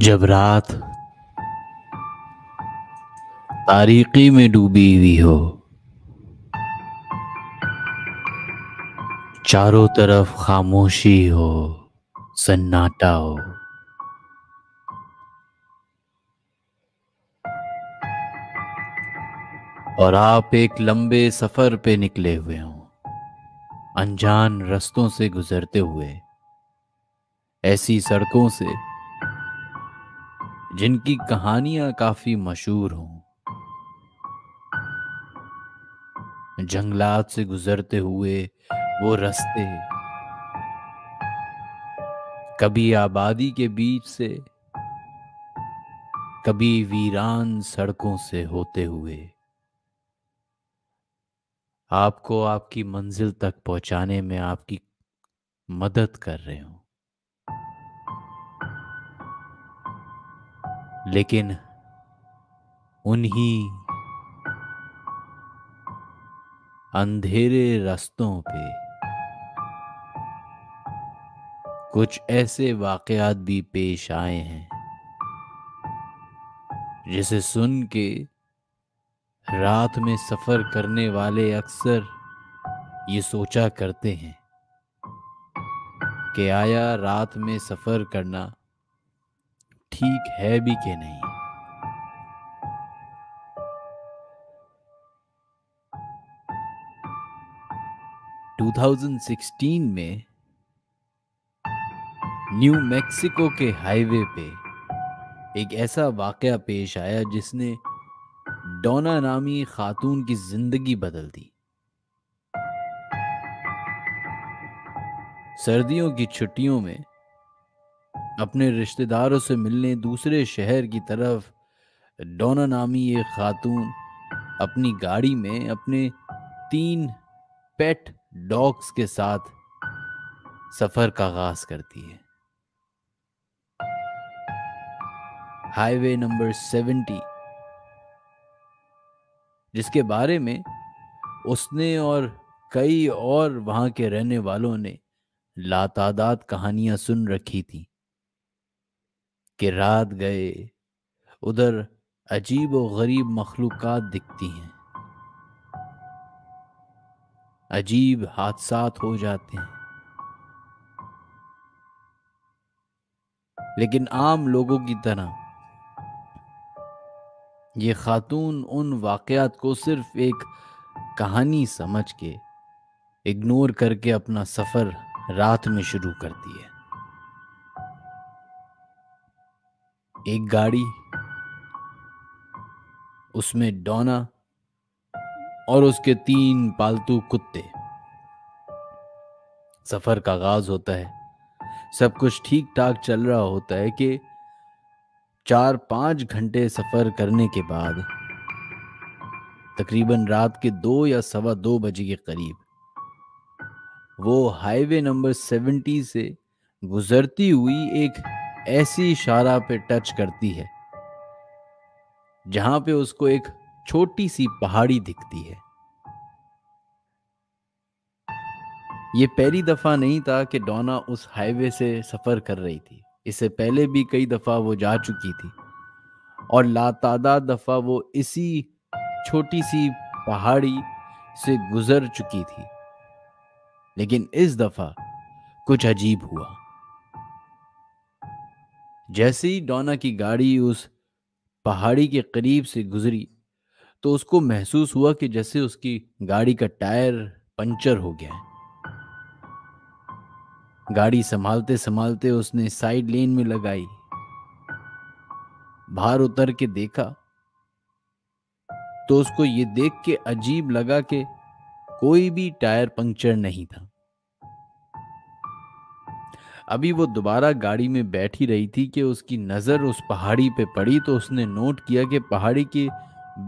जब रात तारीकी में डूबी हुई हो, चारों तरफ खामोशी हो, सन्नाटा हो, और आप एक लंबे सफर पे निकले हुए हो, अनजान रास्तों से गुजरते हुए, ऐसी सड़कों से जिनकी कहानियां काफी मशहूर हों, जंगलात से गुजरते हुए वो रास्ते, कभी आबादी के बीच से, कभी वीरान सड़कों से होते हुए आपको आपकी मंजिल तक पहुंचाने में आपकी मदद कर रहे हो। लेकिन उन्हीं अंधेरे रास्तों पे कुछ ऐसे वाकयात भी पेश आए हैं जिसे सुन के रात में सफर करने वाले अक्सर ये सोचा करते हैं कि आया रात में सफर करना ठीक है भी कि नहीं। 2016 में न्यू मैक्सिको के हाईवे पे एक ऐसा वाकया पेश आया जिसने डोना नामी खातून की जिंदगी बदल दी। सर्दियों की छुट्टियों में अपने रिश्तेदारों से मिलने दूसरे शहर की तरफ डोना नामी ये खातून अपनी गाड़ी में अपने 3 पेट डॉग्स के साथ सफर का आगाज करती है। हाईवे नंबर 70, जिसके बारे में उसने और कई और वहां के रहने वालों ने लातादाद कहानियां सुन रखी थी कि रात गए उधर अजीब और गरीब मखलूकात दिखती हैं, अजीब हादसात हो जाते हैं। लेकिन आम लोगों की तरह ये खातून उन वाकयात को सिर्फ एक कहानी समझ के इग्नोर करके अपना सफर रात में शुरू करती है। एक गाड़ी, उसमें डोना और उसके 3 पालतू कुत्ते। सफर का आगाज होता है, सब कुछ ठीक ठाक चल रहा होता है कि 4-5 घंटे सफर करने के बाद तकरीबन रात के 2 या सवा 2 बजे के करीब वो हाईवे नंबर 70 से गुजरती हुई एक ऐसी इशारा पे टच करती है जहां पे उसको एक छोटी सी पहाड़ी दिखती है। ये पहली दफा नहीं था कि डोना उस हाईवे से सफर कर रही थी। इससे पहले भी कई दफा वो जा चुकी थी और लातादाद दफा वो इसी छोटी सी पहाड़ी से गुजर चुकी थी। लेकिन इस दफा कुछ अजीब हुआ। जैसे ही डोना की गाड़ी उस पहाड़ी के करीब से गुजरी तो उसको महसूस हुआ कि जैसे उसकी गाड़ी का टायर पंचर हो गया है। गाड़ी संभालते संभालते उसने साइड लेन में लगाई, बाहर उतर के देखा तो उसको ये देख के अजीब लगा कि कोई भी टायर पंक्चर नहीं था। अभी वो दोबारा गाड़ी में बैठी रही थी कि उसकी नजर उस पहाड़ी पे पड़ी तो उसने नोट किया कि पहाड़ी की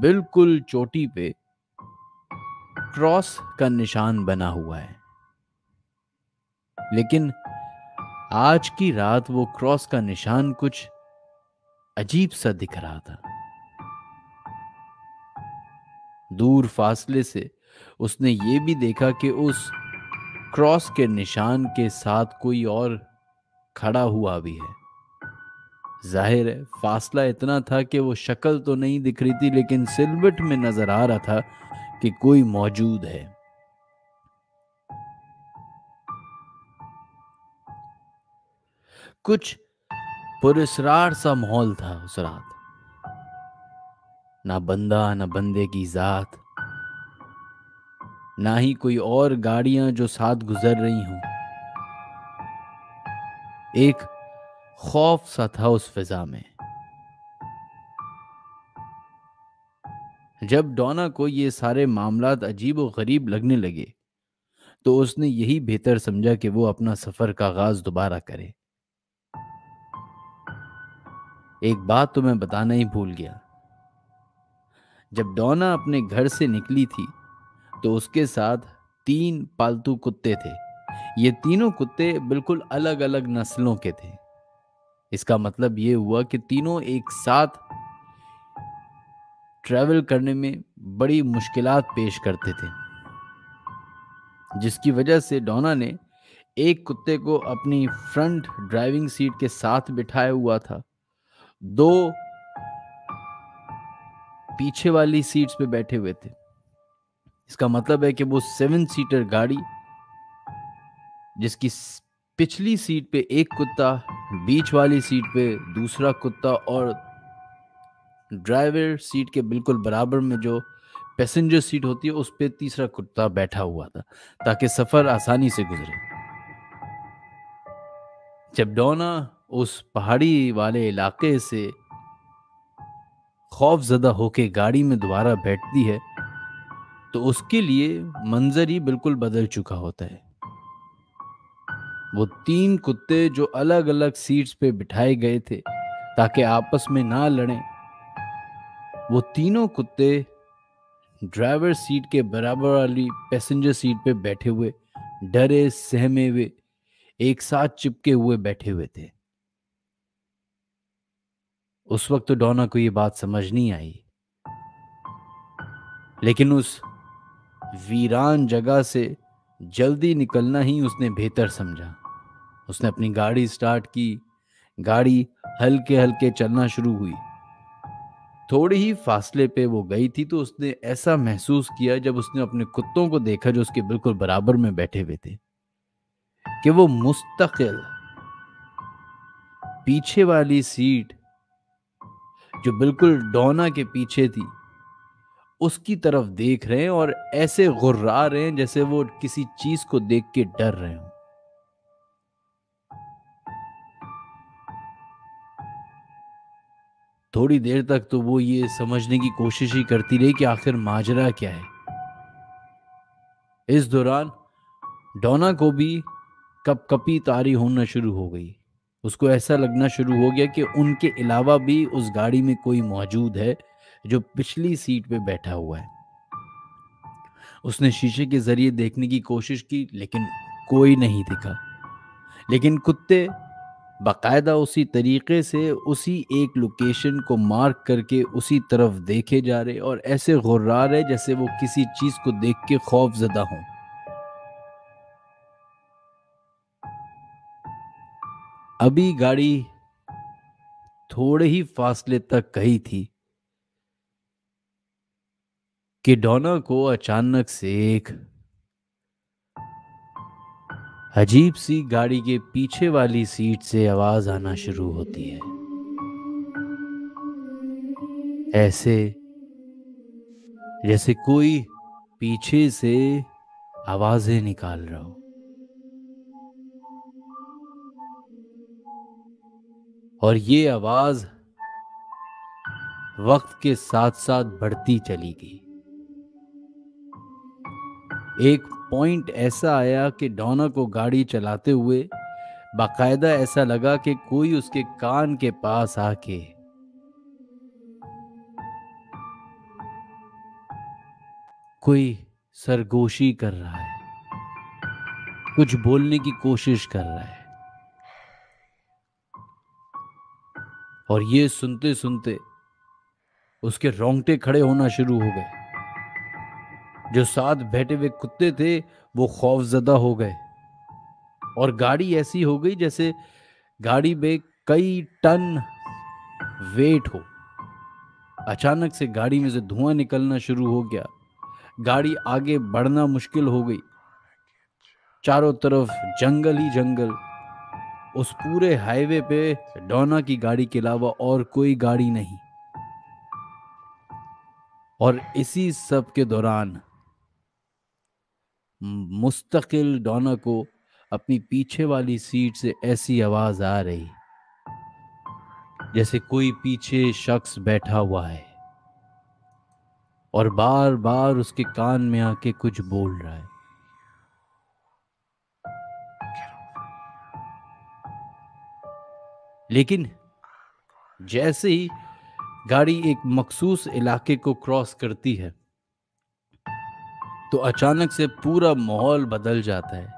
बिल्कुल चोटी पे क्रॉस का निशान बना हुआ है। लेकिन आज की रात वो क्रॉस का निशान कुछ अजीब सा दिख रहा था। दूर फासले से उसने ये भी देखा कि उस क्रॉस के निशान के साथ कोई और खड़ा हुआ भी है। जाहिर है फासला इतना था कि वो शक्ल तो नहीं दिख रही थी, लेकिन सिलवट में नजर आ रहा था कि कोई मौजूद है। कुछ पुरस्रार सा माहौल था उस रात। ना बंदा ना बंदे की जात, ना ही कोई और गाड़ियां जो साथ गुजर रही हों। एक खौफ सा था उस फिजा में। जब डोना को ये सारे मामलात अजीब और गरीब लगने लगे तो उसने यही बेहतर समझा कि वो अपना सफर का आगाज दोबारा करे। एक बात तो मैं बताना ही भूल गया। जब डोना अपने घर से निकली थी तो उसके साथ 3 पालतू कुत्ते थे। ये तीनों कुत्ते बिल्कुल अलग अलग नस्लों के थे। इसका मतलब ये हुआ कि तीनों एक साथ ट्रैवल करने में बड़ी मुश्किलात पेश करते थे, जिसकी वजह से डोना ने एक कुत्ते को अपनी फ्रंट ड्राइविंग सीट के साथ बिठाया हुआ था। 2 पीछे वाली सीट्स पे बैठे हुए थे। इसका मतलब है कि वो 7 सीटर गाड़ी, जिसकी पिछली सीट पे एक कुत्ता, बीच वाली सीट पे दूसरा कुत्ता और ड्राइवर सीट के बिल्कुल बराबर में जो पैसेंजर सीट होती है उस पे तीसरा कुत्ता बैठा हुआ था, ताकि सफर आसानी से गुजरे। जब डोना उस पहाड़ी वाले इलाके से खौफजदा होके गाड़ी में दोबारा बैठती है तो उसके लिए मंजर ही बिल्कुल बदल चुका होता है। वो 3 कुत्ते जो अलग अलग सीट्स पे बिठाए गए थे ताकि आपस में ना लड़ें, वो तीनों कुत्ते ड्राइवर सीट के बराबर वाली पैसेंजर सीट पे बैठे हुए, डरे सहमे हुए, एक साथ चिपके हुए बैठे हुए थे। उस वक्त तो डोना को ये बात समझ नहीं आई, लेकिन उस वीरान जगह से जल्दी निकलना ही उसने बेहतर समझा। उसने अपनी गाड़ी स्टार्ट की। गाड़ी हल्के हल्के चलना शुरू हुई। थोड़ी ही फासले पे वो गई थी तो उसने ऐसा महसूस किया जब उसने अपने कुत्तों को देखा जो उसके बिल्कुल बराबर में बैठे हुए थे, कि वो मुस्तकिल पीछे वाली सीट जो बिल्कुल डोना के पीछे थी उसकी तरफ देख रहे हैं और ऐसे गुर्रा रहे हैं जैसे वो किसी चीज को देख के डर रहे हों। थोड़ी देर तक तो वो ये समझने की कोशिश ही करती रही कि आखिर माजरा क्या है। इस दौरान डोना को भी कपकपी तारी होना शुरू हो गई। उसको ऐसा लगना शुरू हो गया कि उनके अलावा भी उस गाड़ी में कोई मौजूद है जो पिछली सीट पे बैठा हुआ है। उसने शीशे के जरिए देखने की कोशिश की लेकिन कोई नहीं दिखा। लेकिन कुत्ते बाकायदा उसी तरीके से उसी एक लोकेशन को मार्क करके उसी तरफ देखे जा रहे और ऐसे गुर्रा रहे जैसे वो किसी चीज को देख के खौफजदा हों। अभी गाड़ी थोड़े ही फासले तक गई थी कि डोना को अचानक से एक अजीब सी गाड़ी के पीछे वाली सीट से आवाज आना शुरू होती है, ऐसे जैसे कोई पीछे से आवाजें निकाल रहा हो। और ये आवाज वक्त के साथ साथ बढ़ती चली गई। एक पॉइंट ऐसा आया कि डोना को गाड़ी चलाते हुए बाकायदा ऐसा लगा कि कोई उसके कान के पास आके कोई सरगोशी कर रहा है, कुछ बोलने की कोशिश कर रहा है। और ये सुनते सुनते उसके रोंगटे खड़े होना शुरू हो गए। जो साथ बैठे हुए कुत्ते थे वो खौफजदा हो गए और गाड़ी ऐसी हो गई जैसे गाड़ी में कई टन वेट हो। अचानक से गाड़ी में से धुआं निकलना शुरू हो गया। गाड़ी आगे बढ़ना मुश्किल हो गई। चारों तरफ जंगल ही जंगल। उस पूरे हाईवे पे डोना की गाड़ी के अलावा और कोई गाड़ी नहीं। और इसी सब के दौरान मुस्तकिल डोना को अपनी पीछे वाली सीट से ऐसी आवाज आ रही जैसे कोई पीछे शख्स बैठा हुआ है और बार बार उसके कान में आके कुछ बोल रहा है। लेकिन जैसे ही गाड़ी एक मखसूस इलाके को क्रॉस करती है तो अचानक से पूरा माहौल बदल जाता है।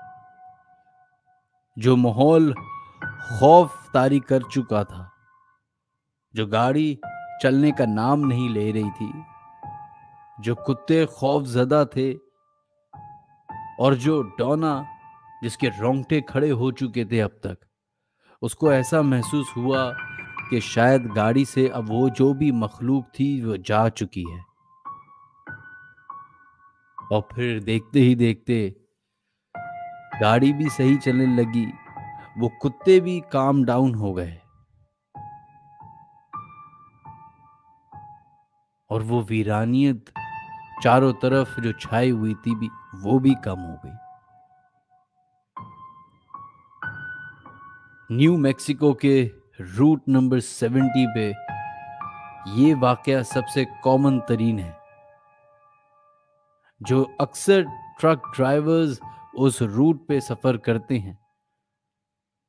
जो माहौल खौफ तारी कर चुका था, जो गाड़ी चलने का नाम नहीं ले रही थी, जो कुत्ते खौफजदा थे और जो डोना जिसके रोंगटे खड़े हो चुके थे अब तक, उसको ऐसा महसूस हुआ कि शायद गाड़ी से अब वो जो भी मखलूक थी वो जा चुकी है। और फिर देखते ही देखते गाड़ी भी सही चलने लगी, वो कुत्ते भी काम डाउन हो गए और वो वीरानियत चारों तरफ जो छाई हुई थी भी वो भी कम हो गई। न्यू मैक्सिको के रूट नंबर 70 पे ये वाकया सबसे कॉमन तरीन है। जो अक्सर ट्रक ड्राइवर्स उस रूट पे सफर करते हैं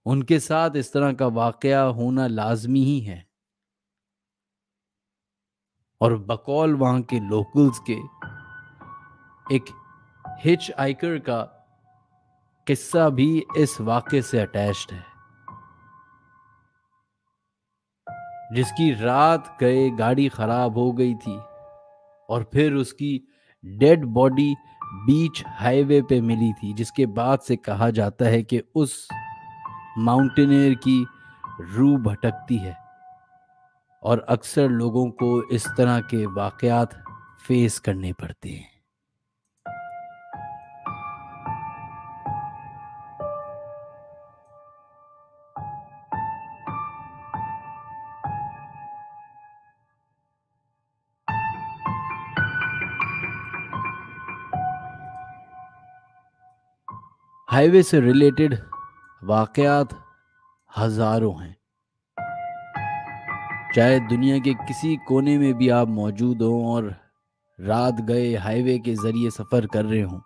उनके साथ इस तरह का वाकया होना लाजमी ही है। और बकौल वहां के लोकल्स के, एक हिच हाइकर का किस्सा भी इस वाकये से अटैच्ड है, जिसकी रात गए गाड़ी खराब हो गई थी और फिर उसकी डेड बॉडी बीच हाईवे पे मिली थी, जिसके बाद से कहा जाता है कि उस माउंटेनियर की रूह भटकती है और अक्सर लोगों को इस तरह के वाकयात फेस करने पड़ते हैं। हाईवे से रिलेटेड वाकयात हजारों हैं। चाहे दुनिया के किसी कोने में भी आप मौजूद हों और रात गए हाईवे के जरिए सफर कर रहे हों,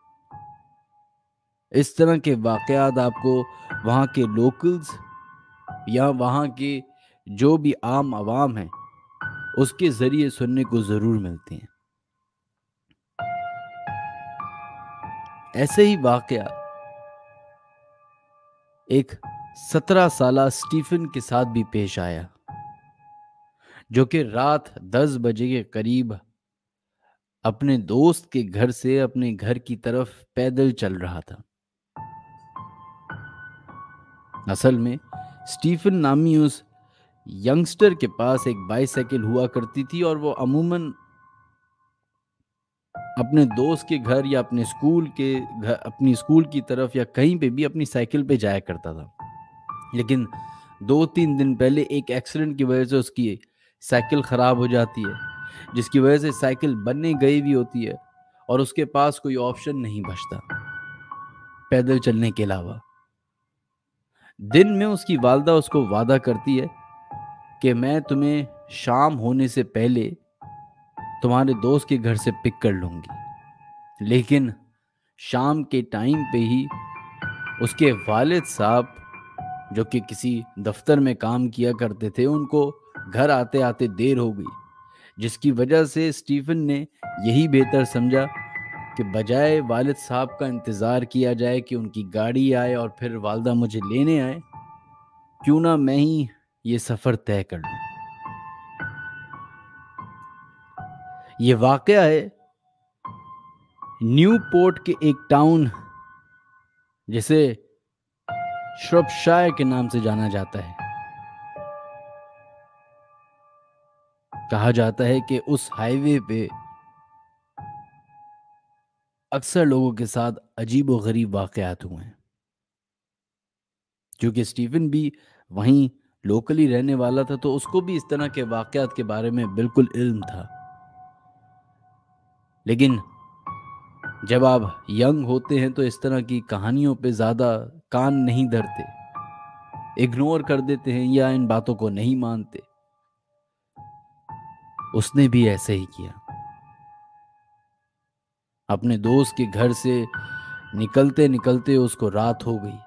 इस तरह के वाकयात आपको वहाँ के लोकल्स या वहाँ के जो भी आम आवाम हैं उसके जरिए सुनने को जरूर मिलते हैं। ऐसे ही वाकया एक 17 साला स्टीफन के साथ भी पेश आया, जो कि रात 10 बजे के करीब अपने दोस्त के घर से अपने घर की तरफ पैदल चल रहा था। असल में स्टीफन नामी उस यंगस्टर के पास एक बाइसाइकिल हुआ करती थी और वो अमूमन अपने दोस्त के घर या अपने स्कूल के घर, अपनी स्कूल की तरफ या कहीं पे भी अपनी साइकिल पे जाया करता था। लेकिन 2-3 दिन पहले एक एक्सीडेंट की वजह से उसकी साइकिल खराब हो जाती है, जिसकी वजह से साइकिल बनने गई भी होती है और उसके पास कोई ऑप्शन नहीं बचता पैदल चलने के अलावा। दिन में उसकी वालदा उसको वादा करती है कि मैं तुम्हें शाम होने से पहले तुम्हारे दोस्त के घर से पिक कर लूंगी। लेकिन शाम के टाइम पे ही उसके वालिद साहब, जो कि किसी दफ्तर में काम किया करते थे, उनको घर आते आते देर हो गई, जिसकी वजह से स्टीफन ने यही बेहतर समझा कि बजाय वालिद साहब का इंतज़ार किया जाए कि उनकी गाड़ी आए और फिर वालदा मुझे लेने आए, क्यों ना मैं ही ये सफ़र तय कर लूं। ये वाकया है न्यू पोर्ट के एक टाउन जिसे श्रॉपशायर के नाम से जाना जाता है। कहा जाता है कि उस हाईवे पे अक्सर लोगों के साथ अजीब-ओ-गरीब वाक़यात हुए हैं। क्योंकि स्टीफ़न भी वहीं लोकली रहने वाला था, तो उसको भी इस तरह के वाक़यात के बारे में बिल्कुल इल्म था। लेकिन जब आप यंग होते हैं तो इस तरह की कहानियों पे ज़्यादा कान नहीं धरते, इग्नोर कर देते हैं या इन बातों को नहीं मानते। उसने भी ऐसे ही किया। अपने दोस्त के घर से निकलते-निकलते उसको रात हो गई।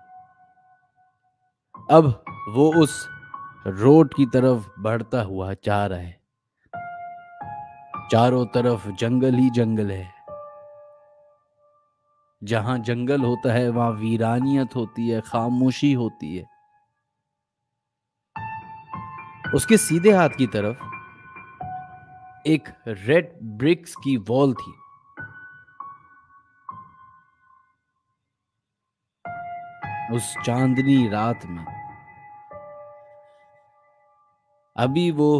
अब वो उस रोड की तरफ बढ़ता हुआ जा रहा है। चारों तरफ जंगल ही जंगल है। जहाँ जंगल होता है वहाँ वीरानियत होती है, खामोशी होती है। उसके सीधे हाथ की तरफ एक रेड ब्रिक्स की वॉल थी। उस चांदनी रात में अभी वो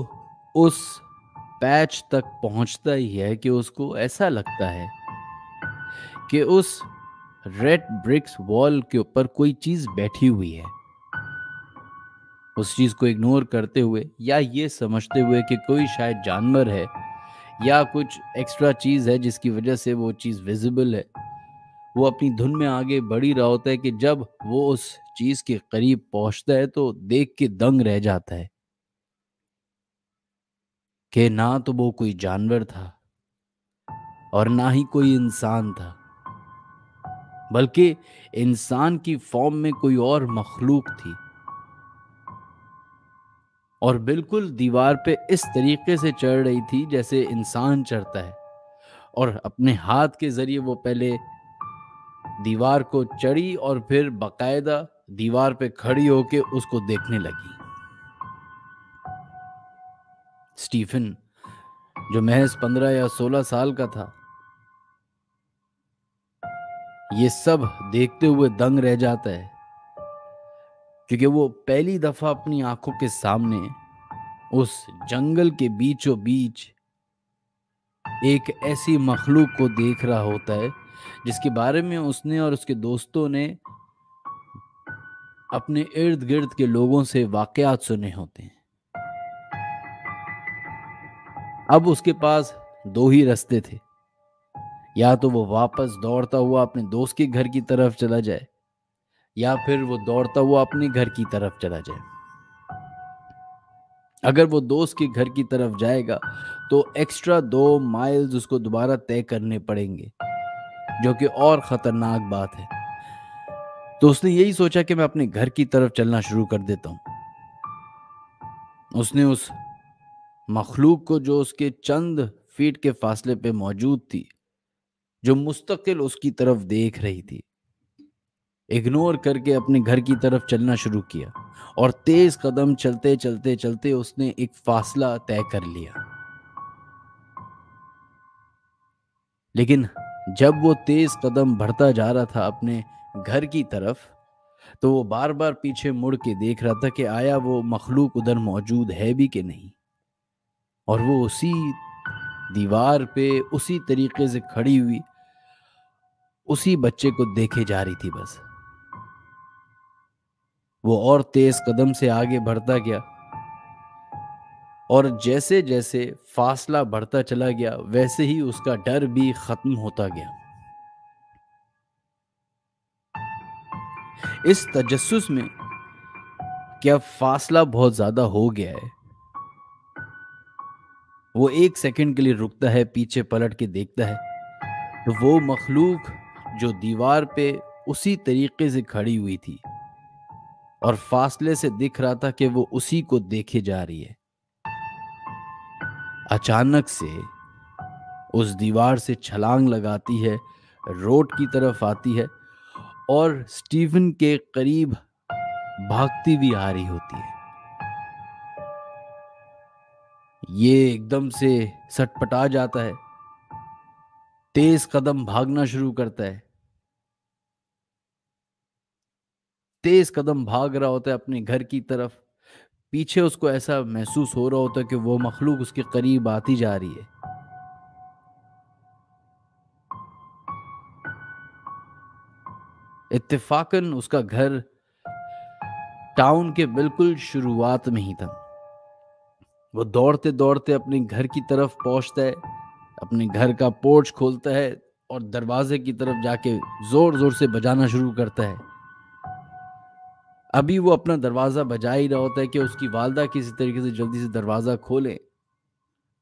उस पैच तक पहुंचता ही है कि उसको ऐसा लगता है कि उस रेड ब्रिक्स वॉल के ऊपर कोई चीज बैठी हुई है। उस चीज को इग्नोर करते हुए या ये समझते हुए कि कोई शायद जानवर है या कुछ एक्स्ट्रा चीज है जिसकी वजह से वो चीज विजिबल है, वो अपनी धुन में आगे बढ़ ही रहा होता है कि जब वो उस चीज के करीब पहुंचता है तो देख के दंग रह जाता है कि ना तो वो कोई जानवर था और ना ही कोई इंसान था, बल्कि इंसान की फॉर्म में कोई और मखलूक थी। और बिल्कुल दीवार पे इस तरीके से चढ़ रही थी जैसे इंसान चढ़ता है, और अपने हाथ के जरिए वो पहले दीवार को चढ़ी और फिर बकायदा दीवार पे खड़ी होके उसको देखने लगी। स्टीफन, जो महज 15 या 16 साल का था, ये सब देखते हुए दंग रह जाता है, क्योंकि वो पहली दफा अपनी आंखों के सामने उस जंगल के बीचों बीच एक ऐसी मखलूक को देख रहा होता है जिसके बारे में उसने और उसके दोस्तों ने अपने इर्द गिर्द के लोगों से वाकयात सुने होते हैं। अब उसके पास दो ही रास्ते थे, या तो वो वापस दौड़ता हुआ अपने दोस्त के घर की तरफ चला जाए या फिर वो दौड़ता हुआ अपने घर की तरफ चला जाए। अगर वो दोस्त के घर की तरफ जाएगा तो एक्स्ट्रा 2 माइल्स उसको दोबारा तय करने पड़ेंगे, जो कि और खतरनाक बात है। तो उसने यही सोचा कि मैं अपने घर की तरफ चलना शुरू कर देता हूं। उसने उस मखलूक को, जो उसके चंद फीट के फासले पे मौजूद थी, जो मुस्तकिल उसकी तरफ देख रही थी, इग्नोर करके अपने घर की तरफ चलना शुरू किया। और तेज कदम चलते चलते चलते उसने एक फासला तय कर लिया। लेकिन जब वो तेज कदम बढ़ता जा रहा था अपने घर की तरफ, तो वो बार बार पीछे मुड़ के देख रहा था कि आया वो मखलूक उधर मौजूद है भी कि नहीं। और वो उसी दीवार पे उसी तरीके से खड़ी हुई उसी बच्चे को देखे जा रही थी बस। वो और तेज कदम से आगे बढ़ता गया, और जैसे जैसे फासला बढ़ता चला गया वैसे ही उसका डर भी खत्म होता गया। इस तजस्सुस में क्या फासला बहुत ज्यादा हो गया है, वो 1 सेकंड के लिए रुकता है, पीछे पलट के देखता है, तो वो मखलूक जो दीवार पे उसी तरीके से खड़ी हुई थी और फासले से दिख रहा था कि वो उसी को देखे जा रही है, अचानक से उस दीवार से छलांग लगाती है, रोड की तरफ आती है और स्टीवन के करीब भागती भी आ रही होती है। ये एकदम से सटपटा जाता है, तेज कदम भागना शुरू करता है, तेज कदम भाग रहा होता है अपने घर की तरफ। पीछे उसको ऐसा महसूस हो रहा होता है कि वो मखलूक उसके करीब आती जा रही है। इत्तेफाकन उसका घर टाउन के बिल्कुल शुरुआत में ही था। वो दौड़ते दौड़ते अपने घर की तरफ पहुंचता है, अपने घर का पोर्च खोलता है और दरवाजे की तरफ जाके जोर जोर से बजाना शुरू करता है। अभी वो अपना दरवाजा बजा ही रहा होता है कि उसकी वालदा किसी तरीके से जल्दी से दरवाजा खोले,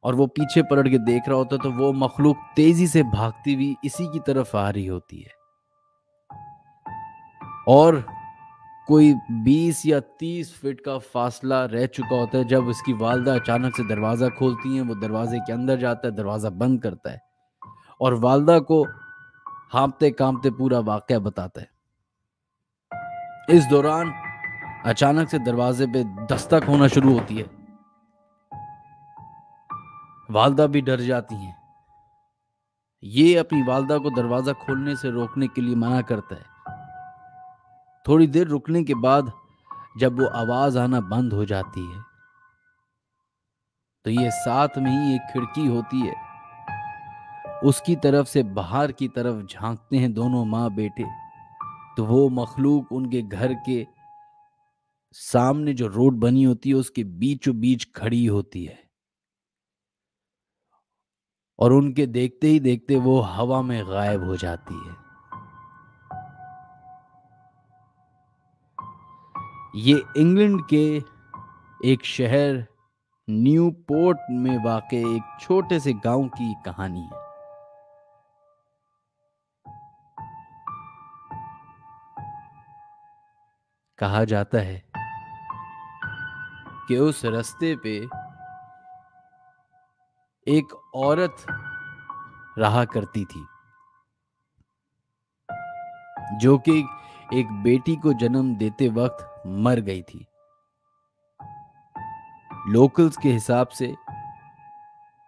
और वो पीछे पलट के देख रहा होता है तो वो मखलूक तेजी से भागती हुई इसी की तरफ आ रही होती है। और कोई 20 या 30 फीट का फासला रह चुका होता है जब उसकी वालदा अचानक से दरवाजा खोलती हैं। वो दरवाजे के अंदर जाता है, दरवाजा बंद करता है और वालदा को हाँफते कांपते पूरा वाकया बताता है। इस दौरान अचानक से दरवाजे पे दस्तक होना शुरू होती है। वालदा भी डर जाती हैं। ये अपनी वालदा को दरवाजा खोलने से रोकने के लिए मना करता है। थोड़ी देर रुकने के बाद जब वो आवाज आना बंद हो जाती है तो ये साथ में ही एक खिड़की होती है, उसकी तरफ से बाहर की तरफ झांकते हैं दोनों माँ बेटे। तो वो मखलूक उनके घर के सामने जो रोड बनी होती है उसके बीचों बीच खड़ी होती है और उनके देखते ही देखते वो हवा में गायब हो जाती है। ये इंग्लैंड के एक शहर न्यूपोर्ट में वाक़ एक छोटे से गांव की कहानी है। कहा जाता है कि उस रास्ते पे एक औरत रहा करती थी जो कि एक बेटी को जन्म देते वक्त मर गई थी। लोकल्स के हिसाब से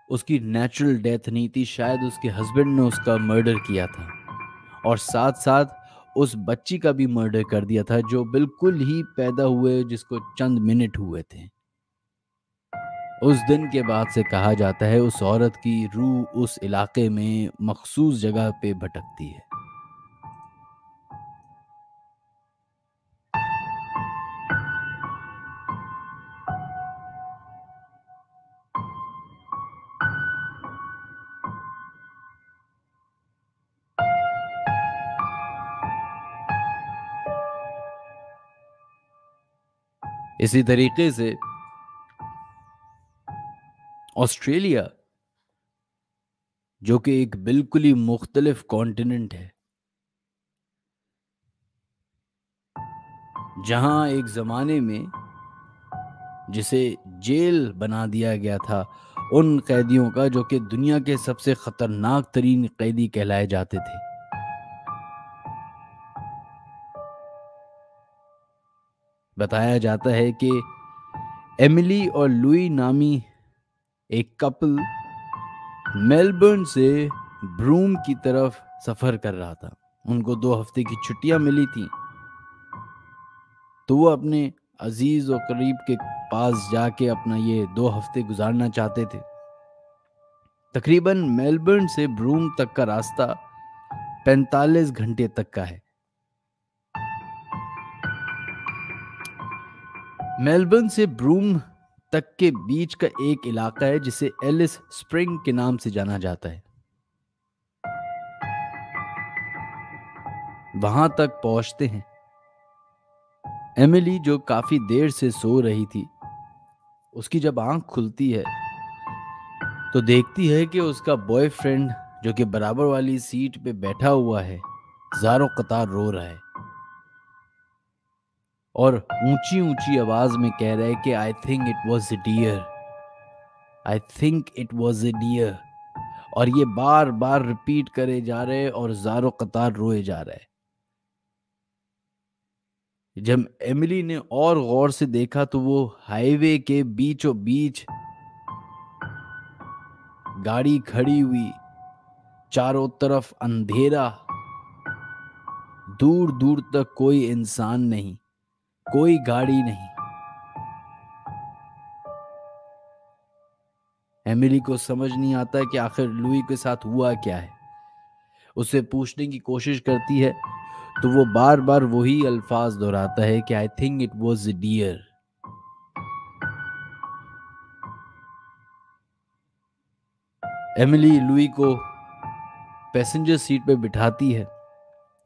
उसकी नेचुरल डेथ नहीं थी, शायद उसके हस्बैंड ने उसका मर्डर किया था और साथ साथ उस बच्ची का भी मर्डर कर दिया था जो बिल्कुल ही पैदा हुए, जिसको चंद मिनट हुए थे। उस दिन के बाद से कहा जाता है उस औरत की रूह उस इलाके में मखसूस जगह पे भटकती है। इसी तरीके से ऑस्ट्रेलिया, जो कि एक बिल्कुल ही मुख्तलिफ कॉन्टिनेंट है, जहां एक जमाने में जिसे जेल बना दिया गया था उन कैदियों का जो कि दुनिया के सबसे खतरनाक तरीन कैदी कहलाए जाते थे। बताया जाता है कि एमिली और लुई नामी एक कपल मेलबर्न से ब्रूम की तरफ सफर कर रहा था। उनको 2 हफ्ते की छुट्टियां मिली थी तो वो अपने अजीज और करीब के पास जाके अपना ये 2 हफ्ते गुजारना चाहते थे। तकरीबन मेलबर्न से ब्रूम तक का रास्ता 45 घंटे तक का है। मेलबर्न से ब्रूम तक के बीच का एक इलाका है जिसे एलिस स्प्रिंग के नाम से जाना जाता है। वहां तक पहुंचते हैं। एमिली जो काफी देर से सो रही थी, उसकी जब आंख खुलती है तो देखती है कि उसका बॉयफ्रेंड जो कि बराबर वाली सीट पे बैठा हुआ है ज़ारो कतार रो रहा है और ऊंची ऊंची आवाज में कह रहा है कि I think it was a deer, I think it was a deer. और ये बार बार रिपीट करे जा रहे और ज़ारो कतार रोए जा रहा है। जब एमिली ने और गौर से देखा तो वो हाईवे के बीचों बीच गाड़ी खड़ी हुई, चारों तरफ अंधेरा, दूर दूर तक कोई इंसान नहीं, कोई गाड़ी नहीं। एमिली को समझ नहीं आता है कि आखिर लुई के साथ हुआ क्या है। उससे पूछने की कोशिश करती है तो वो बार बार वही अल्फाज दोहराता है कि I think it was deer. Emily Louie को पैसेंजर सीट पे बिठाती है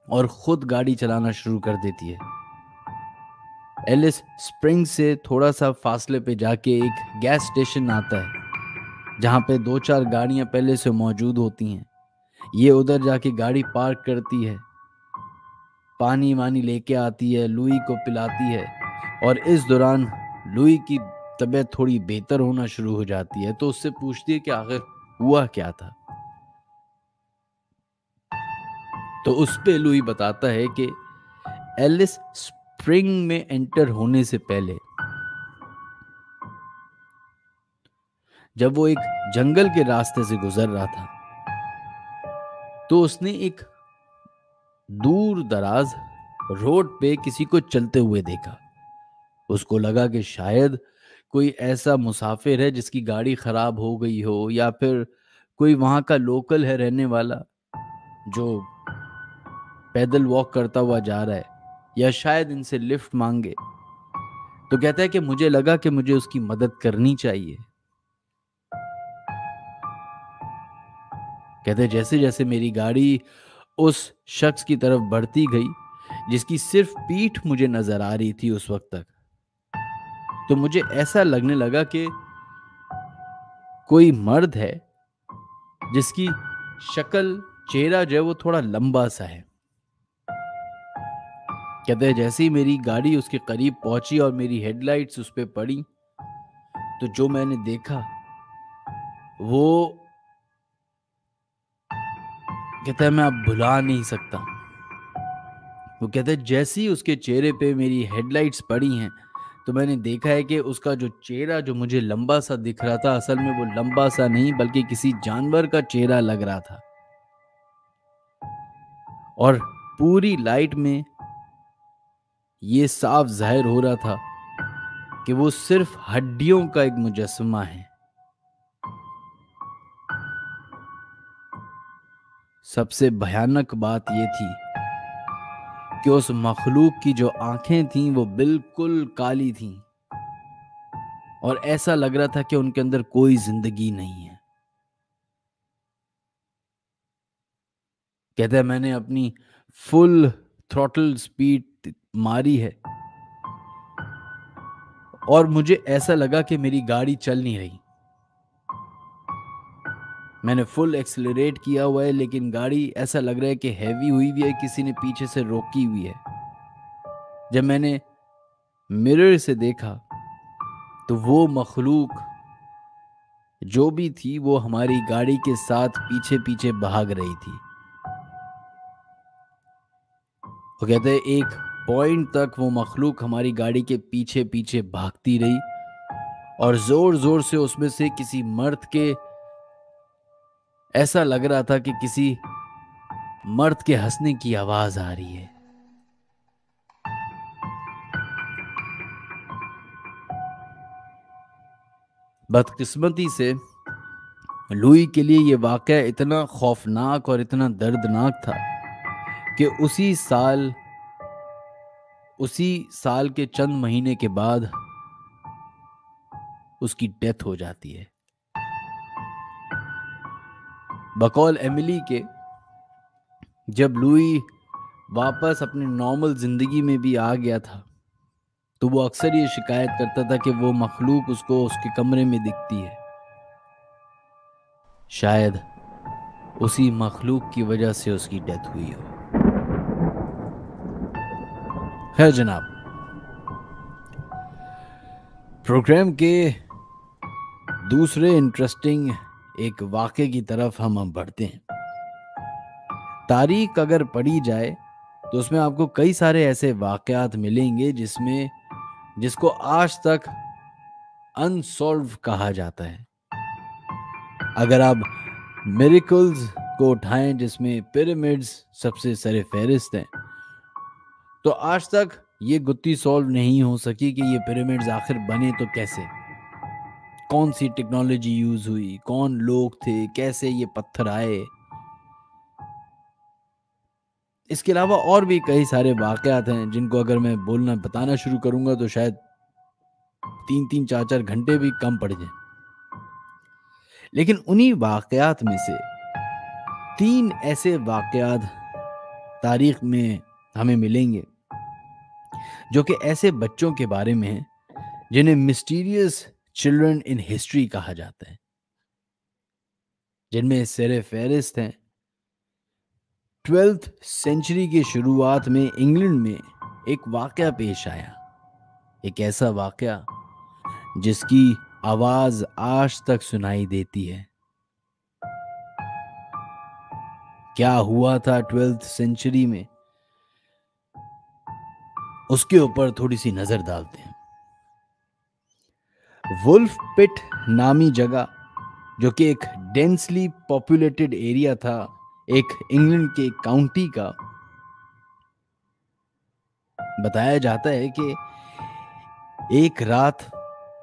और खुद गाड़ी चलाना शुरू कर देती है। एलिस स्प्रिंग से थोड़ा सा फासले पे जाके एक गैस स्टेशन आता है जहाँ पे 2-4 गाड़ियाँ पहले से मौजूद होती हैं। ये उधर जाके गाड़ी पार्क करती है, पानी वानी लेके आती है, लुई को पिलाती है और इस दौरान लुई की तबीयत थोड़ी बेहतर होना शुरू हो जाती है। तो उससे पूछती है कि आखिर हुआ क्या था। तो उस पे लुई बताता है कि एलिस स्प्रिंग में एंटर होने से पहले जब वो एक जंगल के रास्ते से गुजर रहा था तो उसने एक दूर दराज रोड पे किसी को चलते हुए देखा। उसको लगा कि शायद कोई ऐसा मुसाफिर है जिसकी गाड़ी खराब हो गई हो, या फिर कोई वहां का लोकल है रहने वाला जो पैदल वॉक करता हुआ जा रहा है, या शायद इनसे लिफ्ट मांगे। तो कहता है कि मुझे लगा कि मुझे उसकी मदद करनी चाहिए। कहते हैं जैसे जैसे मेरी गाड़ी उस शख्स की तरफ बढ़ती गई जिसकी सिर्फ पीठ मुझे नजर आ रही थी उस वक्त तक, तो मुझे ऐसा लगने लगा कि कोई मर्द है जिसकी शक्ल, चेहरा जो है वो थोड़ा लंबा सा है। कहते हैं जैसे ही मेरी गाड़ी उसके करीब पहुंची और मेरी हेडलाइट्स उस पर पड़ी तो जो मैंने देखा वो, कहता है, मैं अब भुला नहीं सकता। वो कहते हैं जैसे ही उसके चेहरे पे मेरी हेडलाइट्स पड़ी हैं तो मैंने देखा है कि उसका जो चेहरा जो मुझे लंबा सा दिख रहा था, असल में वो लंबा सा नहीं बल्कि किसी जानवर का चेहरा लग रहा था। और पूरी लाइट में ये साफ जाहिर हो रहा था कि वो सिर्फ हड्डियों का एक मुजस्समा है। सबसे भयानक बात यह थी कि उस मखलूक की जो आंखें थीं वो बिल्कुल काली थीं और ऐसा लग रहा था कि उनके अंदर कोई जिंदगी नहीं है। कहता है मैंने अपनी फुल थ्रॉटल स्पीड मारी है और मुझे ऐसा लगा कि मेरी गाड़ी चल नहीं रही। मैंने फुल एक्सेलरेट किया हुआ है लेकिन गाड़ी ऐसा लग रहा है कि हैवी हुई हुई है, किसी ने पीछे से रोकी हुई है। जब मैंने मिरर से देखा तो वो मखलूक जो भी थी वो हमारी गाड़ी के साथ पीछे पीछे भाग रही थी। वो कहते हैं एक पॉइंट तक वो मखलूक हमारी गाड़ी के पीछे पीछे भागती रही और जोर जोर से उसमें से किसी मर्द के, ऐसा लग रहा था कि किसी मर्द के हंसने की आवाज आ रही है। बदकिस्मती से लुई के लिए यह वाकया इतना खौफनाक और इतना दर्दनाक था कि उसी साल के चंद महीने के बाद उसकी डेथ हो जाती है। बकौल एमिली के, जब लुई वापस अपनी नॉर्मल जिंदगी में भी आ गया था तो वो अक्सर ये शिकायत करता था कि वो मखलूक उसको उसके कमरे में दिखती है। शायद उसी मखलूक की वजह से उसकी डेथ हुई हो। खैर जनाब, प्रोग्राम के दूसरे इंटरेस्टिंग एक वाक़े की तरफ हम बढ़ते हैं। तारीख अगर पढ़ी जाए तो उसमें आपको कई सारे ऐसे वाक़यात मिलेंगे जिसको आज तक अनसॉल्व कहा जाता है। अगर आप मिरेकल्स को उठाएं जिसमें पिरामिड्स सबसे सरे फहरिस्त हैं, तो आज तक ये गुत्थी सॉल्व नहीं हो सकी कि ये पिरामिड्स आखिर बने तो कैसे। कौन सी टेक्नोलॉजी यूज हुई, कौन लोग थे, कैसे ये पत्थर आए। इसके अलावा और भी कई सारे वाकयात हैं जिनको अगर मैं बोलना बताना शुरू करूंगा तो शायद 3-3 4-4 घंटे भी कम पड़ जाए। लेकिन उन्हीं वाकयात में से 3 ऐसे वाकयात तारीख में हमें मिलेंगे जो कि ऐसे बच्चों के बारे में हैं जिन्हें मिस्टीरियस चिल्ड्रन इन हिस्ट्री कहा जाता है, जिनमें सर फहरिस्त हैं 12th सेंचुरी की शुरुआत में इंग्लैंड में एक वाकया पेश आया। एक ऐसा वाकया जिसकी आवाज आज तक सुनाई देती है। क्या हुआ था 12th सेंचुरी में, उसके ऊपर थोड़ी सी नजर डालते हैं। वुल्फ पिट नामी जगह, जो कि एक डेंसली पॉपुलेटेड एरिया था एक इंग्लैंड के काउंटी का, बताया जाता है कि एक रात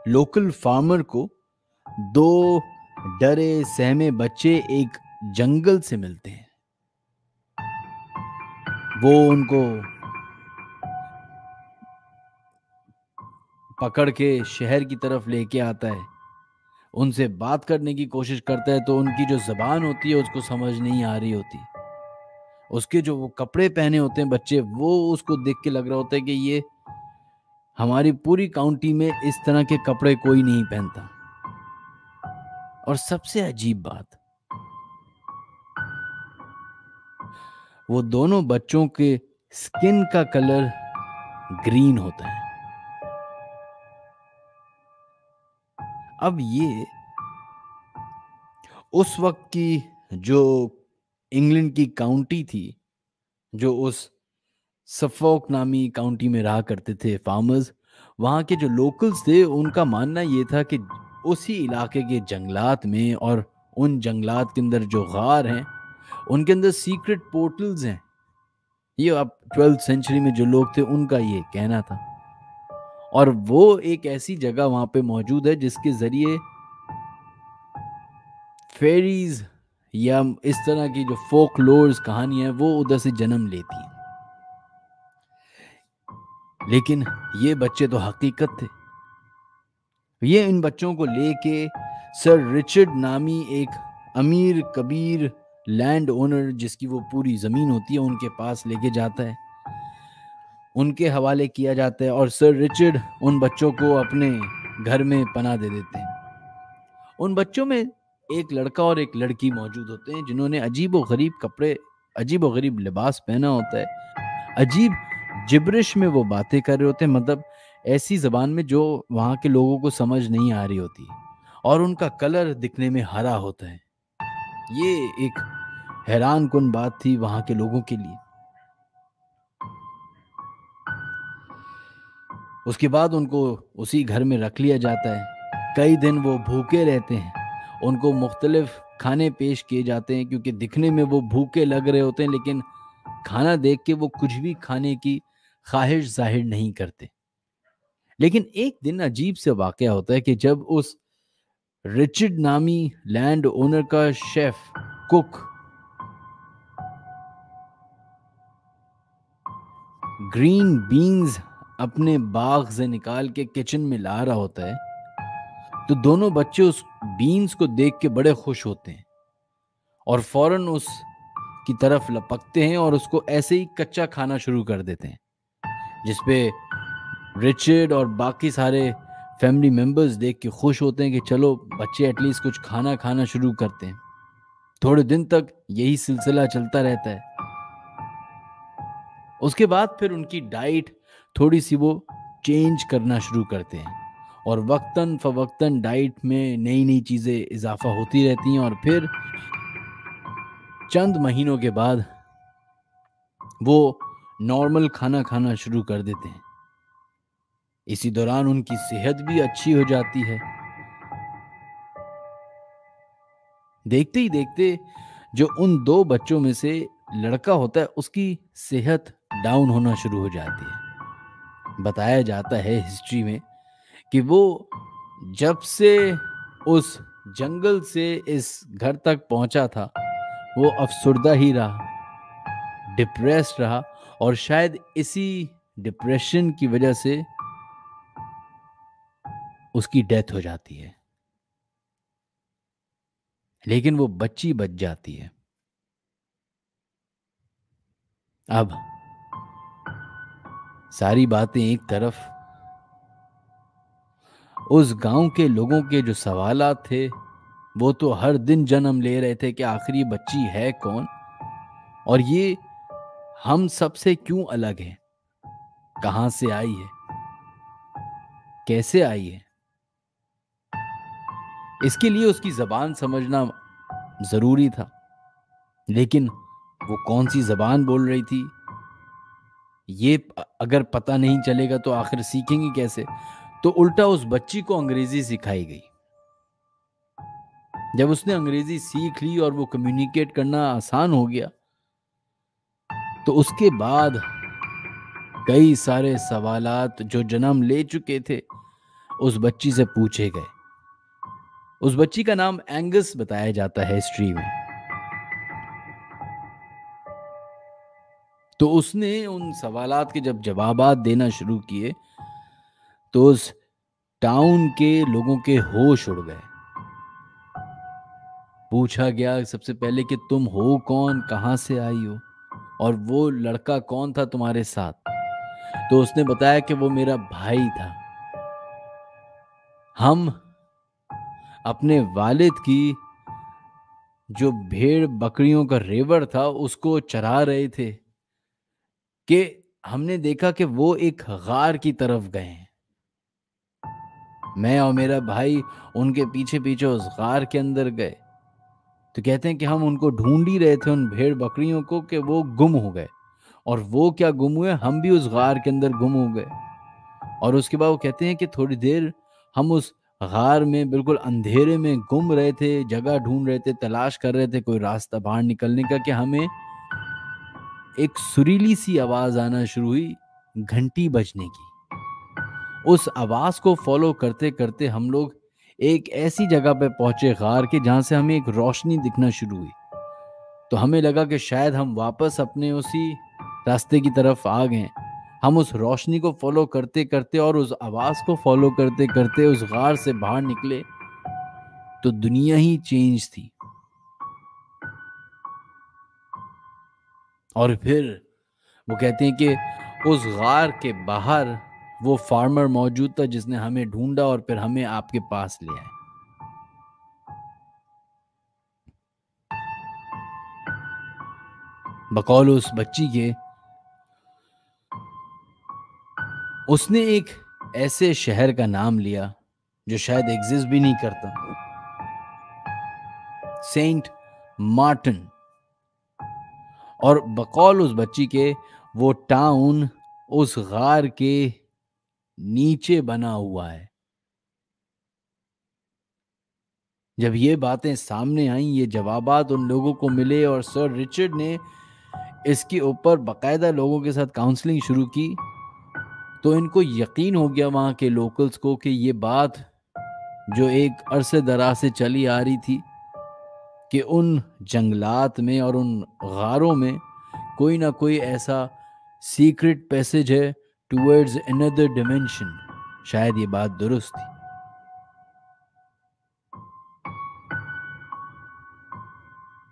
लोकल फार्मर को 2 डरे सहमे बच्चे एक जंगल से मिलते हैं। वो उनको पकड़ के शहर की तरफ लेके आता है, उनसे बात करने की कोशिश करता है तो उनकी जो जबान होती है उसको समझ नहीं आ रही होती। उसके जो वो कपड़े पहने होते हैं बच्चे, वो उसको देख के लग रहा होता है कि ये हमारी पूरी काउंटी में इस तरह के कपड़े कोई नहीं पहनता। और सबसे अजीब बात, वो दोनों बच्चों के स्किन का कलर ग्रीन होता है। अब ये उस वक्त की जो इंग्लैंड की काउंटी थी, जो उस सफोक नामी काउंटी में रहा करते थे फार्मर्स, वहाँ के जो लोकल्स थे उनका मानना ये था कि उसी इलाके के जंगलात में और उन जंगलात के अंदर जो गार हैं उनके अंदर सीक्रेट पोर्टल्स हैं। ये अब 12th सेंचुरी में जो लोग थे उनका ये कहना था। और वो एक ऐसी जगह वहां पे मौजूद है जिसके जरिए फेरीज या इस तरह की जो फोक लोर्स कहानियां हैं वो उधर से जन्म लेती हैं। लेकिन ये बच्चे तो हकीकत थे। ये इन बच्चों को लेके सर रिचर्ड नामी एक अमीर कबीर लैंड ओनर, जिसकी वो पूरी जमीन होती है, उनके पास लेके जाता है, उनके हवाले किया जाता है और सर रिचर्ड उन बच्चों को अपने घर में पनाह दे देते हैं। उन बच्चों में एक लड़का और एक लड़की मौजूद होते हैं जिन्होंने अजीब व गरीब कपड़े, अजीब व गरीब लिबास पहना होता है। अजीब जिब्रिश में वो बातें कर रहे होते हैं, मतलब ऐसी जबान में जो वहाँ के लोगों को समझ नहीं आ रही होती। और उनका कलर दिखने में हरा होता है। ये एक हैरान कुन बात थी वहाँ के लोगों के लिए। उसके बाद उनको उसी घर में रख लिया जाता है। कई दिन वो भूखे रहते हैं, उनको मुख्तलिफ खाने पेश किए जाते हैं क्योंकि दिखने में वो भूखे लग रहे होते हैं, लेकिन खाना देख के वो कुछ भी खाने की ख्वाहिश जाहिर नहीं करते। लेकिन एक दिन अजीब से वाकया होता है कि जब उस रिचर्ड नामी लैंड ओनर का शेफ कुक ग्रीन बीन्स अपने बाग से निकाल के किचन में ला रहा होता है, तो दोनों बच्चे उस बीन्स को देख के बड़े खुश होते हैं और फौरन उस की तरफ लपकते हैं और उसको ऐसे ही कच्चा खाना शुरू कर देते हैं, जिसपे रिचर्ड और बाकी सारे फैमिली मेंबर्स देख के खुश होते हैं कि चलो बच्चे एटलीस्ट कुछ खाना खाना शुरू करते हैं। थोड़े दिन तक यही सिलसिला चलता रहता है। उसके बाद फिर उनकी डाइट थोड़ी सी वो चेंज करना शुरू करते हैं और वक्तन फवक्तन डाइट में नई नई चीज़ें इजाफा होती रहती हैं और फिर चंद महीनों के बाद वो नॉर्मल खाना खाना शुरू कर देते हैं। इसी दौरान उनकी सेहत भी अच्छी हो जाती है। देखते ही देखते जो उन 2 बच्चों में से लड़का होता है उसकी सेहत डाउन होना शुरू हो जाती है। बताया जाता है हिस्ट्री में कि वो जब से उस जंगल से इस घर तक पहुंचा था, वो अफसुर्दा ही रहा, डिप्रेस्ड रहा, और शायद इसी डिप्रेशन की वजह से उसकी डेथ हो जाती है। लेकिन वो बच्ची बच जाती है। अब सारी बातें एक तरफ, उस गांव के लोगों के जो सवालात थे वो तो हर दिन जन्म ले रहे थे कि आखिर ये बच्ची है कौन, और ये हम सबसे क्यों अलग है, कहां से आई है, कैसे आई है। इसके लिए उसकी जबान समझना जरूरी था। लेकिन वो कौन सी जबान बोल रही थी, ये अगर पता नहीं चलेगा तो आखिर सीखेंगे कैसे। तो उल्टा उस बच्ची को अंग्रेजी सिखाई गई। जब उसने अंग्रेजी सीख ली और वो कम्युनिकेट करना आसान हो गया, तो उसके बाद कई सारे सवालात जो जन्म ले चुके थे उस बच्ची से पूछे गए। उस बच्ची का नाम एंगस बताया जाता है हिस्ट्री में। तो उसने उन सवालात के जब जवाबात देना शुरू किए तो उस टाउन के लोगों के होश उड़ गए। पूछा गया सबसे पहले कि तुम हो कौन, कहां से आई हो, और वो लड़का कौन था तुम्हारे साथ। तो उसने बताया कि वो मेरा भाई था। हम अपने वालिद की जो भेड़ बकरियों का रेवड़ था उसको चरा रहे थे कि हमने देखा कि वो एक गार की तरफ गए हैं। मैं और मेरा भाई उनके पीछे पीछे उस गार के अंदर गए। तो कहते हैं कि हम उनको ढूंढ ही रहे थे, उन भेड़ बकरियों को, कि वो गुम हो गए। और वो क्या गुम हुए, हम भी उस गार के अंदर गुम हो गए। और उसके बाद वो कहते हैं कि थोड़ी देर हम उस गार में बिल्कुल अंधेरे में घूम रहे थे, जगह ढूंढ रहे थे, तलाश कर रहे थे कोई रास्ता बाहर निकलने का, कि हमें एक सुरीली सी आवाज आना शुरू हुई, घंटी बजने की। उस आवाज को फॉलो करते करते हम लोग एक ऐसी जगह पे पहुंचे गार के जहां से हमें एक रोशनी दिखना शुरू हुई। तो हमें लगा कि शायद हम वापस अपने उसी रास्ते की तरफ आ गए। हम उस रोशनी को फॉलो करते करते और उस आवाज को फॉलो करते करते उस गार से बाहर निकले तो दुनिया ही चेंज थी। और फिर वो कहते हैं कि उस गार के बाहर वो फार्मर मौजूद था जिसने हमें ढूंढा और फिर हमें आपके पास ले आए। बकौल उस बच्ची के, उसने एक ऐसे शहर का नाम लिया जो शायद एग्जिस्ट भी नहीं करता, सेंट मार्टिन। और बकौल उस बच्ची के वो टाउन उस गार के नीचे बना हुआ है। जब ये बातें सामने आई, ये जवाबात उन लोगों को मिले और सर रिचर्ड ने इसके ऊपर बाकायदा लोगों के साथ काउंसलिंग शुरू की, तो इनको यकीन हो गया वहां के लोकल्स को कि ये बात जो एक अरसे दराज से चली आ रही थी कि उन जंगलात में और उन गारों में कोई ना कोई ऐसा सीक्रेट पैसेज है टुवर्ड्स अनदर डिमेंशन, शायद ये बात दुरुस्त थी।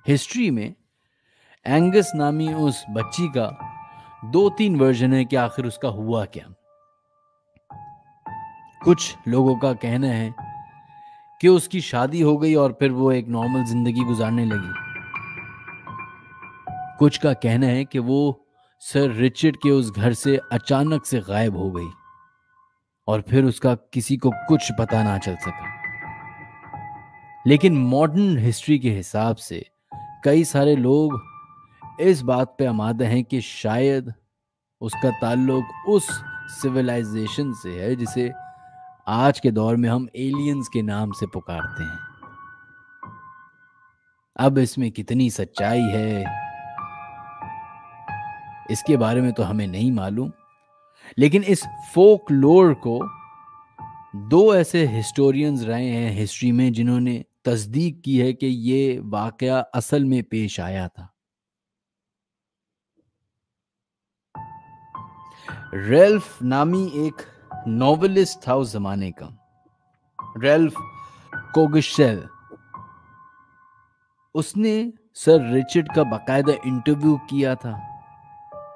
हिस्ट्री में एंगस नामी उस बच्ची का दो तीन वर्जन है कि आखिर उसका हुआ क्या। कुछ लोगों का कहना है कि उसकी शादी हो गई और फिर वो एक नॉर्मल जिंदगी गुजारने लगी। कुछ का कहना है कि वो सर रिचर्ड के उस घर से अचानक से गायब हो गई और फिर उसका किसी को कुछ पता ना चल सका। लेकिन मॉडर्न हिस्ट्री के हिसाब से कई सारे लोग इस बात पे आमादा हैं कि शायद उसका ताल्लुक उस सिविलाइजेशन से है जिसे आज के दौर में हम एलियंस के नाम से पुकारते हैं। अब इसमें कितनी सच्चाई है इसके बारे में तो हमें नहीं मालूम, लेकिन इस फोक लोर को दो ऐसे हिस्टोरियंस रहे हैं हिस्ट्री में जिन्होंने तस्दीक की है कि ये वाकया असल में पेश आया था। रेल्फ नामी एक नॉवेलिस्ट था उस जमाने का, रेल्फ कोगशेल। उसने सर रिचर्ड का बाकायदा इंटरव्यू किया था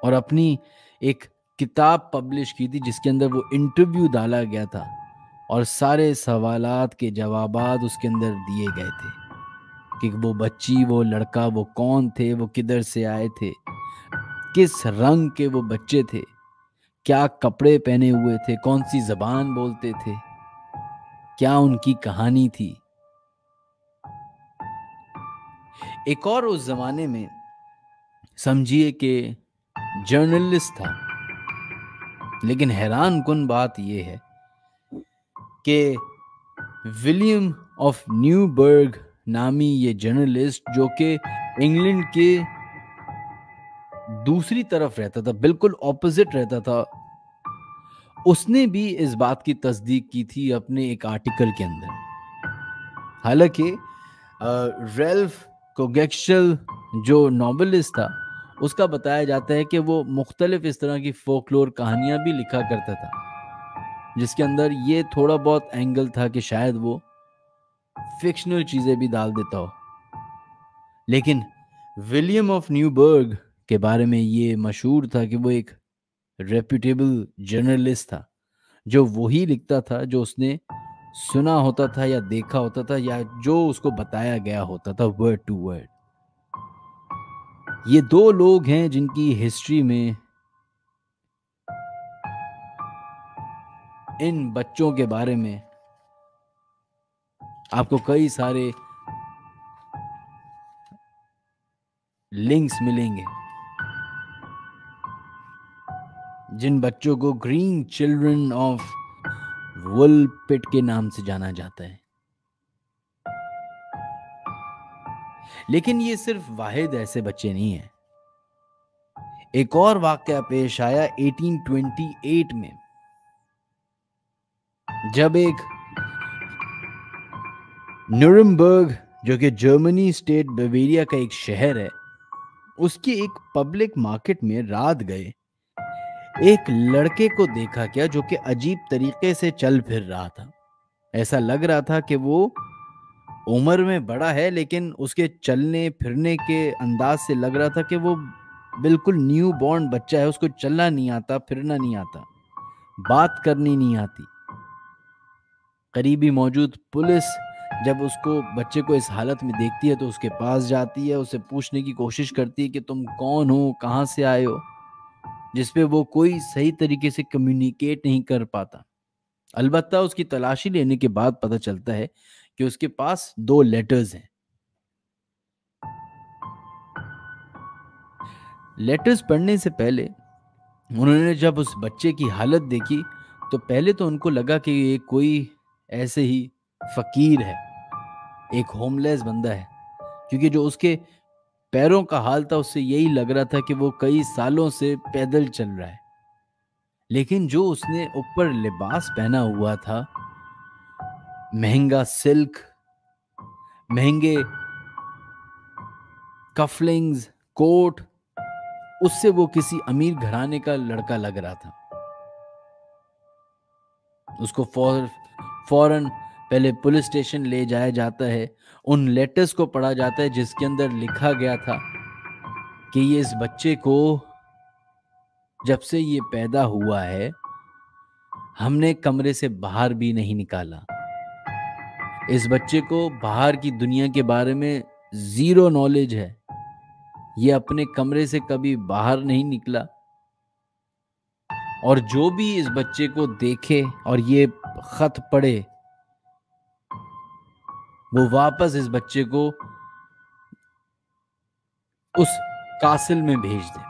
और अपनी एक किताब पब्लिश की थी जिसके अंदर वो इंटरव्यू डाला गया था और सारे सवालात के जवाबात उसके अंदर दिए गए थे कि वो बच्ची, वो लड़का, वो कौन थे, वो किधर से आए थे, किस रंग के वो बच्चे थे, क्या कपड़े पहने हुए थे, कौन सी जबान बोलते थे, क्या उनकी कहानी थी। एक और उस जमाने में समझिए कि जर्नलिस्ट था, लेकिन हैरान कुन बात यह है कि विलियम ऑफ न्यूबर्ग नामी ये जर्नलिस्ट, जो कि इंग्लैंड के दूसरी तरफ रहता था, बिल्कुल ऑपोजिट रहता था, उसने भी इस बात की तस्दीक की थी अपने एक आर्टिकल के अंदर। हालांकि रेल्फ कोगेक्शल जो नॉवेलिस्ट था, उसका बताया जाता है कि वो मुख्तलिफ इस तरह की फोकलोर कहानियां भी लिखा करता था, जिसके अंदर ये थोड़ा बहुत एंगल था कि शायद वो फिक्शनल चीजें भी डाल देता हो। लेकिन विलियम ऑफ न्यूबर्ग के बारे में ये मशहूर था कि वो एक रेप्यूटेबल जर्नलिस्ट था, जो वही लिखता था जो उसने सुना होता था या देखा होता था या जो उसको बताया गया होता था, वर्ड टू वर्ड। ये दो लोग हैं जिनकी हिस्ट्री में इन बच्चों के बारे में आपको कई सारे लिंक्स मिलेंगे, जिन बच्चों को ग्रीन चिल्ड्रन ऑफ वुलपिट के नाम से जाना जाता है। लेकिन ये सिर्फ वाहिद ऐसे बच्चे नहीं हैं। एक और वाकया पेश आया 1828 में, जब एक न्यूरमबर्ग, जो कि जर्मनी स्टेट बवेरिया का एक शहर है, उसकी एक पब्लिक मार्केट में रात गए एक लड़के को देखा गया जो कि अजीब तरीके से चल फिर रहा था। ऐसा लग रहा था कि वो उम्र में बड़ा है, लेकिन उसके चलने फिरने के अंदाज से लग रहा था कि वो बिल्कुल न्यू बॉर्न बच्चा है। उसको चलना नहीं आता, फिरना नहीं आता, बात करनी नहीं आती। करीबी मौजूद पुलिस जब उसको, बच्चे को इस हालत में देखती है तो उसके पास जाती है, उसे पूछने की कोशिश करती है कि तुम कौन हो, कहाँ से आए हो, जिसपे वो कोई सही तरीके से कम्युनिकेट नहीं कर पाता। अलबत्ता उसकी तलाशी लेने के बाद पता चलता है कि उसके पास 2 लेटर्स हैं। लेटर्स पढ़ने से पहले उन्होंने जब उस बच्चे की हालत देखी तो पहले तो उनको लगा कि ये कोई ऐसे ही फकीर है, एक होमलेस बंदा है, क्योंकि जो उसके पैरों का हाल था उससे यही लग रहा था कि वो कई सालों से पैदल चल रहा है। लेकिन जो उसने ऊपर लिबास पहना हुआ था, महंगा सिल्क, महंगे कफलिंग्स, कोट, उससे वो किसी अमीर घराने का लड़का लग रहा था। उसको फौरन पहले पुलिस स्टेशन ले जाया जाता है। उन लेटर्स को पढ़ा जाता है जिसके अंदर लिखा गया था कि ये इस बच्चे को जब से ये पैदा हुआ है हमने कमरे से बाहर भी नहीं निकाला। इस बच्चे को बाहर की दुनिया के बारे में जीरो नॉलेज है। ये अपने कमरे से कभी बाहर नहीं निकला, और जो भी इस बच्चे को देखे और ये खत पढ़े वो वापस इस बच्चे को उस कासिल में भेज दे।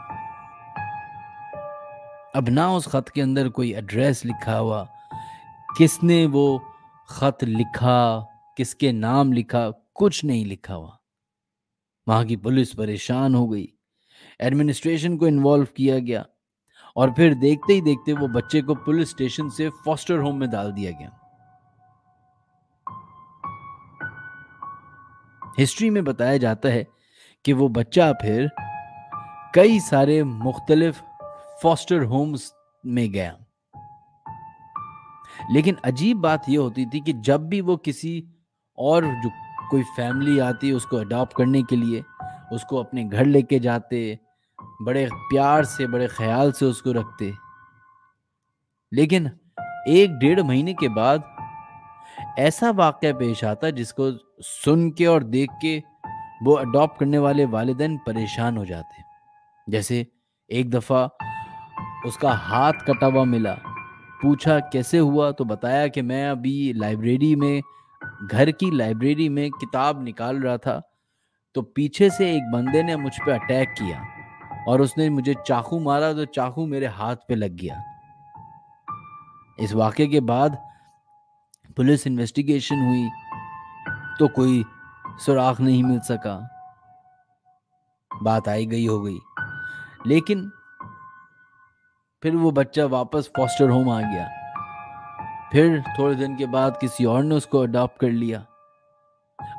अब ना उस खत के अंदर कोई एड्रेस लिखा हुआ, किसने वो खत लिखा, किसके नाम लिखा, कुछ नहीं लिखा हुआ। वहां की पुलिस परेशान हो गई, एडमिनिस्ट्रेशन को इन्वॉल्व किया गया और फिर देखते ही देखते वो बच्चे को पुलिस स्टेशन से फॉस्टर होम में डाल दिया गया। हिस्ट्री में बताया जाता है कि वो बच्चा फिर कई सारे मुख्तलिफ फॉस्टर होम्स में गया। लेकिन अजीब बात यह होती थी कि जब भी वो किसी और जो कोई फैमिली आती उसको अडॉप्ट करने के लिए, उसको अपने घर लेके जाते, बड़े प्यार से बड़े ख्याल से उसको रखते। लेकिन 1-1.5 महीने के बाद ऐसा वाक़या पेश आता जिसको सुन के और देख के वो अडॉप्ट करने वाले वालिदैन परेशान हो जाते। जैसे एक दफ़ा उसका हाथ कटा हुआ मिला। पूछा कैसे हुआ, तो बताया कि मैं अभी लाइब्रेरी में, घर की लाइब्रेरी में किताब निकाल रहा था, तो पीछे से एक बंदे ने मुझ पे अटैक किया और उसने मुझे चाकू मारा, तो चाकू मेरे हाथ पे लग गया। इस वाक़े के बाद पुलिस इन्वेस्टिगेशन हुई तो कोई सुराग नहीं मिल सका। बात आई गई हो गई। लेकिन फिर वो बच्चा वापस फॉस्टर होम आ गया। फिर थोड़े दिन के बाद किसी और ने उसको अडॉप्ट कर लिया।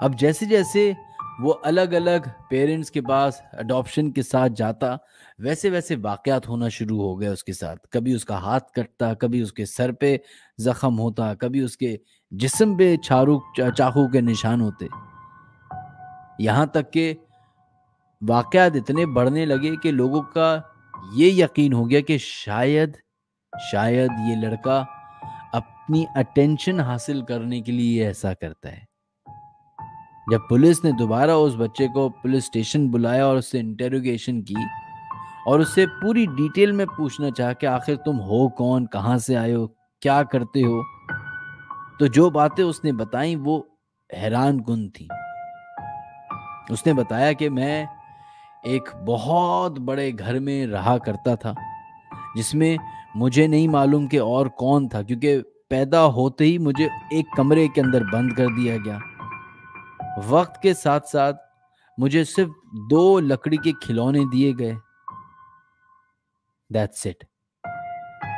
अब जैसे जैसे वो अलग अलग पेरेंट्स के पास अडॉप्शन के साथ जाता, वैसे वैसे वाकयात होना शुरू हो गए उसके साथ। कभी उसका हाथ कटता, कभी उसके सर पे जख्म होता, कभी उसके जिस्म पे चाकू के निशान होते। यहाँ तक कि वाकयात इतने बढ़ने लगे कि लोगों का ये यकीन हो गया कि शायद शायद ये लड़का अपनी अटेंशन हासिल करने के लिए ऐसा करता है। जब पुलिस ने दोबारा उस बच्चे को पुलिस स्टेशन बुलाया और उससे इंटेरोगेशन की और उससे पूरी डिटेल में पूछना चाहा कि आखिर तुम हो कौन, कहाँ से आए हो, क्या करते हो, तो जो बातें उसने बताई वो हैरान कुन थी। उसने बताया कि मैं एक बहुत बड़े घर में रहा करता था जिसमें मुझे नहीं मालूम कि और कौन था, क्योंकि पैदा होते ही मुझे एक कमरे के अंदर बंद कर दिया गया। वक्त के साथ साथ मुझे सिर्फ 2 लकड़ी के खिलौने दिए गए। That's it.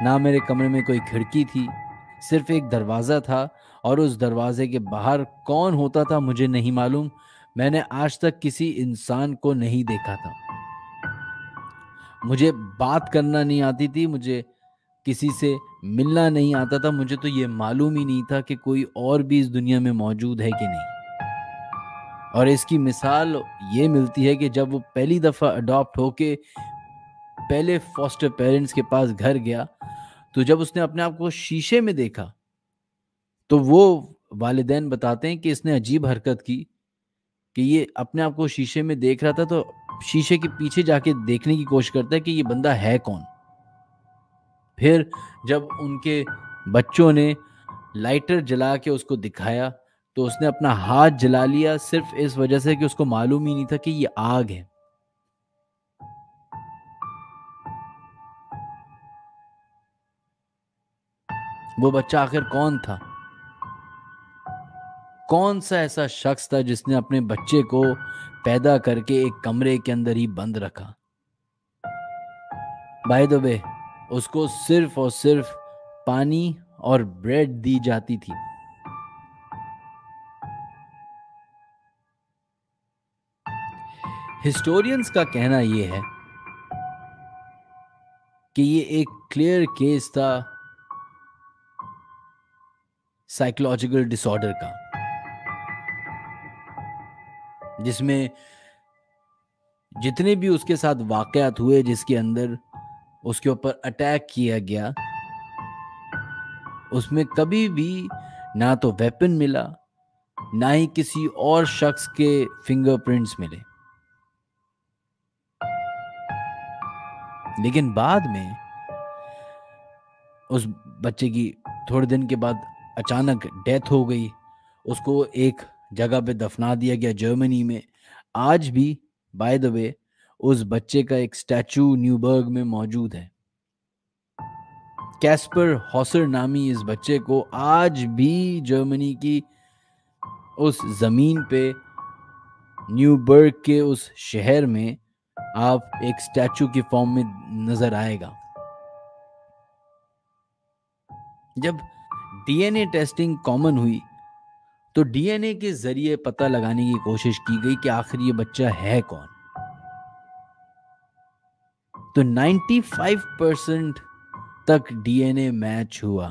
ना मेरे कमरे में कोई खिड़की थी, सिर्फ एक दरवाज़ा था और उस दरवाजे के बाहर कौन होता था मुझे नहीं मालूम। मैंने आज तक किसी इंसान को नहीं देखा था। मुझे बात करना नहीं आती थी, मुझे किसी से मिलना नहीं आता था। मुझे तो ये मालूम ही नहीं था कि कोई और भी इस दुनिया में मौजूद है कि नहीं। और इसकी मिसाल ये मिलती है कि जब वो पहली दफ़ा अडॉप्ट होके पहले फॉस्टर पेरेंट्स के पास घर गया, तो जब उसने अपने आप को शीशे में देखा, तो वो वालिदैन बताते हैं कि इसने अजीब हरकत की कि ये अपने आप को शीशे में देख रहा था, तो शीशे के पीछे जाके देखने की कोशिश करता है कि ये बंदा है कौन। फिर जब उनके बच्चों ने लाइटर जला के उसको दिखाया, तो उसने अपना हाथ जला लिया सिर्फ इस वजह से कि उसको मालूम ही नहीं था कि ये आग है। वो बच्चा आखिर कौन था? कौन सा ऐसा शख्स था जिसने अपने बच्चे को पैदा करके एक कमरे के अंदर ही बंद रखा? बाय द वे, उसको सिर्फ और सिर्फ पानी और ब्रेड दी जाती थी। हिस्टोरियंस का कहना यह है कि ये एक क्लियर केस था साइकोलॉजिकल डिसऑर्डर का, जिसमें जितने भी उसके साथ वाकयात हुए जिसके अंदर उसके ऊपर अटैक किया गया, उसमें कभी भी ना तो वेपन मिला, ना ही किसी और शख्स के फिंगरप्रिंट्स मिले। लेकिन बाद में उस बच्चे की थोड़े दिन के बाद अचानक डेथ हो गई। उसको एक जगह पे दफना दिया गया जर्मनी में। आज भी बाय द वे उस बच्चे का एक स्टैचू न्यूबर्ग में मौजूद है। कैस्पर हॉसर नामी इस बच्चे को आज भी जर्मनी की उस जमीन पे न्यूबर्ग के उस शहर में आप एक स्टैचू की फॉर्म में नजर आएगा। जब डीएनए टेस्टिंग कॉमन हुई तो डीएनए के जरिए पता लगाने की कोशिश की गई कि आखिर ये बच्चा है कौन। तो 95% तक डीएनए मैच हुआ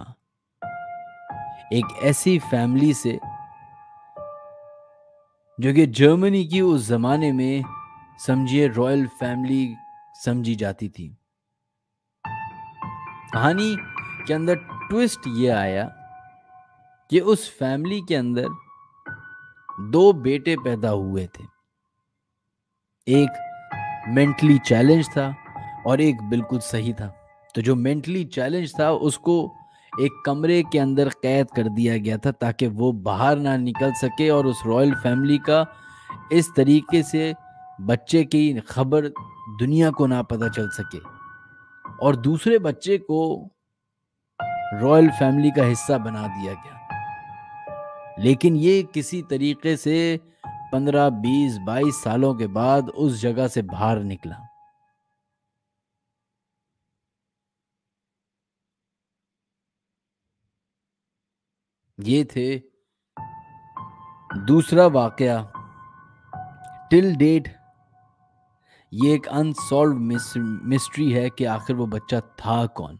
एक ऐसी फैमिली से जो कि जर्मनी की उस जमाने में समझिए रॉयल फैमिली समझी जाती थी। कहानी के अंदर ट्विस्ट ये आया कि उस फैमिली के अंदर दो बेटे पैदा हुए थे। एक मेंटली चैलेंज था और एक बिल्कुल सही था। तो जो मेंटली चैलेंज था उसको एक कमरे के अंदर कैद कर दिया गया था ताकि वो बाहर ना निकल सके और उस रॉयल फैमिली का इस तरीके से बच्चे की खबर दुनिया को ना पता चल सके। और दूसरे बच्चे को रॉयल फैमिली का हिस्सा बना दिया गया। लेकिन ये किसी तरीके से 15, 20, 22 सालों के बाद उस जगह से बाहर निकला। ये थे दूसरा वाकया। टिल डेट ये एक अनसॉल्व मिस्ट्री है कि आखिर वो बच्चा था कौन।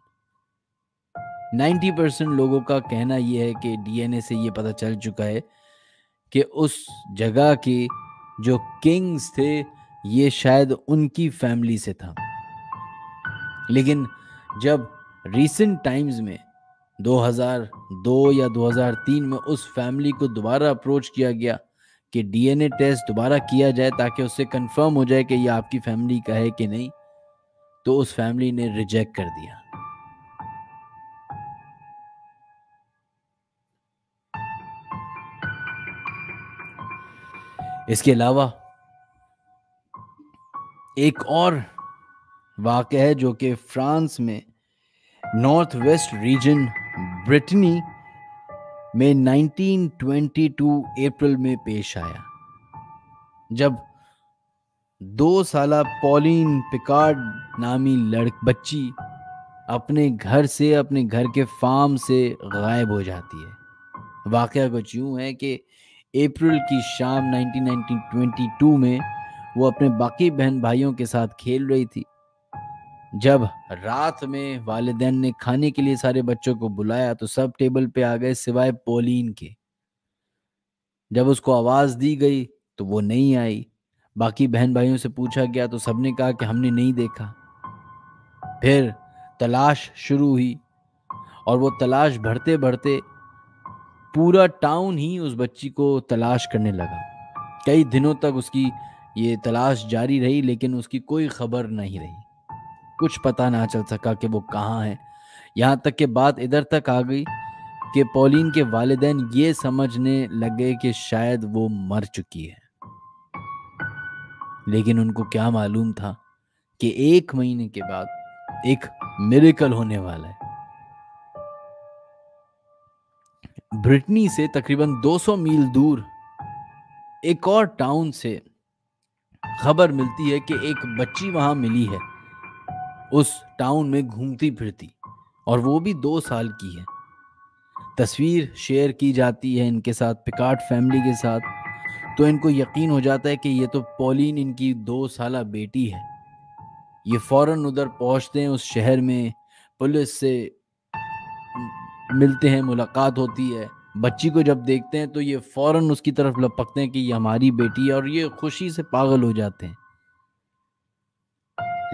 90% लोगों का कहना यह है कि डीएनए से ये पता चल चुका है कि उस जगह के जो किंग्स थे ये शायद उनकी फैमिली से था। लेकिन जब रिसेंट टाइम्स में 2002 या 2003 में उस फैमिली को दोबारा अप्रोच किया गया कि डीएनए टेस्ट दोबारा किया जाए ताकि उससे कंफर्म हो जाए कि ये आपकी फैमिली का है कि नहीं, तो उस फैमिली ने रिजेक्ट कर दिया। इसके अलावा एक और वाकया है जो कि फ्रांस में नॉर्थ वेस्ट रीजन ब्रिटनी में 1922 अप्रैल में पेश आया, जब 2 साला पॉलिन पिकार्ड नामी बच्ची अपने घर के फार्म से गायब हो जाती है। वाकया कुछ यूं है कि अप्रैल की शाम 1922 में वो अपने बाकी बहन भाइयों के साथ खेल रही थी। जब रात में वालिदैन ने खाने के लिए सारे बच्चों को बुलाया तो सब टेबल पे आ गए सिवाय पॉलिन के। जब उसको आवाज दी गई तो वो नहीं आई। बाकी बहन भाइयों से पूछा गया तो सबने कहा कि हमने नहीं देखा। फिर तलाश शुरू हुई और वो तलाश बढ़ते बढ़ते पूरा टाउन ही उस बच्ची को तलाश करने लगा। कई दिनों तक उसकी ये तलाश जारी रही लेकिन उसकी कोई खबर नहीं रही। कुछ पता ना चल सका कि वो कहाँ है। यहाँ तक कि बात इधर तक आ गई कि पॉलिन के वालिदैन ये समझने लगे कि शायद वो मर चुकी है। लेकिन उनको क्या मालूम था कि 1 महीने के बाद एक मिरेकल होने वाला है। ब्रिटनी से तकरीबन 200 मील दूर एक और टाउन से खबर मिलती है कि एक बच्ची वहां मिली है, उस टाउन में घूमती फिरती, और वो भी 2 साल की है। तस्वीर शेयर की जाती है इनके साथ, पिकार्ड फैमिली के साथ। तो इनको यकीन हो जाता है कि ये तो पॉलिन इनकी 2 साला बेटी है। ये फौरन उधर पहुंचते हैं उस शहर में, पुलिस से मिलते हैं, मुलाकात होती है। बच्ची को जब देखते हैं तो ये फौरन उसकी तरफ लपकते हैं कि ये हमारी बेटी है और ये खुशी से पागल हो जाते हैं।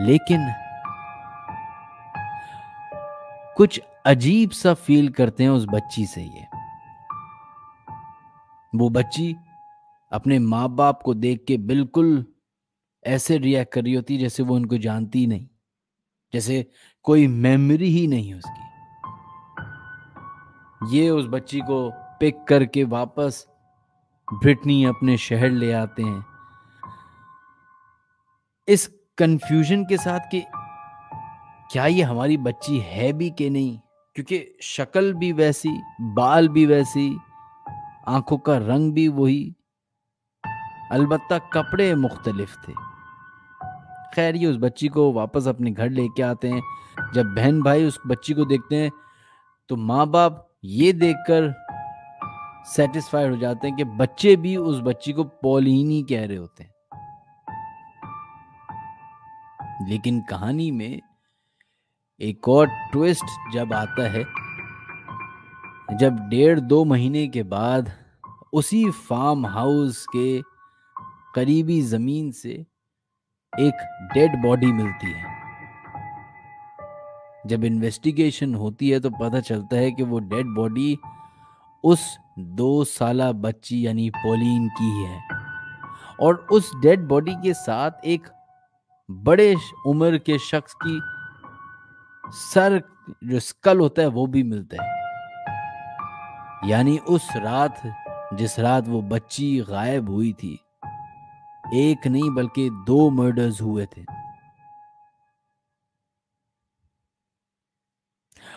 लेकिन कुछ अजीब सा फील करते हैं उस बच्ची से। ये वो बच्ची अपने माँ बाप को देख के बिल्कुल ऐसे रिएक्ट कर रही होती जैसे वो उनको जानती ही नहीं, जैसे कोई मेमोरी ही नहीं उसकी। ये उस बच्ची को पिक करके वापस ब्रिटनी अपने शहर ले आते हैं, इस कंफ्यूजन के साथ कि क्या ये हमारी बच्ची है भी कि नहीं, क्योंकि शक्ल भी वैसी, बाल भी वैसी, आंखों का रंग भी वही, अलबत्ता कपड़े मुख्तलिफ थे। खैर ये उस बच्ची को वापस अपने घर लेके आते हैं। जब बहन भाई उस बच्ची को देखते हैं तो माँ बाप ये देखकर सेटिस्फाइड हो जाते हैं कि बच्चे भी उस बच्ची को पॉलिन ही कह रहे होते हैं। लेकिन कहानी में एक और ट्विस्ट जब आता है, जब 1.5-2 महीने के बाद उसी फार्म हाउस के करीबी जमीन से एक डेड बॉडी मिलती है। जब इन्वेस्टिगेशन होती है तो पता चलता है कि वो डेड बॉडी उस 2 साला बच्ची यानी पॉलिन की ही है, और उस डेड बॉडी के साथ एक बड़े उम्र के शख्स की सर, जो स्कल होता है, वो भी मिलता है। यानी उस रात, जिस रात वो बच्ची गायब हुई थी, एक नहीं बल्कि 2 मर्डर्स हुए थे।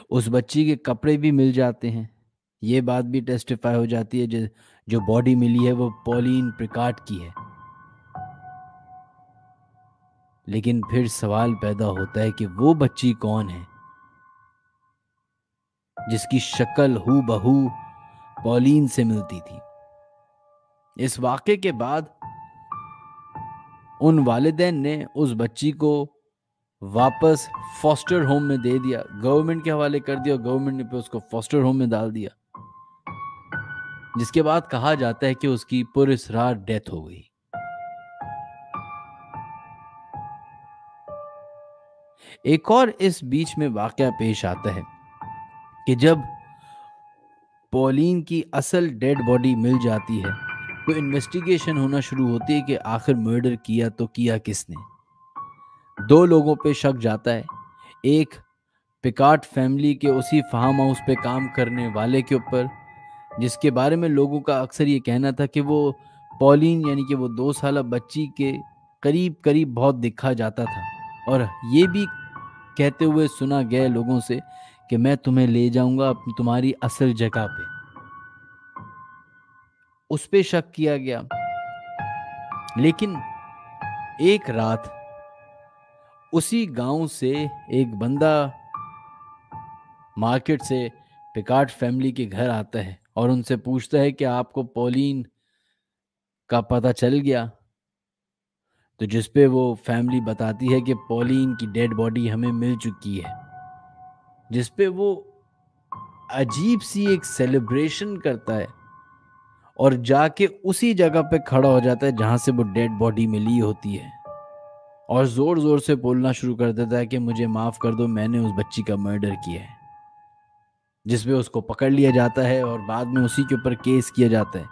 उस बच्ची के कपड़े भी मिल जाते हैं। ये बात भी टेस्टिफाई हो जाती है जो बॉडी मिली है वो पॉलिन प्रिकाट की है। लेकिन फिर सवाल पैदा होता है कि वो बच्ची कौन है जिसकी शक्ल हूबहू पॉलिन से मिलती थी। इस वाक़े के बाद उन वालिदैन ने उस बच्ची को वापस फॉस्टर होम में दे दिया, गवर्नमेंट के हवाले कर दिया, और गवर्नमेंट ने फिर उसको फॉस्टर होम में डाल दिया, जिसके बाद कहा जाता है कि उसकी पुरस्रार डेथ हो गई। एक और इस बीच में वाकया पेश आता है कि जब पॉलिन की असल डेड बॉडी मिल जाती है तो इन्वेस्टिगेशन होना शुरू होती है कि आखिर मर्डर किया तो किया किसने। 2 लोगों पे शक जाता है, एक पिकार्ट फैमिली के उसी फार्म हाउस पे काम करने वाले के ऊपर, जिसके बारे में लोगों का अक्सर ये कहना था कि वो पॉलिन यानी कि वो 2 साला बच्ची के करीब करीब बहुत दिखा जाता था, और ये भी कहते हुए सुना गया लोगों से कि मैं तुम्हें ले जाऊंगा तुम्हारी असल जगह पे। उस पे शक किया गया। लेकिन एक रात उसी गांव से एक बंदा मार्केट से पिकार्ट फैमिली के घर आता है और उनसे पूछता है कि आपको पॉलिन का पता चल गया। तो जिस पे वो फैमिली बताती है कि पॉलिन की डेड बॉडी हमें मिल चुकी है, जिस पे वो अजीब सी एक सेलिब्रेशन करता है और जाके उसी जगह पे खड़ा हो जाता है जहां से वो डेड बॉडी मिली होती है, और जोर जोर से बोलना शुरू कर देता है कि मुझे माफ कर दो, मैंने उस बच्ची का मर्डर किया है। जिसपे उसको पकड़ लिया जाता है और बाद में उसी के ऊपर केस किया जाता है।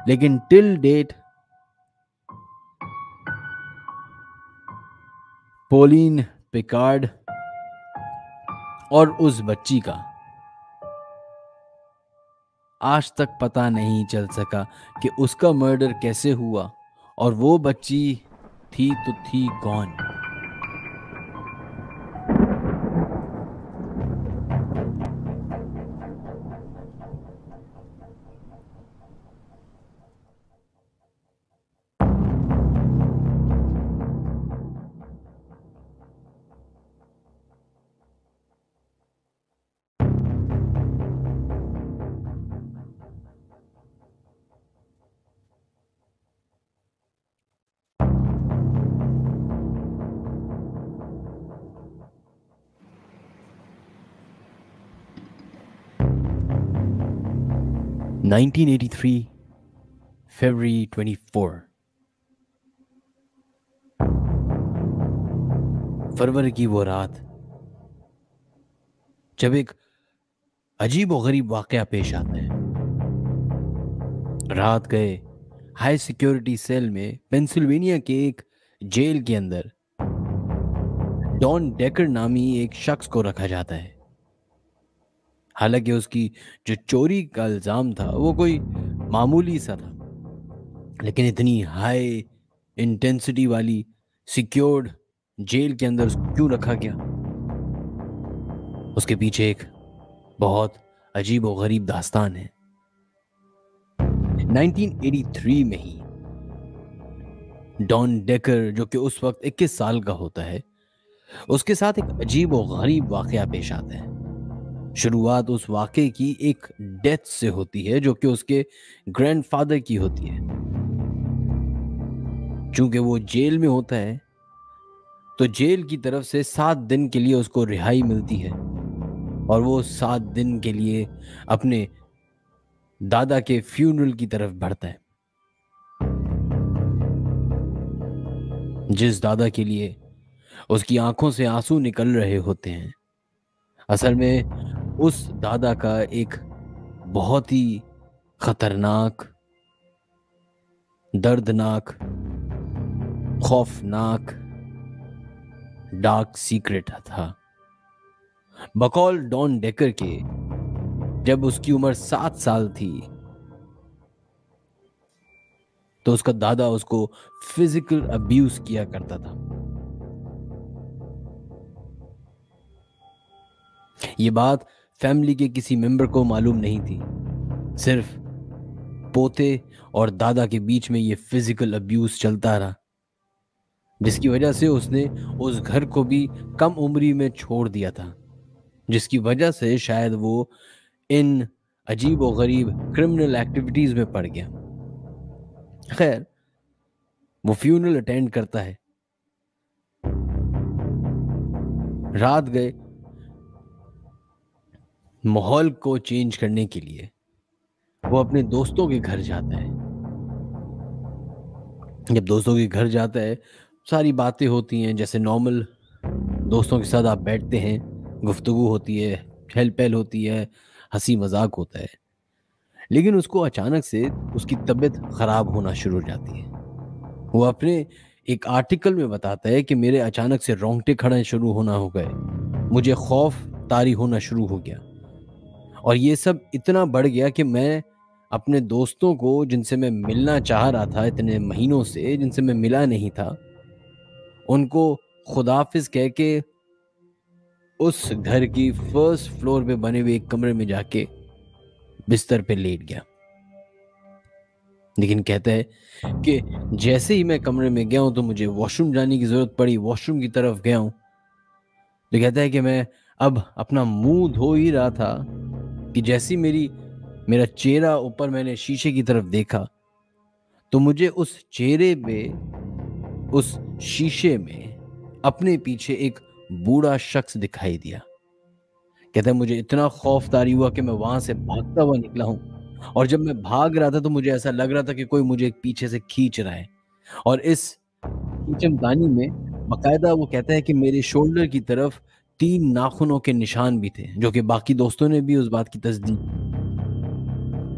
लेकिन टिल डेट पॉलिन पिकार्ड और उस बच्ची का आज तक पता नहीं चल सका कि उसका मर्डर कैसे हुआ और वो बच्ची थी तो थी कौन। February 24 फरवरी की वो रात जब एक अजीब और गरीब वाकया पेश आता है। रात गए हाई सिक्योरिटी सेल में पेंसिल्वेनिया के एक जेल के अंदर डॉन डेकर नामी एक शख्स को रखा जाता है। हालांकि उसकी जो चोरी का इल्जाम था वो कोई मामूली सा था, लेकिन इतनी हाई इंटेंसिटी वाली सिक्योर्ड जेल के अंदर उसको क्यों रखा गया, उसके पीछे एक बहुत अजीब और गरीब दास्तान है। 1983 में ही डॉन डेकर, जो कि उस वक्त 21 साल का होता है, उसके साथ एक अजीब और गरीब वाकया पेश आता है। शुरुआत उस वाक़ये की एक डेथ से होती है जो कि उसके ग्रैंडफ़ादर की होती है। चूँकि वो जेल में होता है, तो जेल की तरफ से 7 दिन के लिए उसको रिहाई मिलती है और वो 7 दिन के लिए अपने दादा के फ्यूनरल की तरफ बढ़ता है। जिस दादा के लिए उसकी आँखों से आँसू निकल रहे होते हैं, असल में उस दादा का एक बहुत ही खतरनाक, दर्दनाक, खौफनाक डार्क सीक्रेट था। बकौल डॉन डेकर के जब उसकी उम्र 7 साल थी, तो उसका दादा उसको फिजिकल अब्यूज किया करता था। ये बात फैमिली के किसी मेंबर को मालूम नहीं थी। सिर्फ पोते और दादा के बीच में ये फिजिकल अब्यूज चलता रहा, जिसकी वजह से उसने उस घर को भी कम उम्री में छोड़ दिया था, जिसकी वजह से शायद वो इन अजीब और गरीब क्रिमिनल एक्टिविटीज में पड़ गया। खैर, वो फ्यूनरल अटेंड करता है। रात गए, माहौल को चेंज करने के लिए वो अपने दोस्तों के घर जाता है। जब दोस्तों के घर जाता है, सारी बातें होती हैं जैसे नॉर्मल दोस्तों के साथ आप बैठते हैं, गुफ्तगू होती है, चहल पहल होती है, हंसी मजाक होता है। लेकिन उसको अचानक से उसकी तबीयत खराब होना शुरू हो जाती है। वो अपने एक आर्टिकल में बताता है कि मेरे अचानक से रोंगटे खड़े शुरू होना हो गए, मुझे खौफ तारी होना शुरू हो गया और ये सब इतना बढ़ गया कि मैं अपने दोस्तों को, जिनसे मैं मिलना चाह रहा था इतने महीनों से, जिनसे मैं मिला नहीं था, उनको खुदाफिज कह के उस घर की फर्स्ट फ्लोर पे बने हुए एक कमरे में जाके बिस्तर पे लेट गया। लेकिन कहता है कि जैसे ही मैं कमरे में गया हूं तो मुझे वॉशरूम जाने की जरूरत पड़ी, वॉशरूम की तरफ गया हूं तो कहता है कि मैं अब अपना मुंह धो ही रहा था कि जैसी मेरा चेहरा ऊपर मैंने शीशे की तरफ देखा, तो मुझे उस चेहरे पे, उस शीशे में अपने पीछे एक बूढ़ा शख्स दिखाई दिया। कहता है मुझे इतना खौफ तारी हुआ कि मैं वहां से भागता हुआ निकला हूं, और जब मैं भाग रहा था तो मुझे ऐसा लग रहा था कि कोई मुझे पीछे से खींच रहा है, और इस खींचमतानी में बाकायदा वो कहता है कि मेरे शोल्डर की तरफ 3 नाखूनों के निशान भी थे, जो कि बाकी दोस्तों ने भी उस बात की तस्दीक की।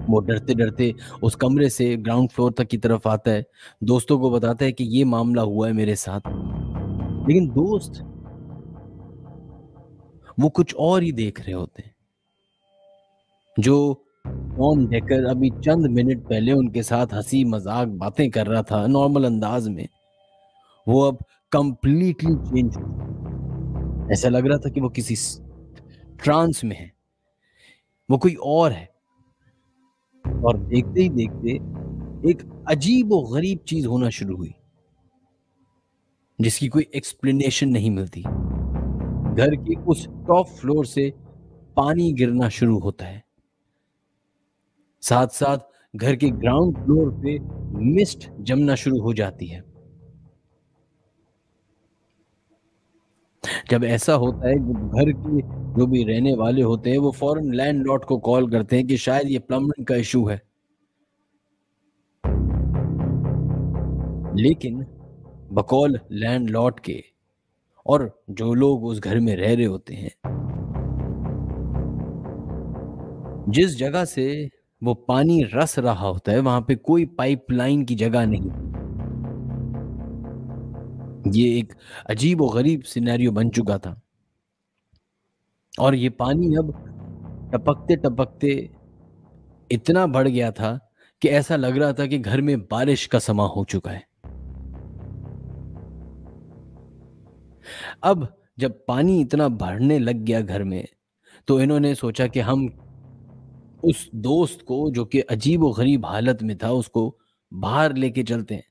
वो डरते डरते उस कमरे से ग्राउंड फ्लोर तक की तरफ आता है, दोस्तों को बताता है कि ये मामला हुआ है मेरे साथ। लेकिन दोस्त वो कुछ और ही देख रहे होते हैं। जो टॉम डेकर अभी चंद मिनट पहले उनके साथ हंसी मजाक बातें कर रहा था नॉर्मल अंदाज में, वो अब कंप्लीटली चेंज हो गया। ऐसा लग रहा था कि वो किसी ट्रांस में है, वो कोई और है। और देखते ही देखते एक अजीब और गरीब चीज होना शुरू हुई, जिसकी कोई एक्सप्लेनेशन नहीं मिलती। घर के उस टॉप फ्लोर से पानी गिरना शुरू होता है, साथ साथ घर के ग्राउंड फ्लोर पे मिस्ट जमना शुरू हो जाती है। जब ऐसा होता है, जब घर के जो भी रहने वाले होते हैं वो फौरन लैंडलॉर्ड को कॉल करते हैं कि शायद ये प्लम्बिंग का इशू है। लेकिन बकौल लैंडलॉर्ड के और जो लोग उस घर में रह रहे होते हैं, जिस जगह से वो पानी रस रहा होता है वहां पे कोई पाइपलाइन की जगह नहीं। ये एक अजीब और गरीब सिनेरियो बन चुका था, और ये पानी अब टपकते टपकते इतना बढ़ गया था कि ऐसा लग रहा था कि घर में बारिश का समा हो चुका है। अब जब पानी इतना भरने लग गया घर में, तो इन्होंने सोचा कि हम उस दोस्त को, जो कि अजीब और गरीब हालत में था, उसको बाहर लेके चलते हैं।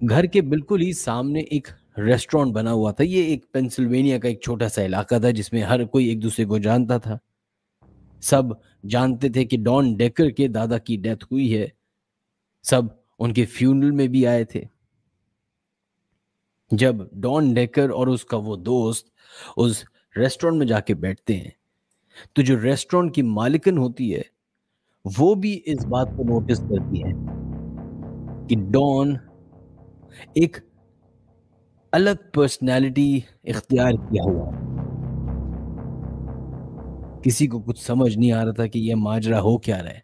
घर के बिल्कुल ही सामने एक रेस्टोरेंट बना हुआ था। ये एक पेंसिल्वेनिया का एक छोटा सा इलाका था जिसमें हर कोई एक दूसरे को जानता था। सब जानते थे कि डॉन डेकर के दादा की डेथ हुई है। सब उनके फ्यूनरल में भी आए थे। जब डॉन डेकर और उसका वो दोस्त उस रेस्टोरेंट में जाके बैठते हैं, तो जो रेस्टोरेंट की मालिकन होती है वो भी इस बात को नोटिस करती है कि डॉन एक अलग पर्सनैलिटी इख्तियार किया हुआ है। किसी को कुछ समझ नहीं आ रहा था कि यह माजरा हो क्या रहा है।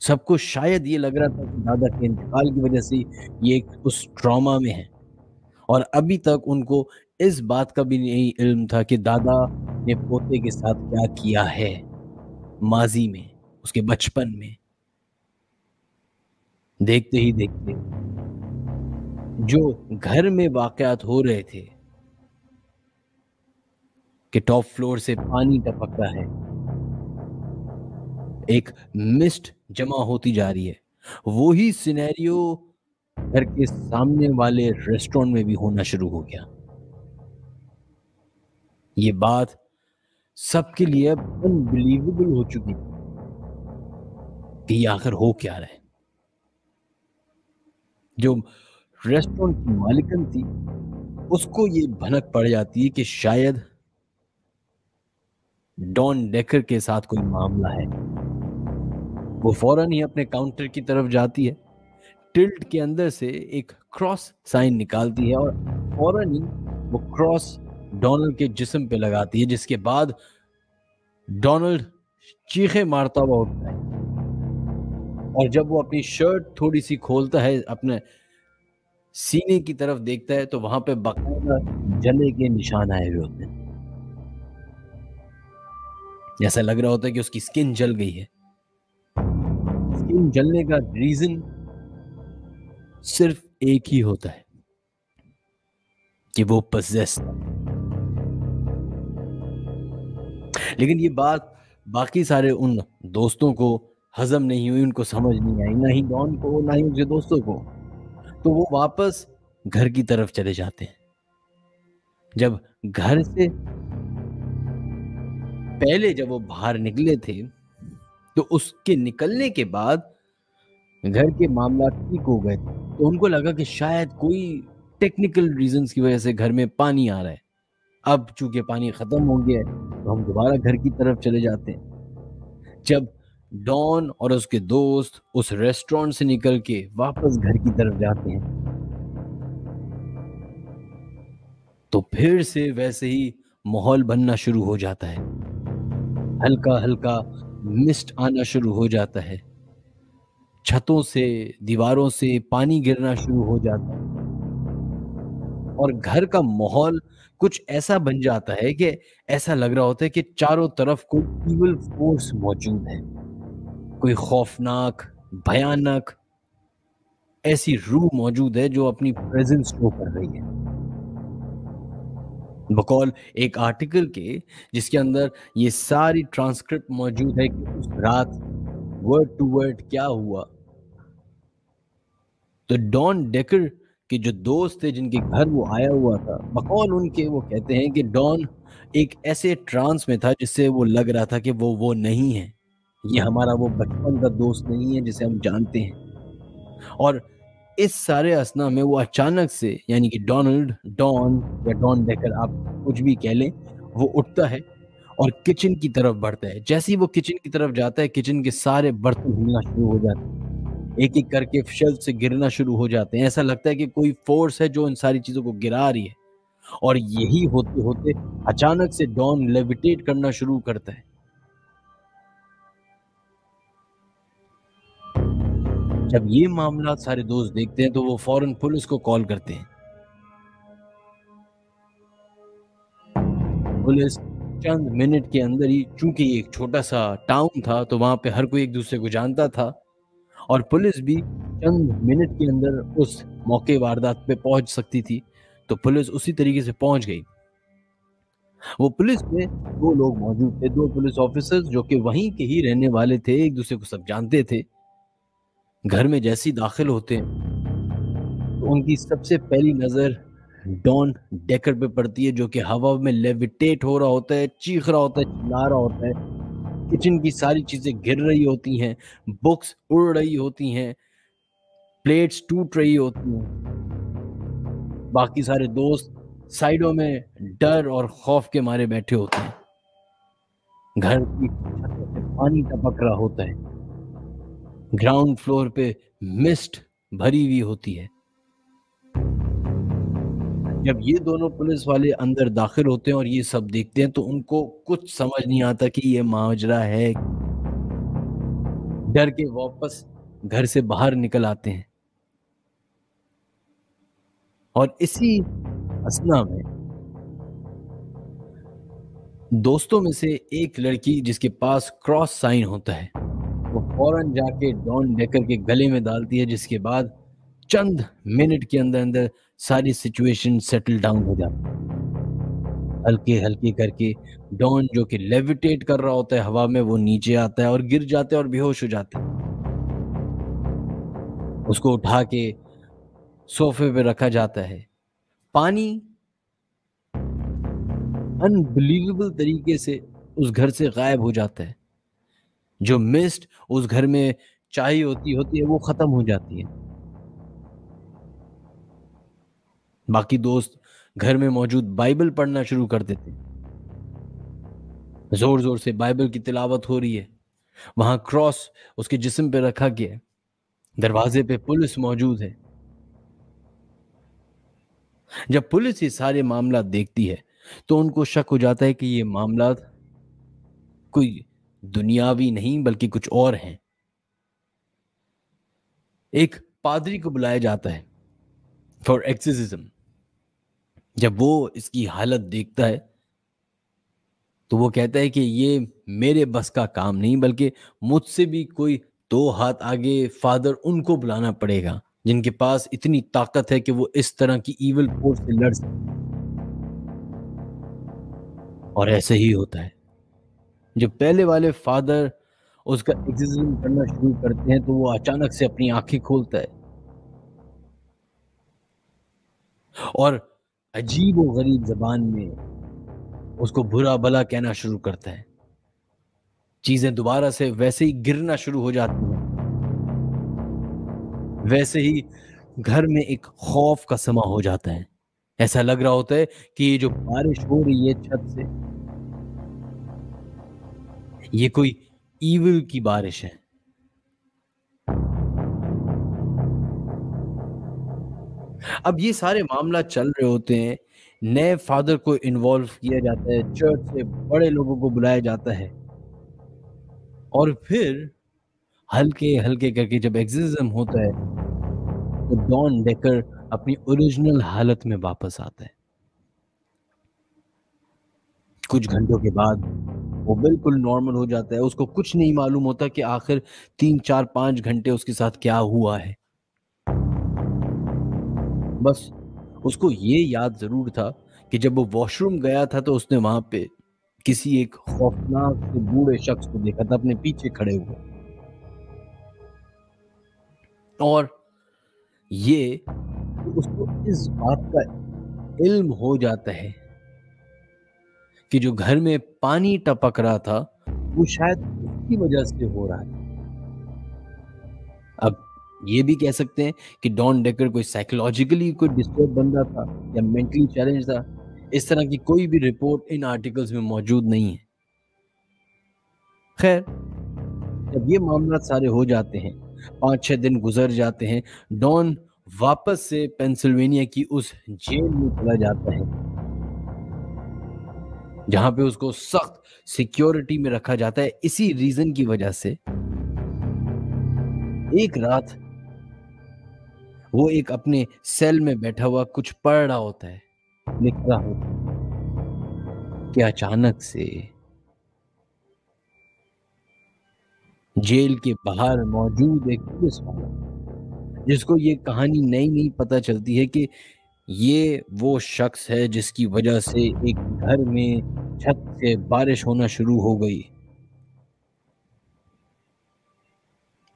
सबको शायद ये लग रहा था कि दादा के इंतकाल की वजह से ये उस ट्रॉमा में है, और अभी तक उनको इस बात का भी नहीं इल्म था कि दादा ने पोते के साथ क्या किया है माजी में, उसके बचपन में। देखते ही देखते जो घर में वाकयात हो रहे थे कि टॉप फ्लोर से पानी टपक रहा है, एक मिस्ट जमा होती जा रही है, वही सिनेरियो घर के सामने वाले रेस्टोरेंट में भी होना शुरू हो गया। ये बात सबके लिए अब अनबिलीवेबल हो चुकी थी कि ये आखिर हो क्या रहा है। जो रेस्टोरेंट की मालिकन थी उसको ये भनक पड़ जाती है कि शायद डॉन डेकर के साथ कोई मामला है। वो फौरन ही अपने काउंटर की तरफ जाती है, टिल्ट के अंदर से एक क्रॉस साइन निकालती है और फौरन ही वो क्रॉस डोनाल्ड के जिस्म पे लगाती है, जिसके बाद डोनाल्ड चीखें मारता हुआ उठता है, और जब वो अपनी शर्ट थोड़ी सी खोलता है, अपने सीने की तरफ देखता है, तो वहां पे बाकायदा जले के निशान आए हुए होते हैं। ऐसा लग रहा होता है कि उसकी स्किन जल गई है। स्किन जलने का रीजन सिर्फ एक ही होता है कि वो पजेस था। लेकिन ये बात बाकी सारे उन दोस्तों को हजम नहीं हुई, उनको समझ नहीं आई, ना ही डॉन को ना ही उसके दोस्तों को। तो वो वापस घर की तरफ चले जाते हैं। जब घर से पहले जब वो बाहर निकले थे, तो उसके निकलने के बाद घर के मामला ठीक हो गए थे। तो उनको लगा कि शायद कोई टेक्निकल रीजंस की वजह से घर में पानी आ रहा है। अब चूंकि पानी खत्म हो गया है तो हम दोबारा घर की तरफ चले जाते हैं। जब डॉन और उसके दोस्त उस रेस्टोरेंट से निकल के वापस घर की तरफ जाते हैं, तो फिर से वैसे ही माहौल बनना शुरू हो जाता है। हल्का हल्का मिस्ट आना शुरू हो जाता है, छतों से दीवारों से पानी गिरना शुरू हो जाता है, और घर का माहौल कुछ ऐसा बन जाता है कि ऐसा लग रहा होता है कि चारों तरफ कोई इविल फोर्स मौजूद है, कोई खौफनाक, भयानक ऐसी रूह मौजूद है जो अपनी प्रेजेंस शो कर रही है। बकौल एक आर्टिकल के जिसके अंदर ये सारी ट्रांसक्रिप्ट मौजूद है कि उस रात वर्ड टू वर्ड क्या हुआ। तो डॉन डेकर के जो दोस्त थे जिनके घर वो आया हुआ था, बकौल उनके वो कहते हैं कि डॉन एक ऐसे ट्रांस में था जिससे वो लग रहा था कि वो नहीं है, ये हमारा वो बचपन का दोस्त नहीं है जिसे हम जानते हैं। और इस सारे असना में वो अचानक से, यानी कि डोनाल्ड, डॉन या डॉन डेकर आप कुछ भी कह लें, वो उठता है और किचन की तरफ बढ़ता है। जैसे ही वो किचन की तरफ जाता है, किचन के सारे बर्तन हिलना शुरू हो जाते हैं, एक एक करके शेल्फ से गिरना शुरू हो जाते हैं। ऐसा लगता है कि कोई फोर्स है जो इन सारी चीजों को गिरा रही है। और यही होते होते अचानक से डॉन लेविटेट करना शुरू करता है। जब ये मामला सारे दोस्त देखते हैं तो वो फौरन पुलिस को कॉल करते हैं। पुलिस चंद मिनट के अंदर ही, चूंकि ये एक छोटा सा टाउन था तो वहां पे हर कोई एक दूसरे को जानता था, और पुलिस भी चंद मिनट के अंदर उस मौके वारदात पे पहुंच सकती थी। तो पुलिस उसी तरीके से पहुंच गई। वो पुलिस में दो लोग मौजूद थे, दो पुलिस ऑफिसर्स जो कि वहीं के ही रहने वाले थे, एक दूसरे को सब जानते थे। घर में जैसे ही दाखिल होते हैं तो उनकी सबसे पहली नजर डॉन डेकर पे पड़ती है, जो कि हवा में लेविटेट हो रहा होता है, चीख रहा होता है, चिल्ला रहा होता है। किचन की सारी चीजें गिर रही होती हैं, बुक्स उड़ रही होती हैं, प्लेट्स टूट रही होती हैं। बाकी सारे दोस्त साइडों में डर और खौफ के मारे बैठे होते हैं। घर की छतों से पानी टपक रहा होता है। ग्राउंड फ्लोर पे मिस्ट भरी हुई होती है। जब ये दोनों पुलिस वाले अंदर दाखिल होते हैं और ये सब देखते हैं, तो उनको कुछ समझ नहीं आता कि ये माजरा है। डर के वापस घर से बाहर निकल आते हैं और इसी असना में दोस्तों में से एक लड़की, जिसके पास क्रॉस साइन होता है, वो फौरन जाके डॉन डेकर के गले में डालती है, जिसके बाद चंद मिनट के अंदर अंदर सारी सिचुएशन सेटल डाउन हो जाती है। हल्के हल्के करके डॉन, जो कि लेविटेट कर रहा होता है हवा में, वो नीचे आता है और गिर जाता है और बेहोश हो जाता है। उसको उठा के सोफे पे रखा जाता है। पानी अनबिलीवेबल तरीके से उस घर से गायब हो जाता है। जो मिस्ट उस घर में चाहिए होती है, वो खत्म हो जाती है। बाकी दोस्त घर में मौजूद बाइबल पढ़ना शुरू कर देते हैं। जोर जोर से बाइबल की तिलावत हो रही है। वहां क्रॉस उसके जिस्म पे रखा गया है। दरवाजे पे पुलिस मौजूद है। जब पुलिस ये सारे मामला देखती है, तो उनको शक हो जाता है कि ये मामला कोई दुनियावी नहीं बल्कि कुछ और है। एक पादरी को बुलाया जाता है फॉर एक्सिजिज्म। जब वो इसकी हालत देखता है, तो वो कहता है कि ये मेरे बस का काम नहीं, बल्कि मुझसे भी कोई 2 हाथ आगे फादर उनको बुलाना पड़ेगा, जिनके पास इतनी ताकत है कि वो इस तरह की इविल फोर्स से लड़ सके। और ऐसे ही होता है। जब पहले वाले फादर उसका एक्सिजिज्म करना शुरू करते हैं, तो वो अचानक से अपनी आंखें खोलता है और अजीब और गरीब जबान में उसको बुरा भला कहना शुरू करता है। चीजें दोबारा से वैसे ही गिरना शुरू हो जाती हैं। वैसे ही घर में एक खौफ का समा हो जाता है। ऐसा लग रहा होता है कि ये जो बारिश हो रही है छत से, ये कोई ईविल की बारिश है। अब ये सारे मामला चल रहे होते हैं। नए फादर को इन्वॉल्व किया जाता है, चर्च से बड़े लोगों को बुलाया जाता है और फिर हल्के हल्के करके जब एक्सिज्म होता है, तो डॉन डेकर अपनी ओरिजिनल हालत में वापस आता है। कुछ घंटों के बाद वो बिल्कुल नॉर्मल हो जाता है। उसको कुछ नहीं मालूम होता कि आखिर 3, 4, 5 घंटे उसके साथ क्या हुआ है। बस उसको ये याद ज़रूर था कि जब वो वॉशरूम गया था, तो उसने वहाँ पे किसी एक खौफनाक से बूढ़े शख्स को देखा था अपने पीछे खड़े हुए। और ये उसको इस बात का इल्म हो जाता है कि जो घर में पानी टपक रहा था, वो शायद उसकी वजह से हो रहा था। अब ये भी कह सकते हैं कि डॉन डेकर कोई साइकोलॉजिकली कोई डिस्टर्ब बंदा था या मेंटली चैलेंज था। इस तरह की कोई भी रिपोर्ट इन आर्टिकल्स में मौजूद नहीं है। खैर, जब ये मामला सारे हो जाते हैं, 5-6 दिन गुजर जाते हैं, डॉन वापस से पेंसिल्वेनिया की उस जेल में चला जाता है, जहां पे उसको सख्त सिक्योरिटी में रखा जाता है। इसी रीजन की वजह से एक रात वो एक अपने सेल में बैठा हुआ कुछ पढ़ रहा होता है, लिख रहा होता है कि अचानक से जेल के बाहर मौजूद एक पुलिस वाला, जिसको ये कहानी नई नई पता चलती है कि ये वो शख्स है जिसकी वजह से एक घर में छत से बारिश होना शुरू हो गई।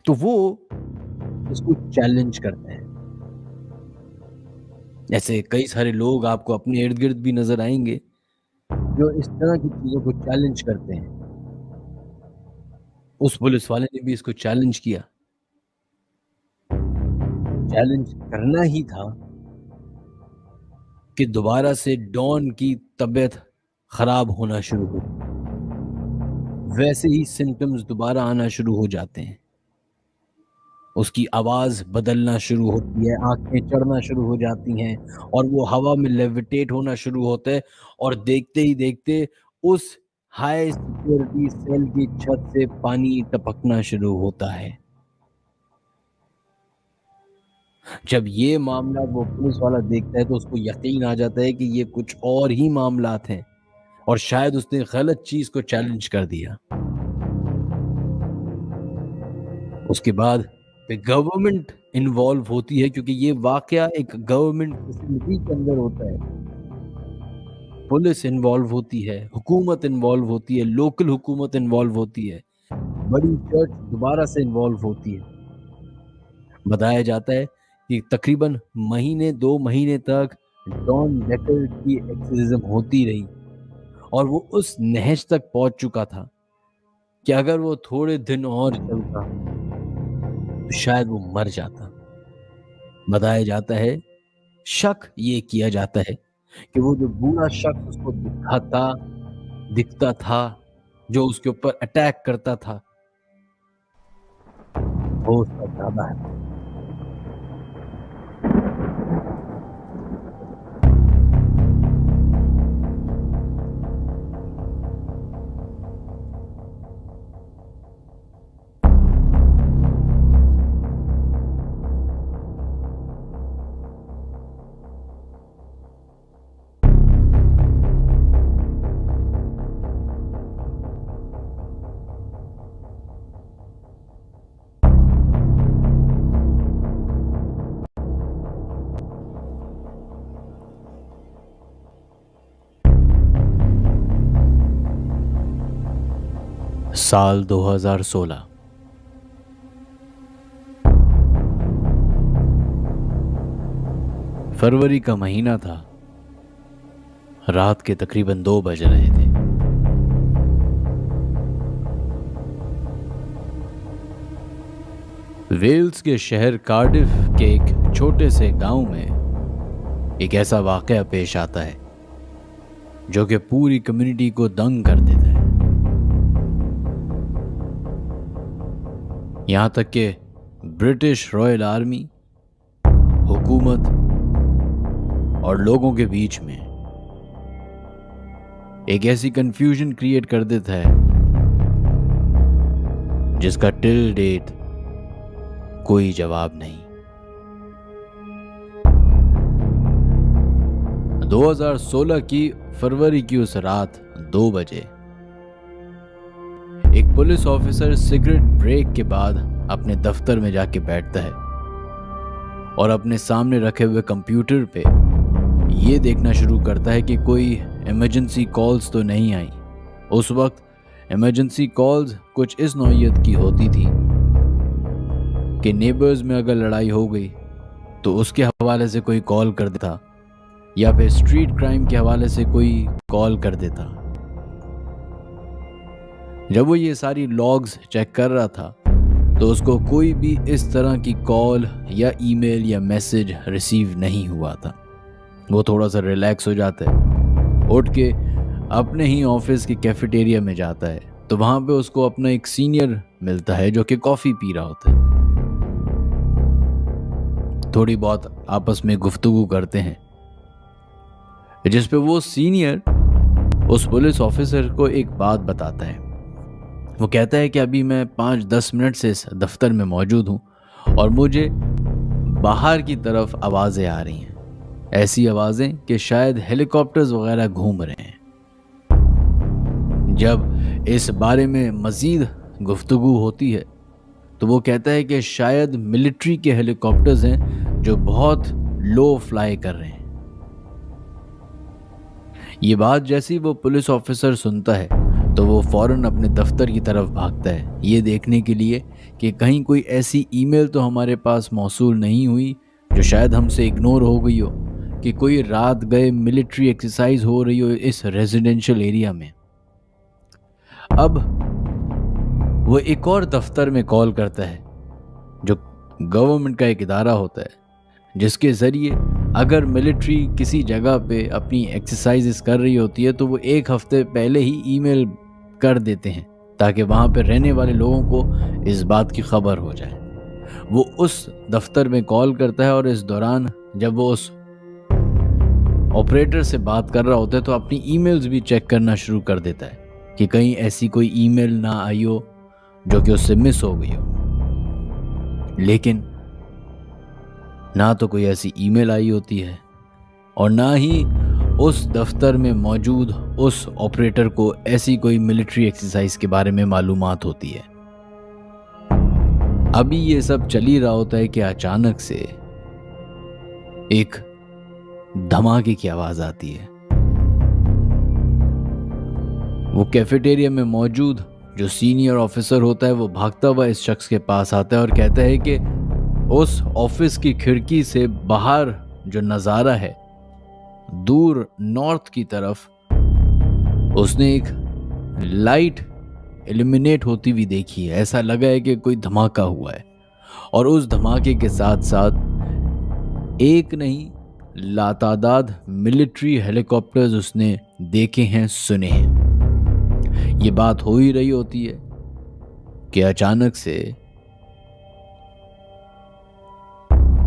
तो वो उसको चैलेंज करता है। ऐसे कई सारे लोग आपको अपने इर्द-गिर्द भी नज़र आएँगे, जो इस तरह की चीज़ों को चैलेंज करते हैं। उस पुलिस वाले ने भी इसको चैलेंज किया। चैलेंज करना ही था कि दोबारा से डॉन की तबीयत खराब होना शुरू हो। वैसे ही सिम्पटम्स दोबारा आना शुरू हो जाते हैं। उसकी आवाज़ बदलना शुरू होती है, आँखें चढ़ना शुरू हो जाती हैं और वो हवा में लेविटेट होना शुरू होता है और देखते ही देखते उस हाई सिक्योरिटी सेल की छत से पानी टपकना शुरू होता है। जब ये मामला वो पुलिस वाला देखता है तो उसको यकीन आ जाता है कि ये कुछ और ही मामलात हैं और शायद उसने गलत चीज़ को चैलेंज कर दिया। उसके बाद फिर गवर्नमेंट इन्वॉल्व होती है क्योंकि ये वाक़या एक गवर्नमेंट फैसिलिटी के अंदर होता है। पुलिस इन्वॉल्व होती है, हुकूमत इन्वॉल्व होती है, लोकल हुकूमत इन्वॉल्व होती है, बड़ी चर्च दोबारा से इन्वॉल्व होती है। बताया जाता है कि तकरीबन महीने 2 महीने तक जॉन लेकर की एक्सोर्सिज्म होती रही और वो उस नहज तक पहुँच चुका था कि अगर वो थोड़े दिन और चलता तो शायद वो मर जाता। बताया जाता है, शक ये किया जाता है कि वो जो बूढ़ा शख्स उसको दिखता था, जो उसके ऊपर अटैक करता था, वो उसका दादा है। साल 2016 फरवरी का महीना था। रात के तकरीबन 2 बज रहे थे। वेल्स के शहर कार्डिफ के एक छोटे से गांव में एक ऐसा वाकया पेश आता है जो कि पूरी कम्युनिटी को दंग कर देता है। यहां तक कि ब्रिटिश रॉयल आर्मी, हुकूमत और लोगों के बीच में एक ऐसी कंफ्यूजन क्रिएट कर देता है जिसका टिल डेट कोई जवाब नहीं। 2016 की फरवरी की उस रात 2 बजे एक पुलिस ऑफिसर सिगरेट ब्रेक के बाद अपने दफ्तर में जाके बैठता है और अपने सामने रखे हुए कंप्यूटर पे ये देखना शुरू करता है कि कोई इमरजेंसी कॉल्स तो नहीं आई। उस वक्त इमरजेंसी कॉल्स कुछ इस नौइयत की होती थी कि नेबर्स में अगर लड़ाई हो गई तो उसके हवाले से कोई कॉल कर देता या फिर स्ट्रीट क्राइम के हवाले से कोई कॉल कर देता। जब वो ये सारी लॉग्स चेक कर रहा था तो उसको कोई भी इस तरह की कॉल या ईमेल या मैसेज रिसीव नहीं हुआ था। वो थोड़ा सा रिलैक्स हो जाता है, उठ के अपने ही ऑफिस के कैफेटेरिया में जाता है तो वहाँ पे उसको अपना एक सीनियर मिलता है जो कि कॉफ़ी पी रहा होता है। थोड़ी बहुत आपस में गुफ्तगू करते हैं जिस पे वो सीनियर उस पुलिस ऑफिसर को एक बात बताता है। वो कहता है कि अभी मैं 5-10 मिनट से इस दफ्तर में मौजूद हूँ और मुझे बाहर की तरफ आवाज़ें आ रही हैं, ऐसी आवाज़ें कि शायद हेलीकॉप्टर्स वगैरह घूम रहे हैं। जब इस बारे में मज़ीद गुफ्तगू होती है तो वो कहता है कि शायद मिलिट्री के हेलीकॉप्टर्स हैं जो बहुत लो फ्लाई कर रहे हैं। ये बात जैसी वो पुलिस ऑफिसर सुनता है तो वो फौरन अपने दफ्तर की तरफ भागता है, ये देखने के लिए कि कहीं कोई ऐसी ईमेल तो हमारे पास मौसूल नहीं हुई जो शायद हमसे इग्नोर हो गई हो कि कोई रात गए मिलिट्री एक्सरसाइज हो रही हो इस रेजिडेंशियल एरिया में। अब वो एक और दफ्तर में कॉल करता है जो गवर्नमेंट का एक इदारा होता है, जिसके ज़रिए अगर मिलिट्री किसी जगह पे अपनी एक्सरसाइजेस कर रही होती है तो वो एक हफ्ते पहले ही ईमेल कर देते हैं ताकि वहाँ पे रहने वाले लोगों को इस बात की खबर हो जाए। वो उस दफ्तर में कॉल करता है और इस दौरान जब वो उस ऑपरेटर से बात कर रहा होता है तो अपनी ईमेल्स भी चेक करना शुरू कर देता है कि कहीं ऐसी कोई ईमेल ना आई हो जो कि उससे मिस हो गई हो। लेकिन ना तो कोई ऐसी ईमेल आई होती है और ना ही उस दफ्तर में मौजूद उस ऑपरेटर को ऐसी कोई मिलिट्री एक्सरसाइज के बारे में मालूमात होती है। अभी ये सब चल ही रहा होता है कि अचानक से एक धमाके की आवाज आती है। वो कैफेटेरिया में मौजूद जो सीनियर ऑफिसर होता है वो भागता हुआ इस शख्स के पास आता है और कहता है कि उस ऑफिस की खिड़की से बाहर जो नज़ारा है दूर नॉर्थ की तरफ उसने एक लाइट इल्यूमिनेट होती हुई देखी है। ऐसा लगा है कि कोई धमाका हुआ है और उस धमाके के साथ साथ एक नहीं लातादाद मिलिट्री हेलीकॉप्टर्स उसने देखे हैं, सुने हैं। ये बात हो ही रही होती है कि अचानक से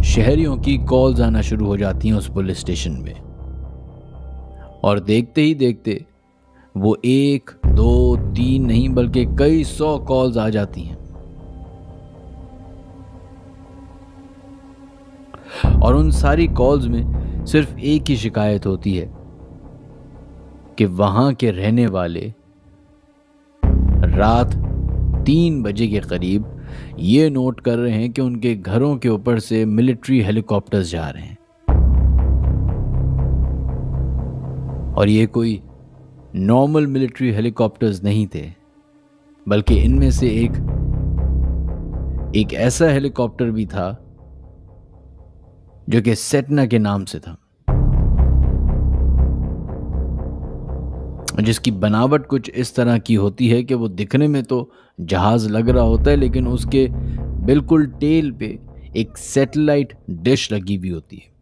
शहरियों की कॉल्स आना शुरू हो जाती हैं उस पुलिस स्टेशन में और देखते ही देखते वो 1, 2, 3 नहीं बल्कि कई 100 कॉल्स आ जाती हैं। और उन सारी कॉल्स में सिर्फ एक ही शिकायत होती है कि वहां के रहने वाले रात 3 बजे के करीब ये नोट कर रहे हैं कि उनके घरों के ऊपर से मिलिट्री हेलीकॉप्टर्स जा रहे हैं और ये कोई नॉर्मल मिलिट्री हेलीकॉप्टर्स नहीं थे बल्कि इनमें से एक ऐसा हेलीकॉप्टर भी था जो कि सेटना के नाम से था, जिसकी बनावट कुछ इस तरह की होती है कि वो दिखने में तो जहाज लग रहा होता है लेकिन उसके बिल्कुल टेल पे एक सैटेलाइट डिश लगी हुई होती है।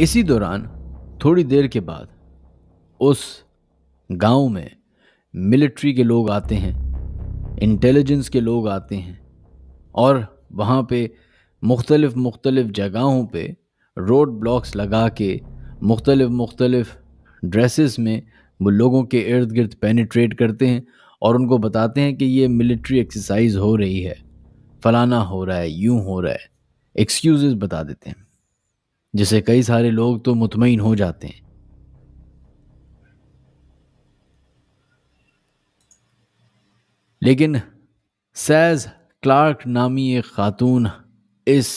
इसी दौरान थोड़ी देर के बाद उस गांव में मिलिट्री के लोग आते हैं, इंटेलिजेंस के लोग आते हैं और वहाँ पे मुख्तलिफ जगहों पे रोड ब्लॉक्स लगा के मुख्तलिफ ड्रेसेस में वो लोगों के इर्द गिर्द पेनिट्रेट करते हैं और उनको बताते हैं कि ये मिलिट्री एक्सरसाइज हो रही है, फलाना हो रहा है, यूं हो रहा है, एक्सक्यूजेस बता देते हैं, जिससे कई सारे लोग तो मुतमईन हो जाते हैं। लेकिन सैज क्लार्क नामी एक खातून इस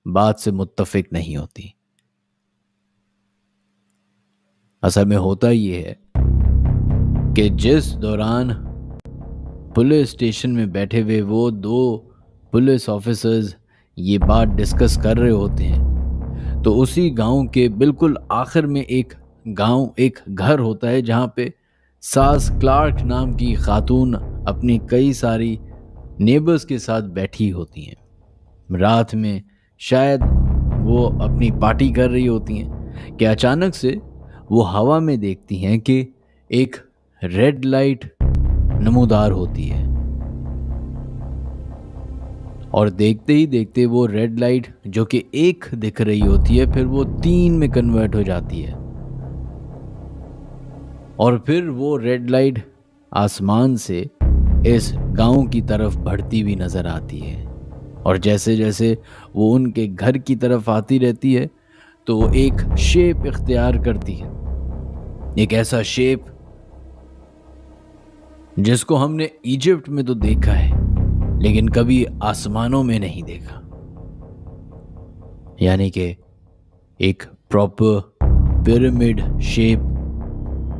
बात से मुत्तफिक नहीं होती। असल में होता ये है कि जिस दौरान पुलिस स्टेशन में बैठे हुए वो 2 पुलिस ऑफिसर्स ये बात डिस्कस कर रहे होते हैं तो उसी गांव के बिल्कुल आखिर में एक घर होता है जहां पे सास क्लार्क नाम की खातून अपनी कई सारी नेबर्स के साथ बैठी होती हैं। रात में शायद वो अपनी पार्टी कर रही होती हैं कि अचानक से वो हवा में देखती हैं कि एक रेड लाइट नमूदार होती है और देखते ही देखते वो रेड लाइट जो कि 1 दिख रही होती है फिर वो 3 में कन्वर्ट हो जाती है और फिर वो रेड लाइट आसमान से इस गांव की तरफ बढ़ती हुई नजर आती है और जैसे जैसे वो उनके घर की तरफ आती रहती है तो वो एक शेप इख्तियार करती है, एक ऐसा शेप जिसको हमने इजिप्ट में तो देखा है लेकिन कभी आसमानों में नहीं देखा, यानी कि एक प्रॉपर पिरामिड शेप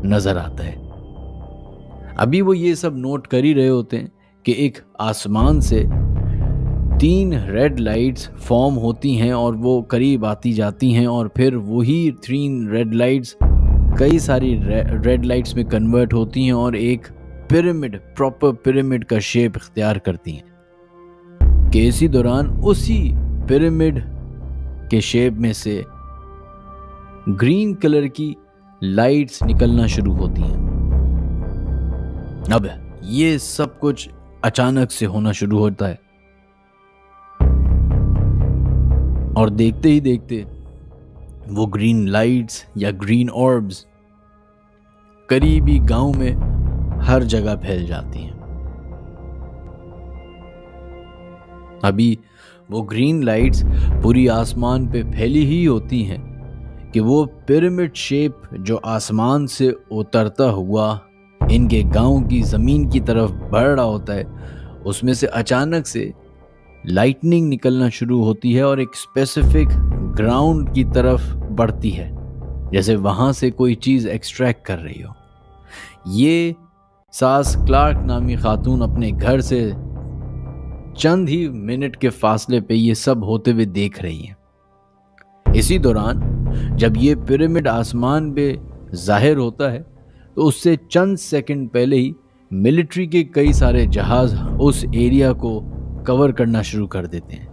नजर आता है। अभी वो ये सब नोट कर ही रहे होते हैं कि एक आसमान से 3 रेड लाइट्स फॉर्म होती हैं और वो करीब आती जाती हैं, और फिर वही 3 रेड लाइट्स कई सारी रेड लाइट्स में कन्वर्ट होती हैं और एक पिरामिड, प्रॉपर पिरामिड का शेप इख्तियार करती हैं। कि इसी दौरान उसी पिरामिड के शेप में से ग्रीन कलर की लाइट्स निकलना शुरू होती हैं। अब ये सब कुछ अचानक से होना शुरू होता है और देखते ही देखते वो ग्रीन लाइट्स या ग्रीन ऑर्ब्स करीबी गांव में हर जगह फैल जाती हैं। अभी वो ग्रीन लाइट्स पूरी आसमान पे फैली ही होती हैं कि वो पिरामिड शेप जो आसमान से उतरता हुआ इनके गांव की ज़मीन की तरफ बढ़ रहा होता है, उसमें से अचानक से लाइटनिंग निकलना शुरू होती है और एक स्पेसिफिक ग्राउंड की तरफ बढ़ती है, जैसे वहाँ से कोई चीज़ एक्सट्रैक्ट कर रही हो। ये सास क्लार्क नामी खातून अपने घर से चंद ही मिनट के फासले पे ये सब होते हुए देख रही हैं। इसी दौरान जब ये पिरामिड आसमान पे जाहिर होता है तो उससे चंद सेकंड पहले ही मिलिट्री के कई सारे जहाज उस एरिया को कवर करना शुरू कर देते हैं।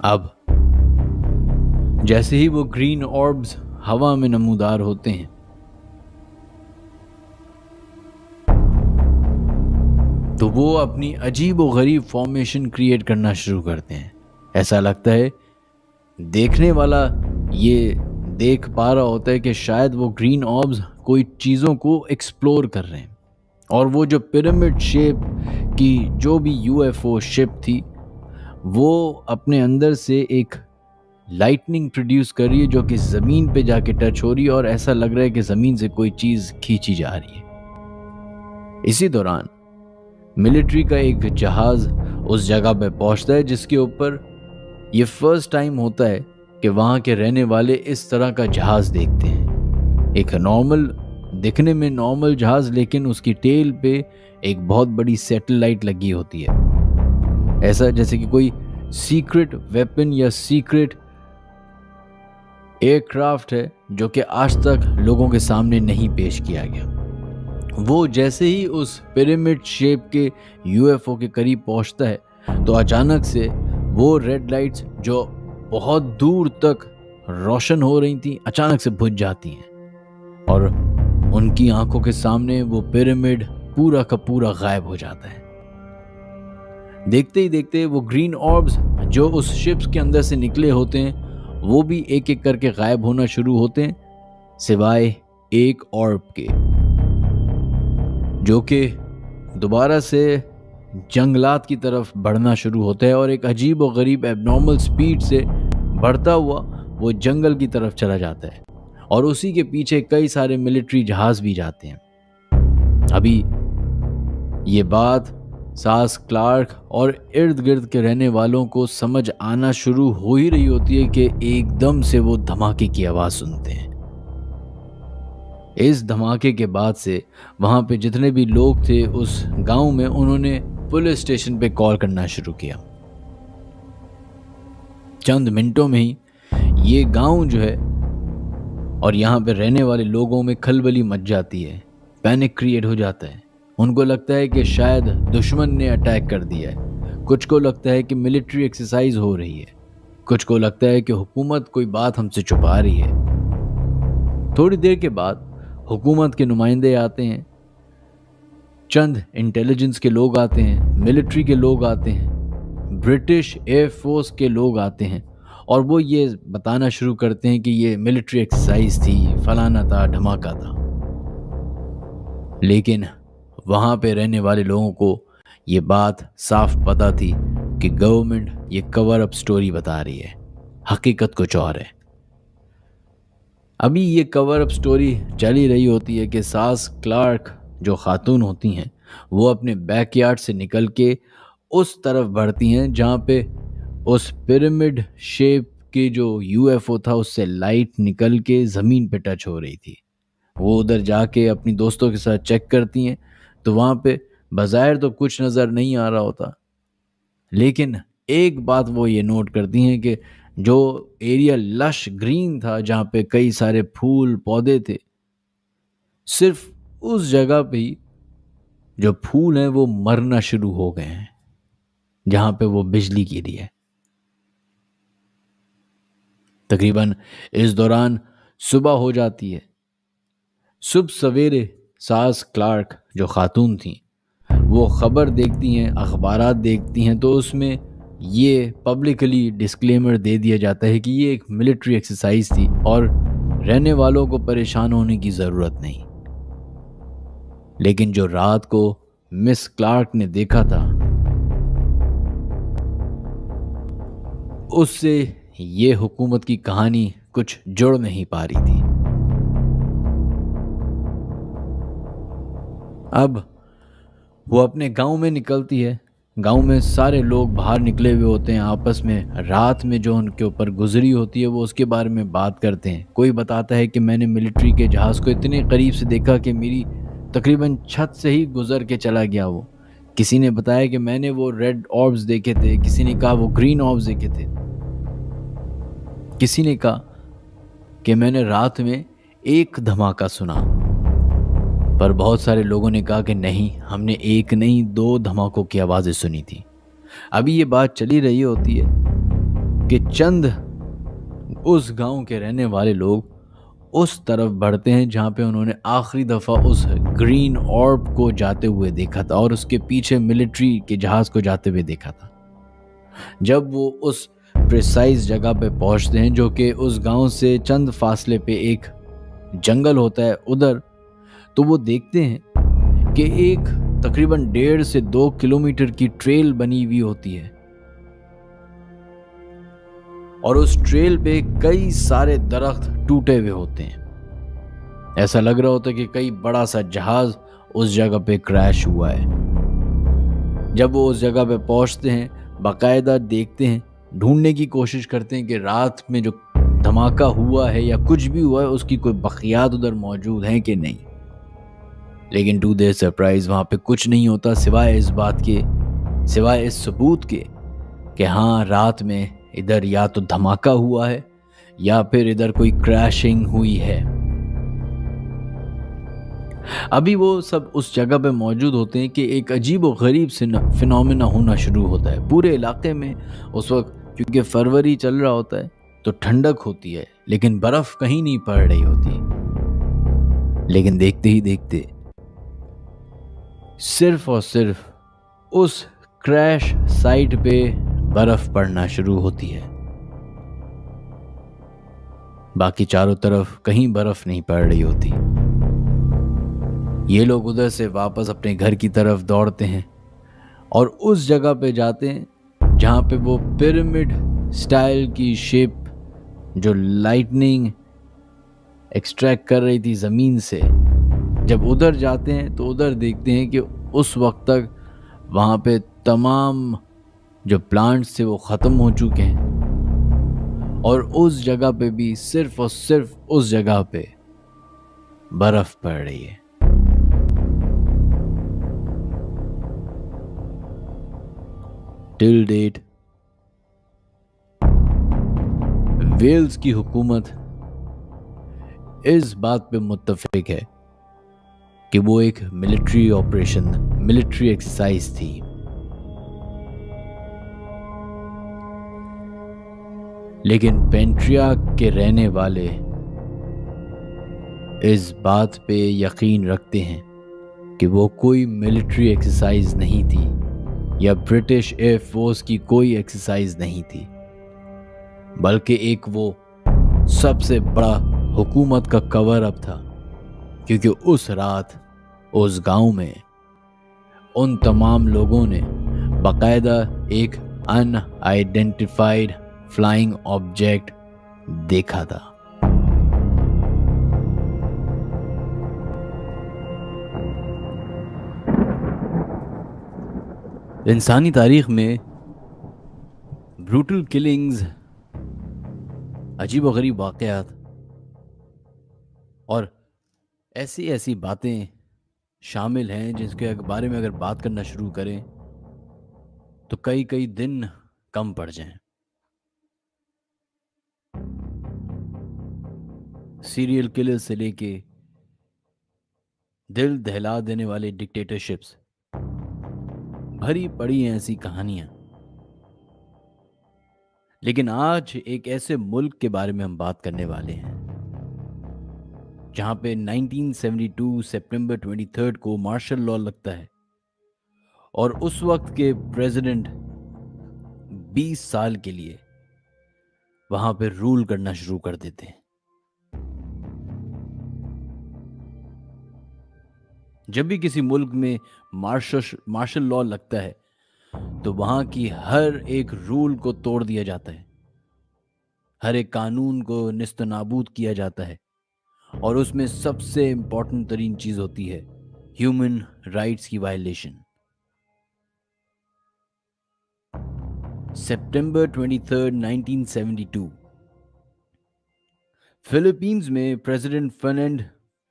अब जैसे ही वो ग्रीन ऑर्ब्स हवा में नमूदार होते हैं तो वो अपनी अजीब व गरीब फॉर्मेशन क्रिएट करना शुरू करते हैं। ऐसा लगता है देखने वाला ये देख पा रहा होता है कि शायद वो ग्रीन ऑर्ब्स कोई चीज़ों को एक्सप्लोर कर रहे हैं, और वो जो पिरामिड शेप की जो भी यूएफओ शिप थी वो अपने अंदर से एक लाइटनिंग प्रोड्यूस कर रही है जो कि ज़मीन पे जाके टच हो रही है और ऐसा लग रहा है कि ज़मीन से कोई चीज़ खींची जा रही है। इसी दौरान मिलिट्री का एक जहाज़ उस जगह पे पहुंचता है जिसके ऊपर ये फर्स्ट टाइम होता है कि वहाँ के रहने वाले इस तरह का जहाज़ देखते हैं। एक नॉर्मल, दिखने में नॉर्मल जहाज़, लेकिन उसकी टेल पे एक बहुत बड़ी सैटेलाइट लगी होती है, ऐसा जैसे कि कोई सीक्रेट वेपन या सीक्रेट एयरक्राफ्ट है जो कि आज तक लोगों के सामने नहीं पेश किया गया। वो जैसे ही उस पिरामिड शेप के यूएफओ के करीब पहुंचता है तो अचानक से वो रेड लाइट्स जो बहुत दूर तक रोशन हो रही थी अचानक से बुझ जाती हैं और उनकी आंखों के सामने वो पिरामिड पूरा का पूरा गायब हो जाता है। देखते ही देखते वो ग्रीन ऑर्ब्स जो उस शिप्स के अंदर से निकले होते हैं वो भी एक एक करके गायब होना शुरू होते हैं, सिवाय एक ऑर्ब के जो कि दोबारा से जंगलात की तरफ बढ़ना शुरू होता है और एक अजीब और गरीब एबनॉर्मल स्पीड से बढ़ता हुआ वो जंगल की तरफ चला जाता है और उसी के पीछे कई सारे मिलिट्री जहाज भी जाते हैं। अभी ये बात सास क्लार्क और इर्द गिर्द के रहने वालों को समझ आना शुरू हो ही रही होती है कि एकदम से वो धमाके की आवाज़ सुनते हैं। इस धमाके के बाद से वहाँ पे जितने भी लोग थे उस गांव में, उन्होंने पुलिस स्टेशन पे कॉल करना शुरू किया। चंद मिनटों में ही ये गांव जो है और यहाँ पे रहने वाले लोगों में खलबली मच जाती है, पैनिक क्रिएट हो जाता है। उनको लगता है कि शायद दुश्मन ने अटैक कर दिया है, कुछ को लगता है कि मिलिट्री एक्सरसाइज हो रही है, कुछ को लगता है कि हुकूमत कोई बात हमसे छुपा रही है। थोड़ी देर के बाद हुकूमत के नुमाइंदे आते हैं, चंद इंटेलिजेंस के लोग आते हैं, मिलिट्री के लोग आते हैं, ब्रिटिश एयरफोर्स के लोग आते हैं और वो ये बताना शुरू करते हैं कि ये मिलिट्री एक्सरसाइज थी, फलाना था, धमाका था। लेकिन वहाँ पे रहने वाले लोगों को ये बात साफ पता थी कि गवर्नमेंट ये कवर अप स्टोरी बता रही है, हकीकत कुछ और है। अभी ये कवर अप स्टोरी चली रही होती है कि सास क्लार्क जो खातून होती हैं वो अपने बैकयार्ड से निकल के उस तरफ बढ़ती हैं जहाँ पे उस पिरामिड शेप के जो यूएफओ था उससे लाइट निकल के ज़मीन पे टच हो रही थी। वो उधर जाके अपनी दोस्तों के साथ चेक करती हैं तो वहाँ पे बज़ाहिर तो कुछ नज़र नहीं आ रहा होता, लेकिन एक बात वो ये नोट करती हैं कि जो एरिया लश ग्रीन था, जहाँ पे कई सारे फूल पौधे थे, सिर्फ उस जगह पे ही जो फूल हैं वो मरना शुरू हो गए हैं, जहाँ पे वो बिजली गिरी है। तकरीबन इस दौरान सुबह हो जाती है। सुबह सवेरे सास क्लार्क जो खातून थी, वो ख़बर देखती हैं, अखबारात देखती हैं, तो उसमें ये पब्लिकली डिस्क्लेमर दे दिया जाता है कि ये एक मिलिट्री एक्सरसाइज थी और रहने वालों को परेशान होने की ज़रूरत नहीं। लेकिन जो रात को मिस क्लार्क ने देखा था, उससे ये हुकूमत की कहानी कुछ जुड़ नहीं पा रही थी। अब वो अपने गांव में निकलती है। गांव में सारे लोग बाहर निकले हुए होते हैं, आपस में रात में जो उनके ऊपर गुजरी होती है वो उसके बारे में बात करते हैं। कोई बताता है कि मैंने मिलिट्री के जहाज़ को इतने करीब से देखा कि मेरी तकरीबन छत से ही गुजर के चला गया वो। किसी ने बताया कि मैंने वो रेड ऑर्ब्स देखे थे, किसी ने कहा वो ग्रीन ऑर्ब्स देखे थे, किसी ने कहा कि मैंने रात में एक धमाका सुना। पर बहुत सारे लोगों ने कहा कि नहीं, हमने एक नहीं 2 धमाकों की आवाज़ें सुनी थी। अभी ये बात चली रही होती है कि चंद उस गांव के रहने वाले लोग उस तरफ बढ़ते हैं जहां पे उन्होंने आखिरी दफ़ा उस ग्रीन ऑर्ब को जाते हुए देखा था और उसके पीछे मिलिट्री के जहाज़ को जाते हुए देखा था। जब वो उस प्रिसाइज जगह पे पहुंचते हैं, जो कि उस गांव से चंद फासले पे एक जंगल होता है उधर, तो वो देखते हैं कि एक तकरीबन 1.5 से 2 किलोमीटर की ट्रेल बनी हुई होती है और उस ट्रेल पे कई सारे दरख्त टूटे हुए होते हैं। ऐसा लग रहा होता है कि कई बड़ा सा जहाज उस जगह पे क्रैश हुआ है। जब वो उस जगह पे पहुंचते हैं, बाकायदा देखते हैं, ढूंढने की कोशिश करते हैं कि रात में जो धमाका हुआ है या कुछ भी हुआ है उसकी कोई बखियात उधर मौजूद है कि नहीं। लेकिन टू देयर सरप्राइज वहां पे कुछ नहीं होता, सिवाय इस बात के, सिवाय इस सबूत के कि हाँ, रात में इधर या तो धमाका हुआ है या फिर इधर कोई क्रैशिंग हुई है। अभी वो सब उस जगह पे मौजूद होते हैं कि एक अजीब व गरीब फिनोमेना होना शुरू होता है पूरे इलाके में उस वक्त। क्योंकि फरवरी चल रहा होता है तो ठंडक होती है, लेकिन बर्फ कहीं नहीं पड़ रही होती। लेकिन देखते ही देखते सिर्फ और सिर्फ उस क्रैश साइट पे बर्फ पड़ना शुरू होती है। बाकी चारों तरफ कहीं बर्फ नहीं पड़ रही होती। ये लोग उधर से वापस अपने घर की तरफ दौड़ते हैं और उस जगह पे जाते हैं जहां पे वो पिरामिड स्टाइल की शेप जो लाइटनिंग एक्सट्रैक्ट कर रही थी ज़मीन से। जब उधर जाते हैं तो उधर देखते हैं कि उस वक्त तक वहाँ पे तमाम जो प्लांट्स थे वो ख़त्म हो चुके हैं और उस जगह पे भी सिर्फ और सिर्फ उस जगह पे बर्फ़ पड़ रही है। टिल डेट वेल्स की हुकूमत इस बात पे मुत्तफिक है कि वो एक मिलिट्री ऑपरेशन, मिलिट्री एक्सरसाइज थी। लेकिन पेंट्रिया के रहने वाले इस बात पे यकीन रखते हैं कि वो कोई मिलिट्री एक्सरसाइज नहीं थी या ब्रिटिश एयरफोर्स की कोई एक्सरसाइज नहीं थी, बल्कि एक वो सबसे बड़ा हुकूमत का कवर अप था। क्योंकि उस रात उस गांव में उन तमाम लोगों ने बाकायदा एक अनआइडेंटिफाइड फ्लाइंग ऑब्जेक्ट देखा था। इंसानी तारीख में ब्रूटल किलिंग्स, अजीबोगरीब वाक़यात और ऐसी ऐसी बातें शामिल हैं जिसके बारे में अगर बात करना शुरू करें तो कई कई दिन कम पड़ जाएं। सीरियल किलर से लेके दिल दहला देने वाले डिक्टेटरशिप्स, भरी पड़ी हैं ऐसी कहानियां। लेकिन आज एक ऐसे मुल्क के बारे में हम बात करने वाले हैं जहां पे 1972 सितंबर 23 को मार्शल लॉ लगता है और उस वक्त के प्रेसिडेंट 20 साल के लिए वहां पे रूल करना शुरू कर देते हैं। जब भी किसी मुल्क में मार्शल लॉ लगता है तो वहां की हर एक रूल को तोड़ दिया जाता है, हर एक कानून को निस्तनाबूद किया जाता है और उसमें सबसे इंपॉर्टेंट तरीन चीज होती है ह्यूमन राइट्स की वायलेशन। सितंबर 23, 1972 फिलीपींस में president Ferdinand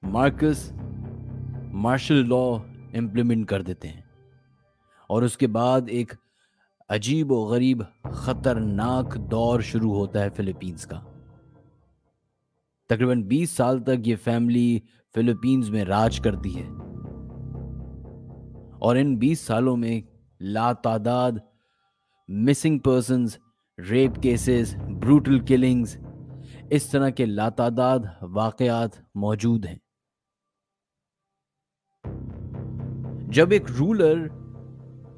Marcos martial law implement कर देते हैं और उसके बाद एक अजीब और गरीब खतरनाक दौर शुरू होता है फिलीपींस का। तकरीबन 20 साल तक ये फैमिली फिलीपींस में राज करती है और इन 20 सालों में लातादाद missing persons, rape cases, brutal killings, इस तरह के लातादाद वाकयात मौजूद हैं। जब एक रूलर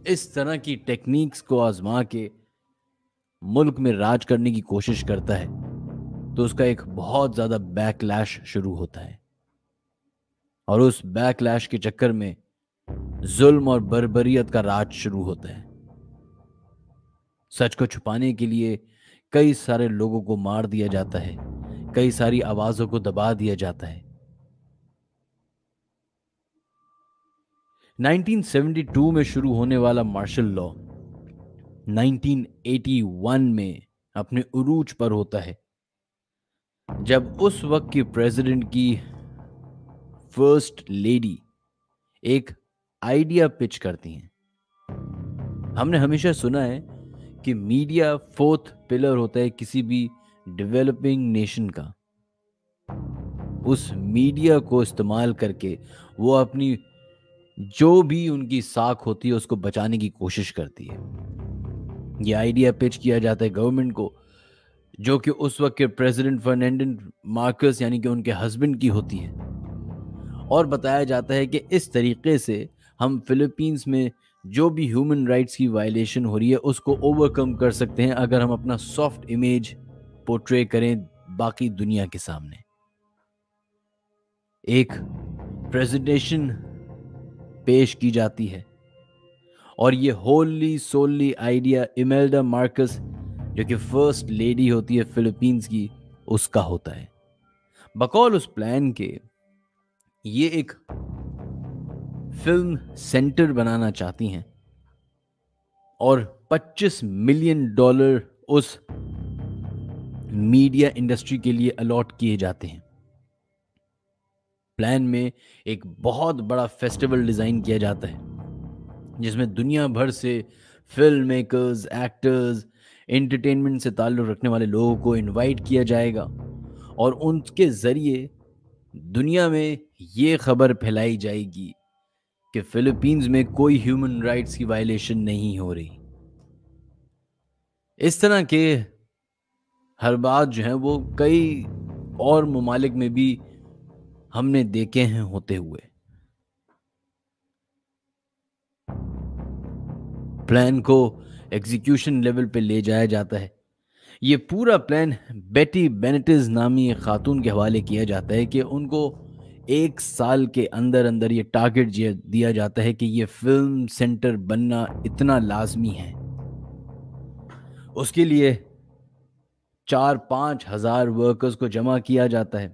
इस तरह की टेक्निक्स को आजमा के मुल्क में राज करने की कोशिश करता है तो उसका एक बहुत ज्यादा बैकलैश शुरू होता है और उस बैकलैश के चक्कर में जुल्म और बर्बरियत का राज शुरू होता है। सच को छुपाने के लिए कई सारे लोगों को मार दिया जाता है, कई सारी आवाजों को दबा दिया जाता है। 1972 में शुरू होने वाला मार्शल लॉ 1981 में अपने उरूज पर होता है जब उस वक्त की प्रेसिडेंट की फर्स्ट लेडी एक आइडिया पिच करती हैं। हमने हमेशा सुना है कि मीडिया फोर्थ पिलर होता है किसी भी डेवलपिंग नेशन का। उस मीडिया को इस्तेमाल करके वो अपनी जो भी उनकी साख होती है उसको बचाने की कोशिश करती है। ये आइडिया पिच किया जाता है गवर्नमेंट को, जो कि उस वक्त के प्रेसिडेंट फर्नांडिन मार्कस यानी कि उनके हस्बैंड की होती है, और बताया जाता है कि इस तरीके से हम फिलीपींस में जो भी ह्यूमन राइट्स की वायलेशन हो रही है उसको ओवरकम कर सकते हैं अगर हम अपना सॉफ्ट इमेज पोर्ट्रे करें बाकी दुनिया के सामने। एक प्रेजेंटेशन पेश की जाती है और ये होली सोली आइडिया इमेल्डा मार्कस जो कि फर्स्ट लेडी होती है फिलीपींस की, उसका होता है। बकौल उस प्लान के ये एक फिल्म सेंटर बनाना चाहती हैं और $25 मिलियन उस मीडिया इंडस्ट्री के लिए अलॉट किए जाते हैं। प्लान में एक बहुत बड़ा फेस्टिवल डिजाइन किया जाता है जिसमें दुनिया भर से फिल्म मेकर्स, एक्टर्स, एंटरटेनमेंट से ताल्लुक रखने वाले लोगों को इनवाइट किया जाएगा और उनके जरिए दुनिया में ये खबर फैलाई जाएगी कि फिलीपींस में कोई ह्यूमन राइट्स की वायलेशन नहीं हो रही। इस तरह के हर बात जो है वो कई और ममालिक में भी हमने देखे हैं होते हुए। प्लान को एग्जीक्यूशन लेवल पे ले जाया जाता है। ये पूरा प्लान बेटी बेनेटिस नामी एक खातून के हवाले किया जाता है कि उनको 1 साल के अंदर अंदर ये टारगेट दिया जाता है कि ये फिल्म सेंटर बनना इतना लाजमी है। उसके लिए 4-5 हजार वर्कर्स को जमा किया जाता है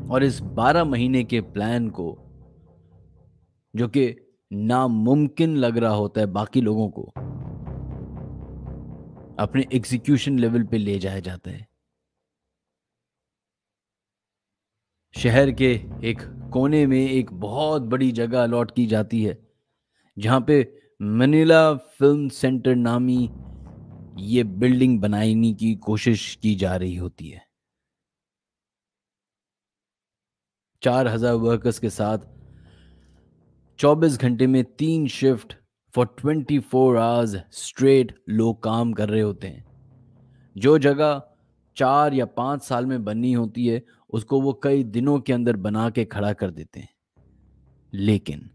और इस 12 महीने के प्लान को, जो कि नामुमकिन लग रहा होता है बाकी लोगों को, अपने एग्जीक्यूशन लेवल पे ले जाया जाता है। शहर के एक कोने में एक बहुत बड़ी जगह अलॉट की जाती है जहाँ पे मनीला फिल्म सेंटर नामी ये बिल्डिंग बनाने की कोशिश की जा रही होती है। 4,000 वर्कर्स के साथ 24 घंटे में 3 शिफ्ट फॉर 24 आवर्स स्ट्रेट लोग काम कर रहे होते हैं। जो जगह 4 या 5 साल में बननी होती है उसको वो कई दिनों के अंदर बना के खड़ा कर देते हैं। लेकिन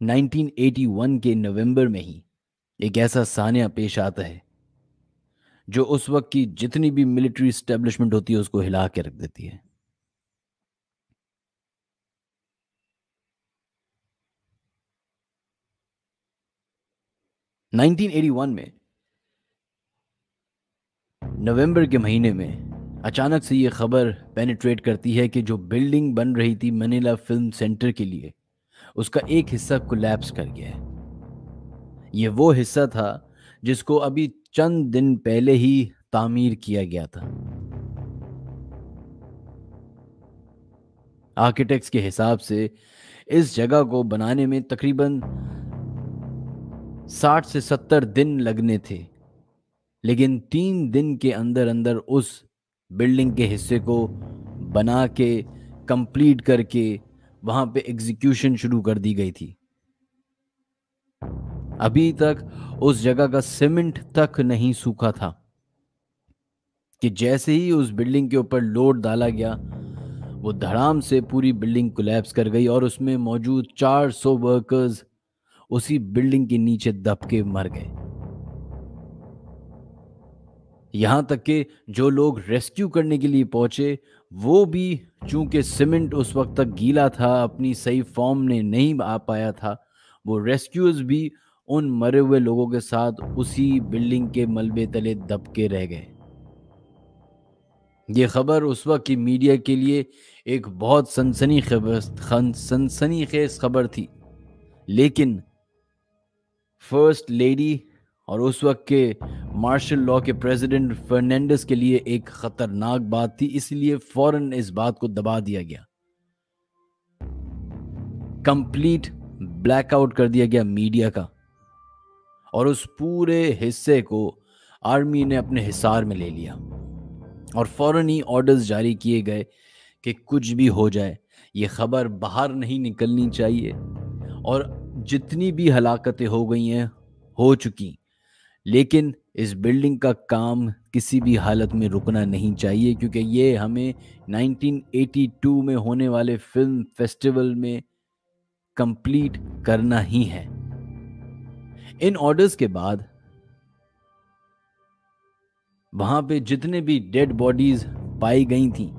1981 के नवंबर में ही एक ऐसा सान्या पेश आता है जो उस वक्त की जितनी भी मिलिट्री स्टैब्लिशमेंट होती है उसको हिला के रख देती है। 1981 में नवंबर के महीने में अचानक से ये खबर पेनिट्रेट करती है कि जो बिल्डिंग बन रही थी मनीला फिल्म सेंटर के लिए उसका एक हिस्सा कोलैप्स कर गया है। ये वो हिस्सा था जिसको अभी चंद दिन पहले ही तामीर किया गया था। आर्किटेक्ट्स के हिसाब से इस जगह को बनाने में तकरीबन 60 से 70 दिन लगने थे, लेकिन 3 दिन के अंदर अंदर उस बिल्डिंग के हिस्से को बना के कंप्लीट करके वहां पे एग्जीक्यूशन शुरू कर दी गई थी। अभी तक उस जगह का सीमेंट तक नहीं सूखा था कि जैसे ही उस बिल्डिंग के ऊपर लोड डाला गया वो धड़ाम से पूरी बिल्डिंग कोलैप्स कर गई और उसमें मौजूद 400 वर्कर्स उसी बिल्डिंग के नीचे दब के मर गए। यहां तक कि जो लोग रेस्क्यू करने के लिए पहुंचे वो भी, चूंकि सीमेंट उस वक्त तक गीला था, अपनी सही फॉर्म में नहीं आ पाया था, वो रेस्क्यूअर्स भी उन मरे हुए लोगों के साथ उसी बिल्डिंग के मलबे तले दब के रह गए। ये खबर उस वक्त की मीडिया के लिए एक बहुत सनसनीखेज खबर थी, लेकिन फर्स्ट लेडी और उस वक्त के मार्शल लॉ के प्रेसिडेंट फर्नांडिस के लिए एक खतरनाक बात थी, इसलिए फौरन इस बात को दबा दिया गया। कंप्लीट ब्लैकआउट कर दिया गया मीडिया का और उस पूरे हिस्से को आर्मी ने अपने हिसार में ले लिया और फौरन ही ऑर्डर्स जारी किए गए कि कुछ भी हो जाए ये खबर बाहर नहीं निकलनी चाहिए और जितनी भी हलाकतें हो गई हैं हो चुकी, लेकिन इस बिल्डिंग का काम किसी भी हालत में रुकना नहीं चाहिए क्योंकि ये हमें 1982 में होने वाले फिल्म फेस्टिवल में कंप्लीट करना ही है। इन ऑर्डर्स के बाद वहां पे जितने भी डेड बॉडीज पाई गई थी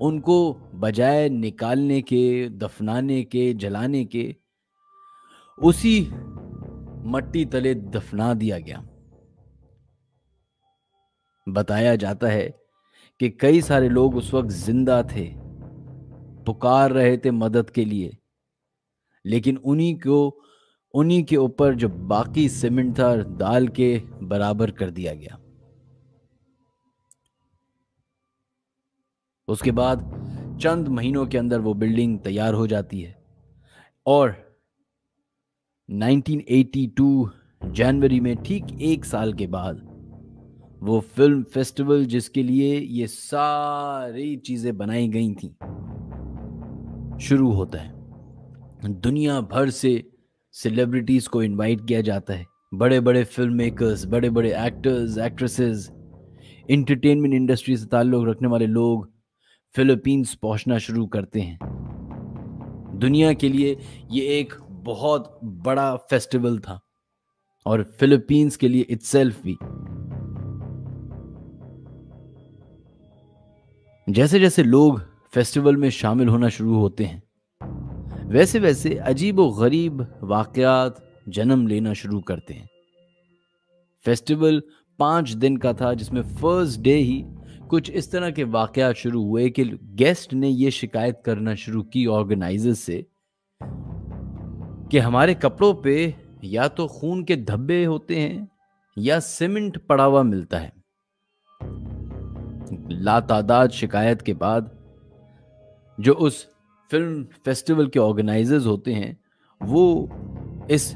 उनको बजाय निकालने के, दफनाने के, जलाने के, उसी मट्टी तले दफना दिया गया। बताया जाता है कि कई सारे लोग उस वक्त जिंदा थे, पुकार रहे थे मदद के लिए, लेकिन उन्हीं के ऊपर जो बाकी सीमेंट था डाल के बराबर कर दिया गया। उसके बाद चंद महीनों के अंदर वो बिल्डिंग तैयार हो जाती है और 1982 जनवरी में, ठीक एक साल के बाद, वो फिल्म फेस्टिवल जिसके लिए ये सारी चीजें बनाई गई थी शुरू होता है। दुनिया भर से सेलिब्रिटीज को इनवाइट किया जाता है, बड़े बड़े फिल्म मेकर्स, बड़े बड़े एक्टर्स, एक्ट्रेसेस, इंटरटेनमेंट इंडस्ट्री से ताल्लुक रखने वाले लोग फिलीपींस पहुंचना शुरू करते हैं। दुनिया के लिए ये एक बहुत बड़ा फेस्टिवल था और फिलीपींस के लिए इटसेल्फ भी। जैसे जैसे लोग फेस्टिवल में शामिल होना शुरू होते हैं वैसे वैसे अजीब व गरीब वाकयात जन्म लेना शुरू करते हैं। फेस्टिवल 5 दिन का था जिसमें फर्स्ट डे ही कुछ इस तरह के वाकयात शुरू हुए कि गेस्ट ने यह शिकायत करना शुरू की ऑर्गेनाइजर्स से कि हमारे कपड़ों पे या तो खून के धब्बे होते हैं या सीमेंट पड़ा हुआ मिलता है। लातादाद शिकायत के बाद जो उस फिल्म फेस्टिवल के ऑर्गेनाइजर्स होते हैं वो इस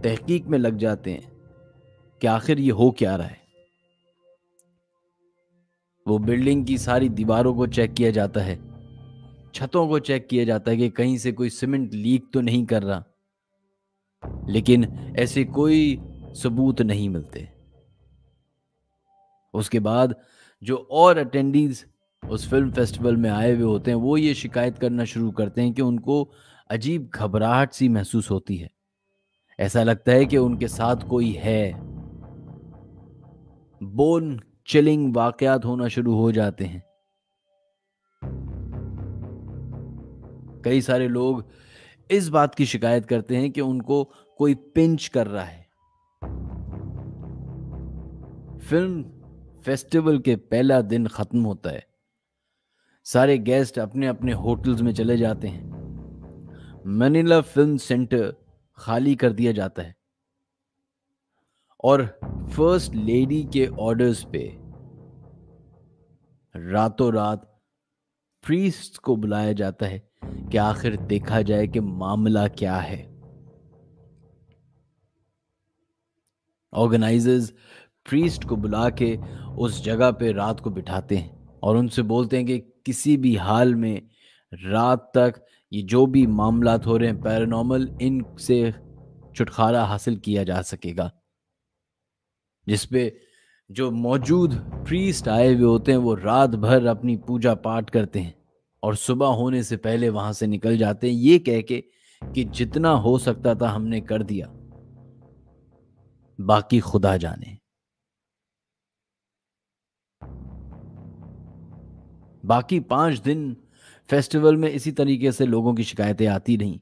तहकीक में लग जाते हैं कि आखिर ये हो क्या रहा है। वो बिल्डिंग की सारी दीवारों को चेक किया जाता है, छतों को चेक किया जाता है कि कहीं से कोई सीमेंट लीक तो नहीं कर रहा, लेकिन ऐसे कोई सबूत नहीं मिलते। उसके बाद जो और अटेंडीज उस फिल्म फेस्टिवल में आए हुए होते हैं वो ये शिकायत करना शुरू करते हैं कि उनको अजीब घबराहट सी महसूस होती है। ऐसा लगता है कि उनके साथ कोई है। बोन चिलिंग वाकयात होना शुरू हो जाते हैं। कई सारे लोग इस बात की शिकायत करते हैं कि उनको कोई पिंच कर रहा है। फिल्म फेस्टिवल के पहला दिन खत्म होता है। सारे गेस्ट अपने अपने होटल्स में चले जाते हैं। मनीला फिल्म सेंटर खाली कर दिया जाता है और फर्स्ट लेडी के ऑर्डर्स पे रातों रात प्रीस्ट को बुलाया जाता है कि आखिर देखा जाए कि मामला क्या है। ऑर्गेनाइजर्स प्रीस्ट को बुला के उस जगह पे रात को बिठाते हैं और उनसे बोलते हैं कि किसी भी हाल में रात तक ये जो भी मामलात हो रहे हैं पैरानॉर्मल, इनसे छुटकारा हासिल किया जा सकेगा। जिसपे जो मौजूद प्रीस्ट आए हुए होते हैं वो रात भर अपनी पूजा पाठ करते हैं और सुबह होने से पहले वहां से निकल जाते हैं ये कह के कि जितना हो सकता था हमने कर दिया, बाकी खुदा जाने। बाकी 5 दिन फेस्टिवल में इसी तरीके से लोगों की शिकायतें आती रहीं।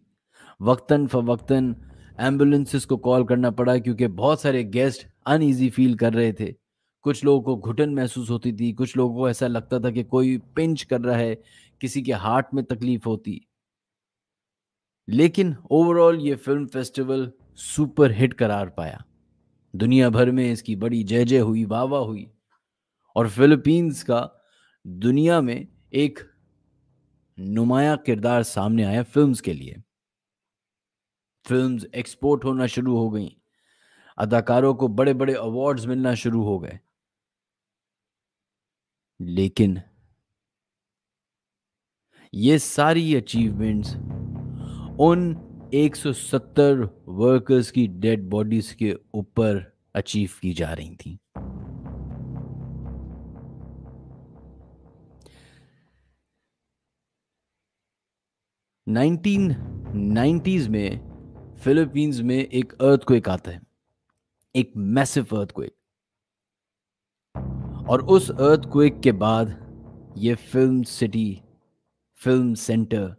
वक्तन फवक्तन एम्बुलेंसेस को कॉल करना पड़ा क्योंकि बहुत सारे गेस्ट अनईजी फील कर रहे थे। कुछ लोगों को घुटन महसूस होती थी, कुछ लोगों को ऐसा लगता था कि कोई पिंच कर रहा है, किसी के हार्ट में तकलीफ होती। लेकिन ओवरऑल ये फिल्म फेस्टिवल सुपर हिट करार पाया। दुनिया भर में इसकी बड़ी जय जय हुई, वाह वाह हुई और फिलीपींस का दुनिया में एक नुमाया किरदार सामने आया फिल्म्स के लिए। फिल्म्स एक्सपोर्ट होना शुरू हो गई, अदाकारों को बड़े बड़े अवार्ड्स मिलना शुरू हो गए। लेकिन ये सारी अचीवमेंट्स उन 170 वर्कर्स की डेड बॉडीज के ऊपर अचीव की जा रही थी। 1990s में फिलीपींस में एक अर्थक्वेक आता है, एक मैसिव अर्थक्वेक। और उस अर्थक्वेक के बाद ये फिल्म सिटी, फिल्म सेंटर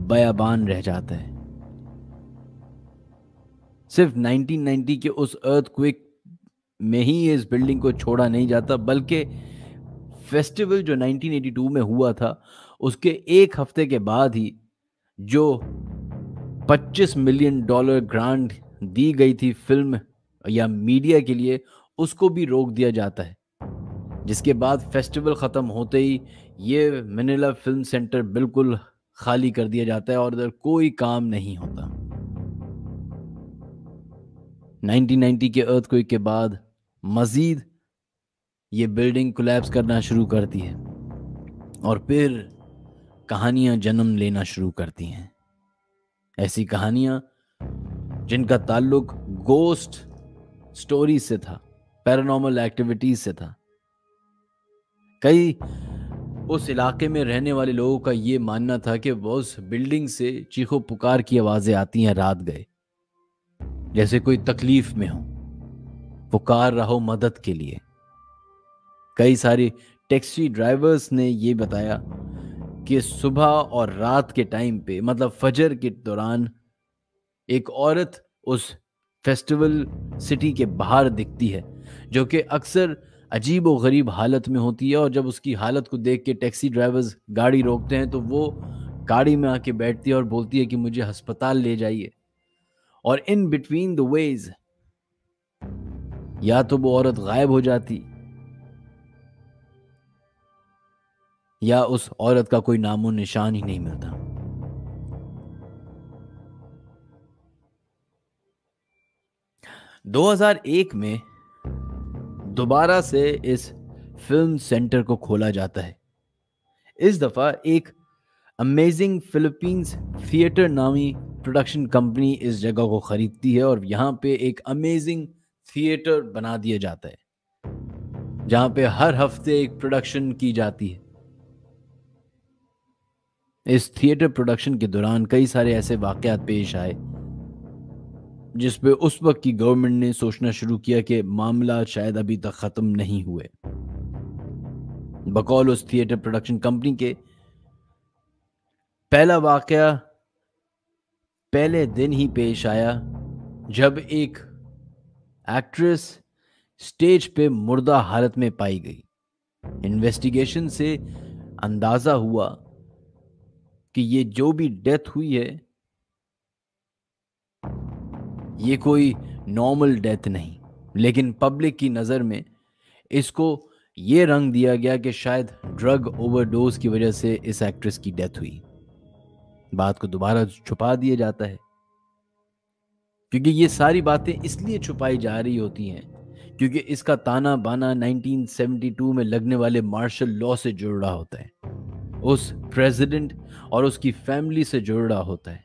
बयाबान रह जाता है। सिर्फ 1990 के उस अर्थक्वेक में ही इस बिल्डिंग को छोड़ा नहीं जाता, बल्कि फेस्टिवल जो 1982 में हुआ था उसके एक हफ्ते के बाद ही जो $25 मिलियन ग्रांट दी गई थी फिल्म या मीडिया के लिए, उसको भी रोक दिया जाता है। जिसके बाद फेस्टिवल ख़त्म होते ही ये मनीला फिल्म सेंटर बिल्कुल खाली कर दिया जाता है और इधर कोई काम नहीं होता। 1990 के अर्थक्वेक के बाद मजीद ये बिल्डिंग कोलैप्स करना शुरू करती है और फिर कहानियां जन्म लेना शुरू करती हैं। ऐसी कहानियां जिनका ताल्लुक गोस्ट स्टोरीज से था, पैरानॉर्मल एक्टिविटीज से था। कई उस इलाके में रहने वाले लोगों का ये मानना था कि वो उस बिल्डिंग से चीखों पुकार की आवाजें आती हैं रात गए, जैसे कोई तकलीफ में हो, पुकार रहा हो मदद के लिए। कई सारे टैक्सी ड्राइवर्स ने ये बताया कि सुबह और रात के टाइम पे, मतलब फजर के दौरान, एक औरत उस फेस्टिवल सिटी के बाहर दिखती है जो कि अक्सर अजीब व गरीब हालत में होती है। और जब उसकी हालत को देख के टैक्सी ड्राइवर्स गाड़ी रोकते हैं तो वो गाड़ी में आके बैठती है और बोलती है कि मुझे अस्पताल ले जाइए। और इन बिटवीन द वेज या तो वो औरत गायब हो जाती या उस औरत का कोई नामो निशान ही नहीं मिलता। 2001 में दोबारा से इस फिल्म सेंटर को खोला जाता है। इस दफा एक अमेजिंग फिलीपींस थिएटर नामी प्रोडक्शन कंपनी इस जगह को खरीदती है और यहाँ पे एक अमेजिंग थिएटर बना दिया जाता है जहाँ पे हर हफ्ते एक प्रोडक्शन की जाती है। इस थिएटर प्रोडक्शन के दौरान कई सारे ऐसे वाकयात पेश आए जिस पे उस वक्त की गवर्नमेंट ने सोचना शुरू किया कि मामला शायद अभी तक खत्म नहीं हुए। बकौल उस थिएटर प्रोडक्शन कंपनी के पहला वाकया पहले दिन ही पेश आया जब एक एक्ट्रेस स्टेज पे मुर्दा हालत में पाई गई। इन्वेस्टिगेशन से अंदाजा हुआ कि ये जो भी डेथ हुई है ये कोई नॉर्मल डेथ नहीं, लेकिन पब्लिक की नज़र में इसको ये रंग दिया गया कि शायद ड्रग ओवरडोज की वजह से इस एक्ट्रेस की डेथ हुई। बात को दोबारा छुपा दिया जाता है क्योंकि ये सारी बातें इसलिए छुपाई जा रही होती हैं क्योंकि इसका ताना बाना 1972 में लगने वाले मार्शल लॉ से जुड़ रहा होता है, उस प्रेसिडेंट और उसकी फैमिली से जुड़ रहा होता है।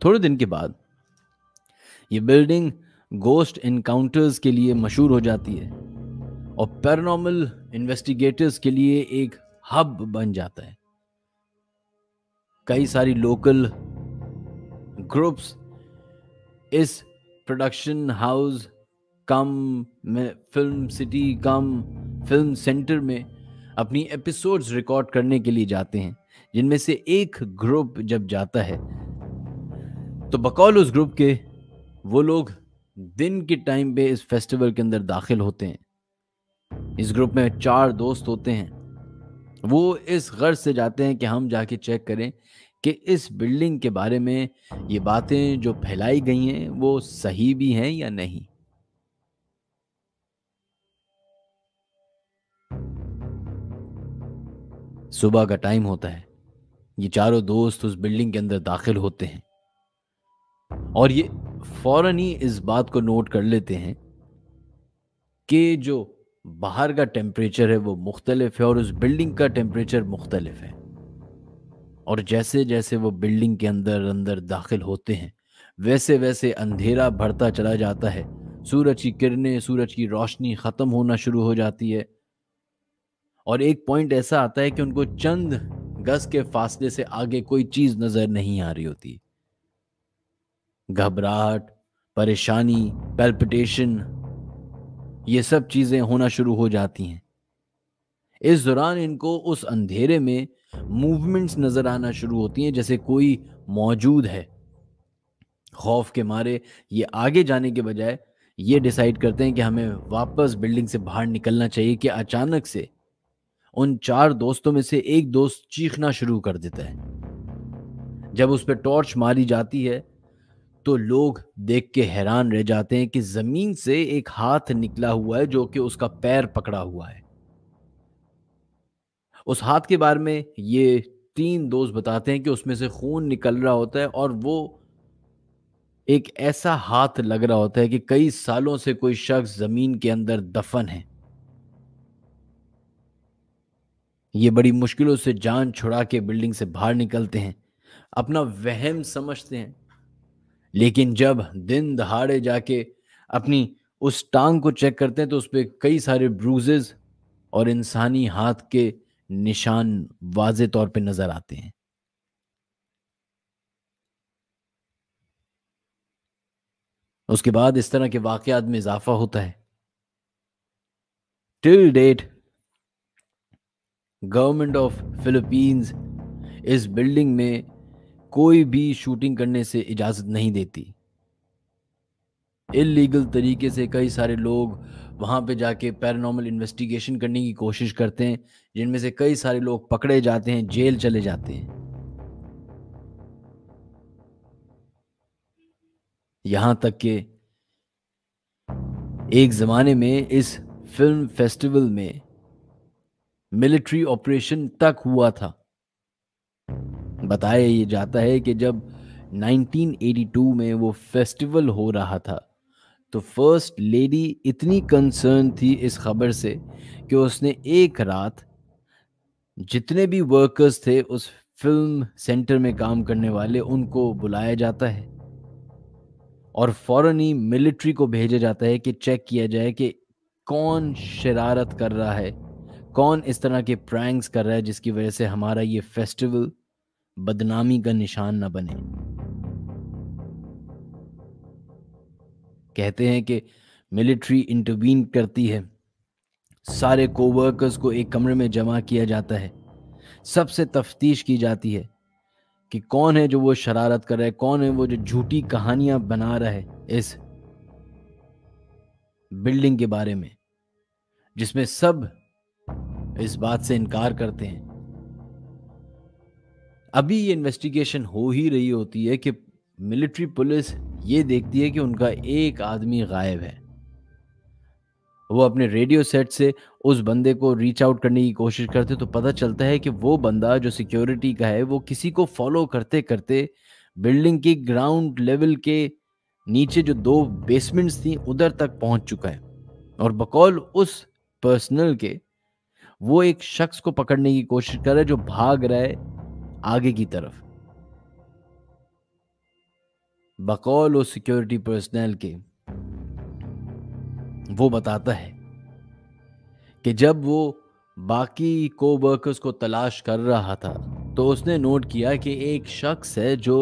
थोड़े दिन के बाद ये बिल्डिंग गोस्ट एनकाउंटर्स के लिए मशहूर हो जाती है और पैरानॉर्मल इन्वेस्टिगेटर्स के लिए एक हब बन जाता है। कई सारी लोकल ग्रुप्स इस प्रोडक्शन हाउस कम में फिल्म सिटी कम फिल्म सेंटर में अपनी एपिसोड्स रिकॉर्ड करने के लिए जाते हैं, जिनमें से एक ग्रुप जब जाता है तो बकौल उस ग्रुप के वो लोग दिन के टाइम पे इस फेस्टिवल के अंदर दाखिल होते हैं। इस ग्रुप में 4 दोस्त होते हैं। वो इस गर्ज से जाते हैं कि हम जाके चेक करें कि इस बिल्डिंग के बारे में ये बातें जो फैलाई गई हैं वो सही भी हैं या नहीं। सुबह का टाइम होता है। ये चारों दोस्त उस बिल्डिंग के अंदर दाखिल होते हैं और ये फौरन ही इस बात को नोट कर लेते हैं कि जो बाहर का टेम्परेचर है वो मुख्तलिफ है और उस बिल्डिंग का टेम्परेचर मुख्तलिफ है। और जैसे जैसे वो बिल्डिंग के अंदर अंदर दाखिल होते हैं वैसे वैसे अंधेरा बढ़ता चला जाता है। सूरज की किरणें, सूरज की रोशनी ख़त्म होना शुरू हो जाती है और एक पॉइंट ऐसा आता है कि उनको चंद गज के फासले से आगे कोई चीज़ नज़र नहीं आ रही होती। घबराहट, परेशानी, पैल्पिटेशन, ये सब चीज़ें होना शुरू हो जाती हैं। इस दौरान इनको उस अंधेरे में मूवमेंट्स नज़र आना शुरू होती हैं जैसे कोई मौजूद है। खौफ के मारे ये आगे जाने के बजाय ये डिसाइड करते हैं कि हमें वापस बिल्डिंग से बाहर निकलना चाहिए कि अचानक से उन 4 दोस्तों में से एक दोस्त चीखना शुरू कर देता है। जब उस पर टॉर्च मारी जाती है तो लोग देख के हैरान रह जाते हैं कि जमीन से एक हाथ निकला हुआ है जो कि उसका पैर पकड़ा हुआ है। उस हाथ के बारे में ये 3 दोस्त बताते हैं कि उसमें से खून निकल रहा होता है और वो एक ऐसा हाथ लग रहा होता है कि कई सालों से कोई शख्स जमीन के अंदर दफन है। ये बड़ी मुश्किलों से जान छुड़ा के बिल्डिंग से बाहर निकलते हैं, अपना वहम समझते हैं। लेकिन जब दिन दहाड़े जाके अपनी उस टांग को चेक करते हैं तो उस पे कई सारे ब्रूजेस और इंसानी हाथ के निशान वाज़े तौर पे नजर आते हैं। उसके बाद इस तरह के वाकयात में इजाफा होता है। Till date government of Philippines इस बिल्डिंग में कोई भी शूटिंग करने से इजाज़त नहीं देती। इलीगल तरीके से कई सारे लोग वहाँ पे जाके पैरानॉर्मल इन्वेस्टिगेशन करने की कोशिश करते हैं, जिनमें से कई सारे लोग पकड़े जाते हैं, जेल चले जाते हैं। यहाँ तक कि एक ज़माने में इस फिल्म फेस्टिवल में मिलिट्री ऑपरेशन तक हुआ था। बताया ये जाता है कि जब 1982 में वो फेस्टिवल हो रहा था, तो फर्स्ट लेडी इतनी कंसर्न थी इस खबर से कि उसने एक रात जितने भी वर्कर्स थे उस फिल्म सेंटर में काम करने वाले, उनको बुलाया जाता है और फौरन ही मिलिट्री को भेजा जाता है कि चेक किया जाए कि कौन शरारत कर रहा है, कौन इस तरह के प्रैंक्स कर रहा है जिसकी वजह से हमारा ये फेस्टिवल बदनामी का निशान न बने। कहते हैं कि मिलिट्री इंटरवीन करती है, सारे कोवर्कर्स को एक कमरे में जमा किया जाता है, सबसे तफ्तीश की जाती है कि कौन है जो वो शरारत कर रहा है, कौन है वो जो झूठी कहानियां बना रहा है इस बिल्डिंग के बारे में, जिसमें सब इस बात से इनकार करते हैं। अभी ये इन्वेस्टिगेशन हो ही रही होती है कि मिलिट्री पुलिस ये देखती है कि उनका एक आदमी गायब है। वो अपने रेडियो सेट से उस बंदे को रीच आउट करने की कोशिश करते, तो पता चलता है कि वो बंदा जो सिक्योरिटी का है वो किसी को फॉलो करते करते बिल्डिंग की ग्राउंड लेवल के नीचे जो दो बेसमेंट्स थी उधर तक पहुंच चुका है। और बकौल उस पर्सनल के वो एक शख्स को पकड़ने की कोशिश कर रहा है जो भाग रहा है आगे की तरफ। बकौल उस सिक्योरिटी पर्सनल के वो बताता है कि जब वो बाकी कोवर्कर्स को तलाश कर रहा था तो उसने नोट किया कि एक शख्स है जो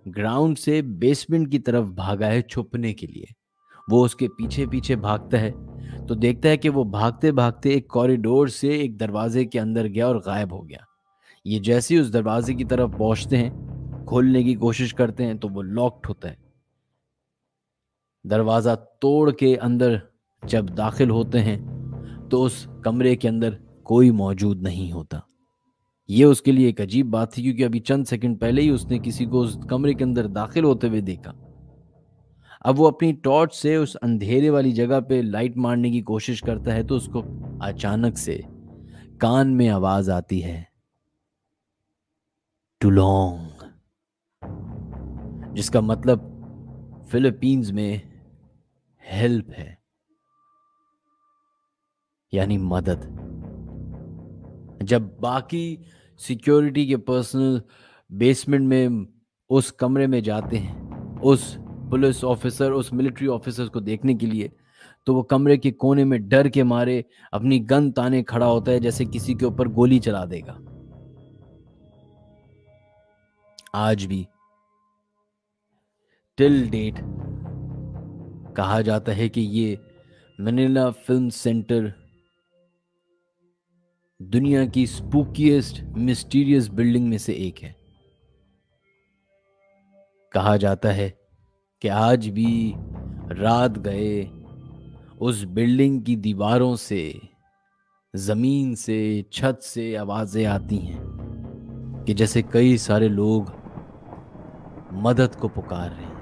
ग्राउंड से बेसमेंट की तरफ भागा है छुपने के लिए। वो उसके पीछे पीछे भागता है तो देखता है कि वो भागते भागते एक कॉरिडोर से एक दरवाजे के अंदर गया और गायब हो गया। ये जैसे ही उस दरवाजे की तरफ पहुंचते हैं, खोलने की कोशिश करते हैं तो वो लॉक्ड होता है। दरवाज़ा तोड़ के अंदर जब दाखिल होते हैं तो उस कमरे के अंदर कोई मौजूद नहीं होता। ये उसके लिए एक अजीब बात थी क्योंकि अभी चंद सेकंड पहले ही उसने किसी को उस कमरे के अंदर दाखिल होते हुए देखा। अब वो अपनी टॉर्च से उस अंधेरे वाली जगह पे लाइट मारने की कोशिश करता है तो उसको अचानक से कान में आवाज आती है, टुलोंग, जिसका मतलब फिलीपींस में हेल्प है, यानी मदद। जब बाकी सिक्योरिटी के पर्सनल बेसमेंट में उस कमरे में जाते हैं उस पुलिस ऑफिसर उस मिलिट्री ऑफिसर को देखने के लिए, तो वो कमरे के कोने में डर के मारे अपनी गन ताने खड़ा होता है जैसे किसी के ऊपर गोली चला देगा। आज भी टिल डेट कहा जाता है कि ये मनीला फिल्म सेंटर दुनिया की स्पूकीएस्ट मिस्टीरियस बिल्डिंग में से एक है। कहा जाता है कि आज भी रात गए उस बिल्डिंग की दीवारों से, जमीन से, छत से आवाजें आती हैं कि जैसे कई सारे लोग मदद को पुकार रहे हैं।